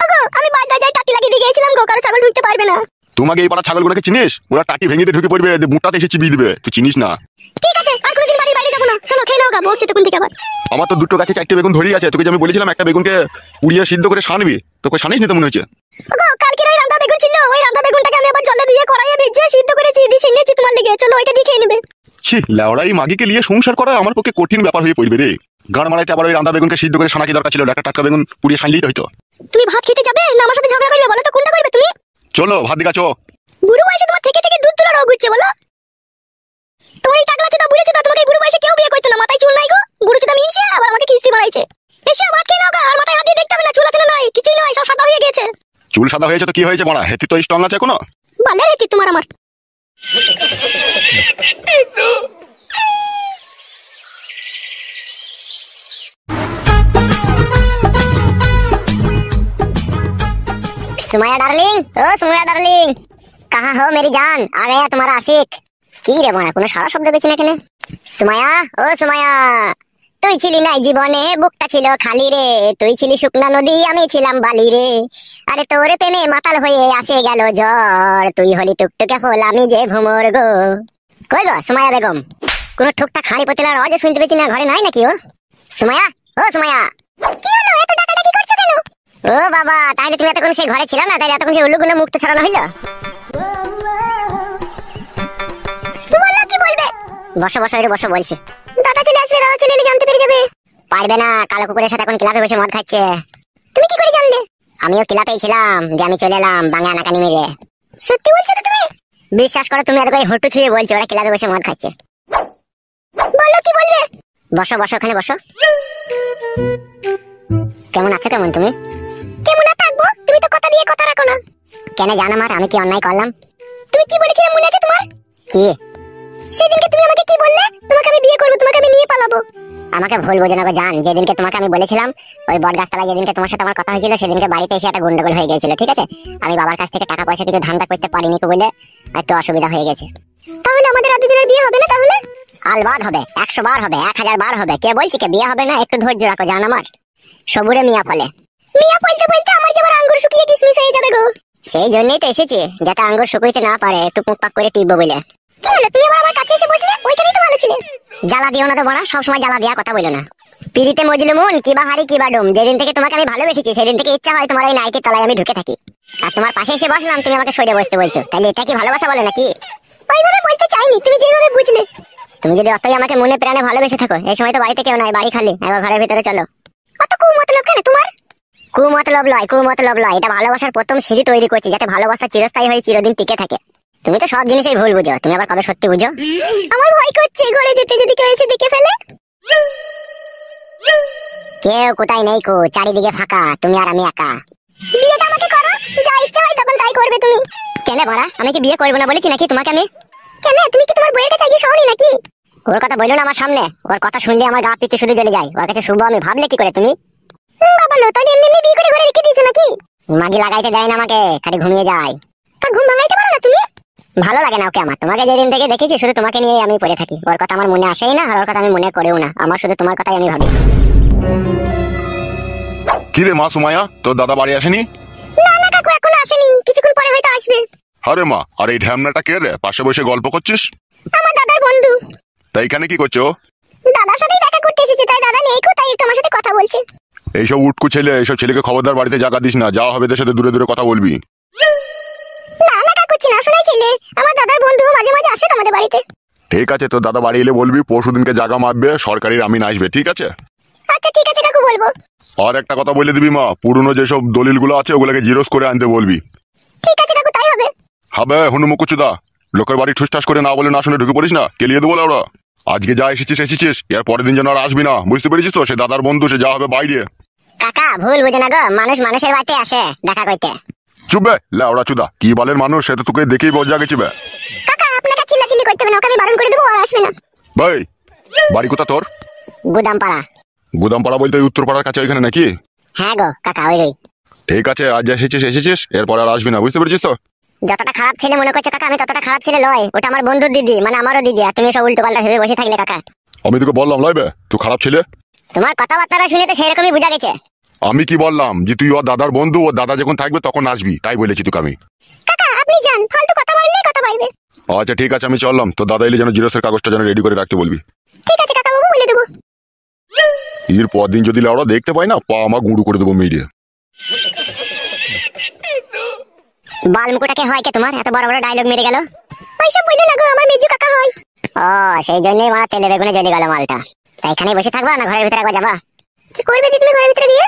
ওগো আমি বাজারে যাই টাকি লাগিয়ে দিয়ে গেছিলাম গো, কারো ছাগল ঢুকতে পারবে না। তোমাকে এই পাড়া ছাগলগুলোকে চিনিস? ওরা টাকি ভেঙে দিয়ে ঢুকে পড়বে, বুটটাতে এসে চিবিয়ে দিবে, তুই চিনিস না। ঠিক আছে আর কোনোদিন বাড়ির বাইরে যাবো না, চলো খেয়ে নাও গা, বলছি তখন থেকে আবার। আমার তো দুটো গাছে চারটে বেগুন ধরেই আছে, তোকে যে আমি বলেছিলাম একটা বেগুনকে পুড়িয়ে সিদ্ধ করে সানবি, তোকে সানিস নি তো মনে হচ্ছে। ওগো কালকে ওই রান্না বেগুন ছিল, ওই রান্না বেগুনটাকে আমি আবার জলে দিয়ে কড়াইয়ে ভেজে সিদ্ধ করেছি, দিয়ে সিনেছি তোমার লেগে, চলো ওইটা দিয়ে খেয়ে নেবে। ছি লেওড়াই মাগিকে নিয়ে সংসার করা আমার পক্ষে কঠিন ব্যাপার হয়ে পড়বে রে। গান মারাইতে আবার ওই রান্না বেগুনকে সিদ্ধ করে সানা কি দরকার ছিল? একটা টাটকা বেগুন পুড়িয়ে সানলেই তো হইতো। তুমি ভাত খেতে যাবে না আমার সাথে ঝগড়া করবে বলো তো, কোনটা করবে তুমি? চলো ভাত দিকা চো। বুড়ো বয়সে তোমার থেকে থেকে দুধ তোলা রোগ উঠছে বলো। তোমার এই টাকলা চোদা বুড়ো চোদা, তোমাকে এই বুড়ো বয়সে কেউ বিয়ে করতো না, মাথায় চুল নাই গো, বুড়ো চোদা মিনছে আবার আমাকে কিস্তি মারাইছে। এসে ভাত খেয়ে নাও গা, আর মাথায় হাত দিয়ে দেখতে হবে না, চুল আছে না নাই, কিছুই নয়, সব সাদা হয়ে গেছে। চুল সাদা হয়েছে তো কি হয়েছে বড়া, হেতি তো স্ট্রং আছে এখনো। ভালো রেখে তোমার আমার। सुमाया डार्लिंग, ओ सुमाया डार्लिंग, कहाँ हो मेरी जान, आ गया तुम्हारा आशिक। কি রে মনে কোনো সারা শব্দ পেছি না কেন? সুমায়া ও সুমায়া, তুই ছিলি না জীবনে, বুকটা ছিল খালি রে, তুই ছিলি শুকনা নদী আমি ছিলাম বালি রে, আরে তোরে প্রেমে মাতাল হয়ে আসে গেল জ্বর, তুই হলি টুকটুকে ফুল আমি যে ভুমর গো। কই গো সুমায়া বেগম, কোন ঠুকটা খাড়ি পতিলার আওয়াজ শুনতে পেছি না, ঘরে নাই নাকি ও? সুমায়া ও সুমায়া, কি হলো এত ডাকাডাকি করছো কেন? ও বাবা তাহলে তুমি এতক্ষণ সেই ঘরে ছিল না, তাহলে এতক্ষণ সেই উল্লুগুলো মুক্ত ছড়ানো হইলো। বলো কি বলবে? বসো বসো এর বসো বলছি। দাদা চলে আসবে, দাদা চলে এলে জানতে পেরে যাবে। পারবে না, কালো কুকুরের সাথে এখন ক্লাবে বসে মদ খাচ্ছে। তুমি কি করে জানলে? আমিও ক্লাবেই ছিলাম, যে আমি চলে এলাম বাংলা নাকানি মেরে। সত্যি বলছো তো তুমি? বিশ্বাস করো, তুমি এত করে হটু ছুঁয়ে বলছো ওরা ক্লাবে বসে মদ খাচ্ছে। বলো কি বলবে? বসো বসো, ওখানে বসো। কেমন আছো কেমন তুমি? কেমন আর থাকবো, তুমি তো কথা দিয়ে কথা রাখো না। কেন জানো আমার আমি কি অন্যায় করলাম? তুমি কি বলেছিলে মনে আছে তোমার? কি? সেদিনকে তুমি আমাকে কি বললে? তোমাকে আমি বিয়ে করবো, তোমাকে আমি নিয়ে পালাবো। আমাকে ভুল বোঝো না গো জান, যেদিনকে তোমাকে আমি বলেছিলাম ওই বটগাছতলায় যেদিনকে তোমার সাথে আমার কথা হয়েছিল সেদিনকে বাড়িতে এসে একটা গন্ডগোল হয়ে গিয়েছিল, ঠিক আছে? আমি বাবার কাছ থেকে টাকা পয়সা কিছু ধান্দা করতে পারিনি বলে একটু অসুবিধা হয়ে গেছে। তাহলে আমাদের আর দুজনের বিয়ে হবে না তাহলে? আলবাদ হবে, 100 বার হবে, 1000 বার হবে। কে বলছি কে বিয়ে হবে না? একটু ধৈর্য রাখো জান আমার। সবুরে মিয়া ফলে। মিয়া বলতে বলতে আমার যেমন আঙ্গুর শুকিয়ে কিশমিশ হয়ে যাবে গো। সেই জন্যই তো এসেছি, যাতে আঙ্গুর শুকাইতে না পারে, একটু পুঁকপাক করে টিপবো বলে। কি হলো তুমি আবার আমার কাছে এসে বসলে? ওইখানেই তো ভালো ছিলে। জ্বালা দিও না তো বড়া, সবসময় জ্বালা দেওয়া কথা বলো না। পিড়িতে মজলু মন কিবা হারি কিবা ডুম, যেদিন থেকে তোমাকে আমি ভালোবেসেছি সেদিন থেকে ইচ্ছা হয় তোমার এই নাইটির তলায় আমি ঢুকে থাকি। আর তোমার পাশে এসে বসলাম, তুমি আমাকে সরে বসতে বলছো, তাহলে এটা কি ভালোবাসা বলে নাকি? ওইভাবে বলতে চাইনি, তুমি যেভাবে বুঝলে। তুমি যদি অতই আমাকে মনে প্রাণে ভালোবেসে থাকো, এই সময় তো বাড়িতে কেউ নাই, বাড়ি খালি, একবার ঘরের ভিতরে চলো। অত কুমতলব কেন তোমার? কুমতলব লয়, কুমতলব লয়, এটা ভালোবাসার প্রথম সিঁড়ি তৈরি করছি, যাতে ভালোবাসা চিরস্থায়ী হয়ে চিরদিন টিকে থাকে। তুমি তো সব জিনিসই ভুল বুঝো, তুমি আবার কবে সত্যি বুঝো? আমার ভয় করছে ঘরে যেতে, যদি কেউ এসে দেখে ফেলে। কেউ কোথায় নেই কো, চারিদিকে ফাঁকা, তুমি আর আমি একা। বিয়েটা আমাকে করো, যা ইচ্ছা হয় তখন তাই করবে তুমি। কেন বড়া, আমি কি বিয়ে করবো না বলেছি নাকি তোমাকে আমি? কেন, তুমি কি তোমার বইয়ের কাছে গিয়ে শোনি নাকি? ওর কথা বললো না আমার সামনে, ওর কথা শুনলে আমার গা পিত্তে শুধু জ্বলে যায়। ওর কাছে শুভ আমি ভাবলে কি করে তুমি? বাবা লো, তাহলে এমনি এমনি বিয়ে করে ঘরে রেখে দিয়েছো নাকি? মাগি লাগাইতে দেয় না আমাকে, খালি ঘুমিয়ে যায়। তা ঘুম ভাঙাইতে পারো না তুমি? ভালো লাগে না ওকে আমার, তোমাকে যেদিন থেকে দেখেছি শুধু তোমাকে নিয়েই আমি পড়ে থাকি। ওর কথা আমার মনে আসেই না, আর ওর কথা আমি মনে করেও না, আমার শুধু তোমার কথাই আমি ভাবি। কি রে মা সুমাইয়া, তোর দাদা বাড়ি আসেনি? না না কাকু, এখনো আসেনি, কিছুক্ষণ পরে হয়তো আসবে। আরে মা, আর এই ঢ্যামনাটা কে রে, পাশে বসে গল্প করছিস? আমার দাদার বন্ধু। তাই এখানে কি করছো? দাদার সাথেই দেখা করতে এসেছে, তাই দাদা নেই কো, তাই একটু আমার সাথে কথা বলছে। এইসব উটকু ছেলে, এইসব ছেলেকে খবরদার বাড়িতে জায়গা দিস না, যাওয়া হবে এদের সাথে দূরে দূরে কথা বলবি। না না কাকু, চিনা শোনাই ছেলে, আমার দাদার বন্ধু, মাঝে মাঝে আসে তোমাদের বাড়িতে। ঠিক আছে, তোর দাদা বাড়ি এলে বলবি পরশুদিনকে জায়গা মাপবে, সরকারি আমিন আসবে, ঠিক আছে? আচ্ছা ঠিক আছে কাকু, বলবো। আর একটা কথা বলে দিবি মা, পুরনো যেসব দলিলগুলো আছে ওগুলোকে জিরোস করে আনতে বলবি। ঠিক আছে কাকু, তাই হবে। হবে হুনুমুকুচুদা, লোকের বাড়ি ঠুসঠাস করে না বলে না শুনে ঢুকে পড়িস না, কেলিয়ে দেবো ওরা। আজকে যা এসেছিস এসেছিস, এর পরের দিন যেন আর আসবি না, বুঝতে পেরেছিস তো? সে দাদার বন্ধু, সে যা হবে বাইরে। কাকা ভুল বুঝে না গো, মানুষ মানুষের বাড়িতে আসে দেখা করতে। চুপবে লেওড়া চুদা, কি বালের মানুষ, সে তো তোকে দেখেই বোঝা গেছি বে। কাকা আপনাকে চিল্লাচিল্লি করতে হবে না, ওকে আমি বারণ করে দেবো, আর আসবে না। ভাই বাড়ি কোথা তোর? গুদামপাড়া। গুদামপাড়া বলতে ওই উত্তরপাড়ার কাছে ওইখানে নাকি? হ্যাঁ গো কাকা, ওই রই। ঠিক আছে, আজ যা এসেছিস এসেছিস, এরপর আর আসবি না, বুঝতে পেরেছিস তো? যতটা খারাপ ছেলে মনে করছো কাকা, আমি ততটা খারাপ ছেলে লয়। ওটা আমার বন্ধুর দিদি, মানে আমারও দিদি, আর তুমি সব উল্টো পাল্টা ভেবে বসে থাকলে কাকা। আমি তোকে বললাম লয়বে তুই খারাপ ছেলে? তোমার কথাবার্তা শুনে তো সেরকমই বোঝা গেছে। আমি কি বললাম যে তুই ওর দাদার বন্ধু, ওর দাদা যখন থাকবে তখন আসবি, তাই বলেছি তোকে আমি। কাকা আপনি যান, ফালতু কথা বললেই কথা বলবে। আচ্ছা ঠিক আছে, আমি চললাম, তোর দাদা এলে যেন জিরোসের কাগজটা যেন রেডি করে রাখতে বলবি। ঠিক আছে কাকা বাবু, বলে দেবো। এর পর দিন যদি লাউড়া দেখতে পাই না, পা আমার গুঁড়ো করে দেবো মেরে। বালমুকুটাকে হয় কে তোমার, এত বড় বড় ডায়লগ মেরে গেল? ওইসব বললো না গো, আমার মেজু কাকা হয়। ও সেই জন্যই মারা তেলে বেগুনে জ্বলে গেল মালটা। তাই এখানে বসে থাকবা না ঘরের ভিতরে একবার যাবা? কি করবে দি তুমি ঘরের ভিতরে গিয়ে?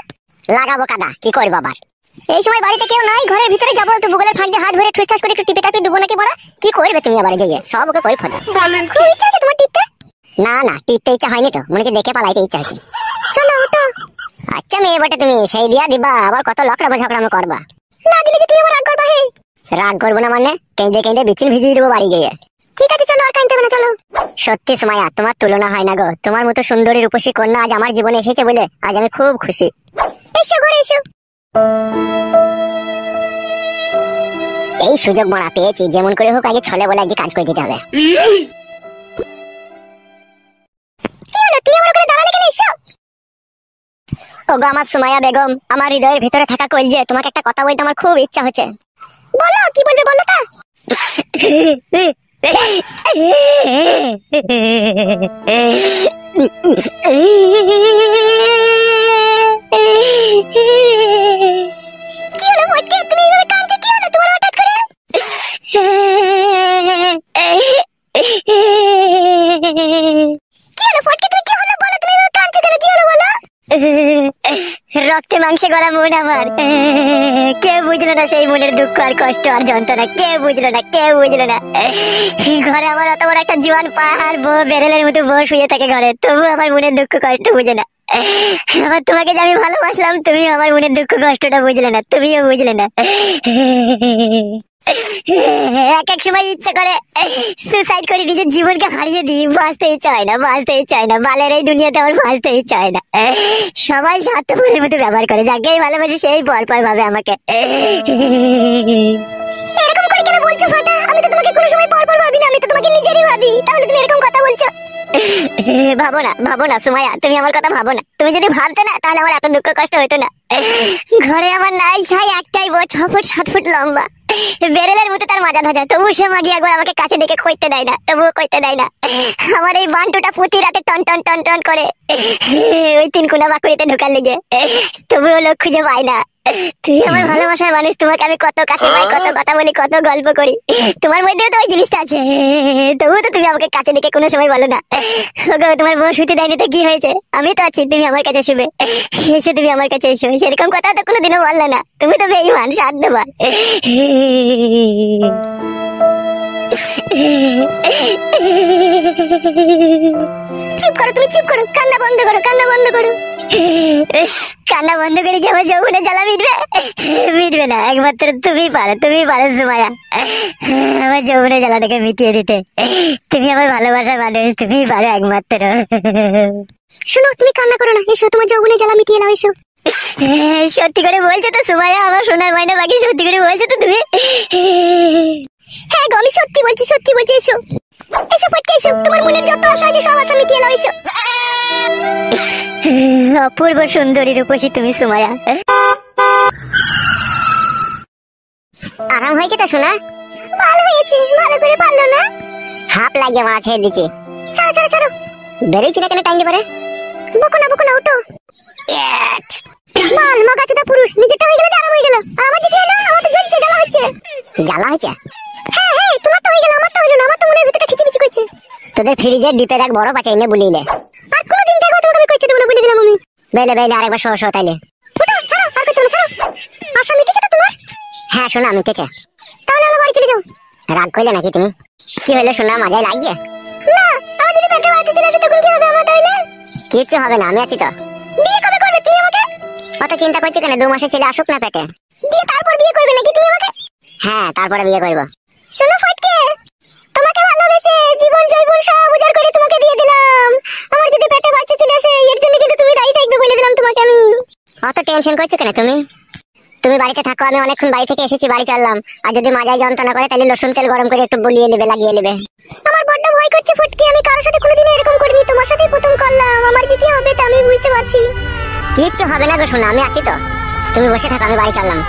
লাগাবো কাদা, কি করবো আবার? এই সময় বাড়িতে কেউ নাই, ঘরের ভিতরে যাবো, একটু বুগলের ফাঁক দিয়ে হাত ধরে ঠুসঠাস করে একটু টিপে টাপি দেবো নাকি বড়া? কি করবে তুমি আবার যাইয়ে? সব ওকে কই ফোদা। খুব ইচ্ছা আছে তোমার টিপতে? না না, টিপতে ইচ্ছা হয়নি তো, মনে হচ্ছে দেখে পালাইতে ইচ্ছা হচ্ছে। চলো ওঠো। আচ্ছা মেয়ে বটে তুমি, সেই বিয়া দিবা, আবার কত লকড়াবো ঝগড়ামো করবা। না দিলে যে তুমি আবার রাগ করবা। হে রাগ করবো না মানে, কেঁদে কেঁদে বিচিন ভিজিয়ে দেবো বাড়ি গিয়ে। ঠিক আছে চলো, আর কাঁদতে হবে না, চলো। সত্যি সুমাইয়া, তোমার তুলনা হয় না গো, তোমার মতো সুন্দরী রূপসী কন্যা আজ আমার জীবনে এসেছে বলে আজ আমি খুব খুশি। এসো ঘরে এসো। এই সুযোগ মারা পেয়েছি, যেমন করে হোক আগে ছলে বলে আগে কাজ করে দিতে হবে। কি হলো, তুমি আমার ওখানে দাঁড়ালে কেন? এসো। ওগো আমার সুমাইয়া বেগম, আমার হৃদয়ের ভিতরে থাকা কলজে, তোমাকে একটা কথা বলতে আমার খুব ইচ্ছা হচ্ছে। বলো, কি বলবে বলো তা। কি হলো ফটকে, তুমি এইভাবে কাঁদছো, কি হলো তোমার হঠাৎ করে? কি হলো ফটকে, তুমি কি হলো বলো, তুমি এইভাবে কাঁদছো কেন, কি হলো বলো? রক্তে মাংস মাংসে গড়া মন আমার, কেউ বুঝলো না সেই মনের দুঃখ আর কষ্ট আর যন্ত্রণা, কেউ বুঝলো না, কেউ বুঝলো না। ঘরে আমার অত বড় একটা জীবন পাহাড়, বউ বেরেলের মতো বউ শুয়ে থাকে ঘরে, তবু আমার মনের দুঃখ কষ্ট বুঝে না। আমার তোমাকে যে আমি ভালোবাসলাম, তুমি আমার মনের দুঃখ কষ্টটা বুঝলে না, তুমিও বুঝলে না। এক এক সময় ইচ্ছা করে সুসাইড করে নিজের জীবনকে হারিয়ে দিই, বাঁচতেই চায় না, বাঁচতেই চায় না, বালের এই দুনিয়াতে আমার বাঁচতেই চায় না। সবাই স্বার্থপরের মতো ব্যবহার করে, যাকেই ভালোবাসে সেই পর ভাবে আমাকে। এরকম করে কেন বলছো ফাটা? আমি তো তোমাকে কোনো সময় পর ভাবি না, আমি তো তোমাকে নিজেরই ভাবি, তাহলে তুমি এরকম কথা বলছো? ভাবো না সুমাইয়া, তুমি আমার কথা ভাবো না। তুমি যদি ভাবতে না, তাহলে আমার এত দুঃখ কষ্ট হতো না। ঘরে আমার নাই ছাই একটাই বউ, 6 ফুট 7 ফুট লম্বা, বেরেলের মতো তার মাজা ভাজা, তবু সে মাগি একবার আমাকে কাছে ডেকে কইতে দেয় না, তবুও কইতে দেয় না। আমার এই বান্টুটা প্রতি রাতে টন টন টন টন করে ওই 3 কোনা বাকুড়িতে ঢোকার লেগে, তবুও লোক খুঁজে পায় না। তুই আমার ভালোবাসার মানুষ, তোমাকে আমি কত কাছে পাই, কত কথা বলি, কত গল্প করি, তোমার মধ্যেও তো ওই জিনিসটা আছে, তবুও তো তুমি আমাকে কাছে ডেকে কোনো সময় বলো না। তোমার বউ শুতে দেয়নি তো কি হয়েছে, আমি তো আছি, তুমি আমার কাছে শুবে, এসো তুমি আমার কাছে এসো, সেরকম কথা তো কোনোদিনও বললে না। তুমি তো বেঈমান, সাধ্যবান। চুপ করো, তুমি চুপ করো, কান্না বন্ধ করো, কান্না বন্ধ করো। কান্না বন্ধ করে কি আমার যৌবনে জ্বালা মিটবে? মিটবে না, একমাত্র তুমি পারো সুমাইয়া আমার যৌবনে জ্বালাটাকে মিটিয়ে দিতে। তুমি আমার ভালোবাসার মানুষ, তুমি পারো একমাত্র। শোনো, তুমি কান্না করো না, এসো তোমার যৌবনে জ্বালা মিটিয়ে নাও, এসো। সত্যি করে বলছো তো সুমাইয়া? আমার সোনার ময়না বাকি সত্যি করে বলছো তো তুমি? হ্যাঁ গো, আমি সত্যি বলছি, সত্যি বলছি, এসো এসো ফটকে, এসো, তোমার মনের যত আশা আছে সব আশা মিটিয়ে নাও, এসো। অপূর্ব সুন্দরী রূপসী তুমি সুমাইয়া। আরাম হয়েছে তো শোনা? ভালো হয়েছে, ভালো করে পারলো না, হাফ লাগিয়ে মারা ছেড়ে দিচ্ছে। ছাড়ো ছাড়ো ছাড়ো, বেরিয়েছি না কেন টাইম পরে? বকো না, ওটো মাল মগাচোদা পুরুষ, নিজেরটা হয়ে গেলে আরাম হয়ে গেল, আর আমার যেটা হলো, আমার তো জ্বলছে, জ্বালা হচ্ছে। জ্বালা হচ্ছে? হ্যাঁ হ্যাঁ, তোমার তো হয়ে গেল, আমার তো হলো না, আমার তো মনে হয় ভিতরটা খিচিমিচি করছে। তোদের ফ্রিজের ডিপের এক বড় বাচ্চা এনে বলিলে, আর কোনোদিন দেখো তোমাকে আমি কইতে দেবো না, বলে দিলাম আমি। বেলে আরেকবার শো তাইলে। ওটা ছাড়ো, আর কইতে না, ছাড়ো। আশা মিটেছে তো তোমার? হ্যাঁ শোনা মিটেছে। তাহলে আমার বাড়ি চলে যাও। রাগ করলে নাকি তুমি? কি হলো শোনা, মাজায় লাগিয়ে? না, আমার যদি পেটে বাড়িতে চলে আসে তখন কি হবে আমার তাহলে? কিচ্ছু হবে না, আমি আছি তো। বিয়ে কবে করবে তুমি আমাকে? অত চিন্তা করছো কেন, 2 মাসের ছেলে আসুক না পেটে। দিয়ে তারপর বিয়ে করবে নাকি তুমি আমাকে? হ্যাঁ, তারপরে বিয়ে করবো। শোনো ফটকে, তোমাকে ভালোবেসে জীবন জৈবন সব উজাড় করে তোমাকে দিয়ে দিলাম। আমার যদি পেটে বাচ্চা চলে আসে, এর জন্য কিন্তু তুমি দায়ী থাকবে, বলে দিলাম তোমাকে আমি। অত টেনশন করছো কেন তুমি? তুমি বাড়িতে থাকো, আমি অনেকক্ষণ বাড়ি থেকে এসেছি, বাড়ি চললাম। আর যদি মাজায় যন্ত্রণা করে, তাহলে রসুন তেল গরম করে একটু বলিয়ে নেবে, লাগিয়ে নেবে। আমার বড্ড ভয় করছে ফটকে, আমি কারোর সাথে কোনোদিন এরকম করিনি, তোমার সাথেই প্রথম করলাম। আমার যে কি হবে তা আমি বুঝতে পারছি। কিচ্ছু হবে না গো শোনা, আমি আছি তো। তুমি বসে থাকো, আমি বাড়ি চললাম।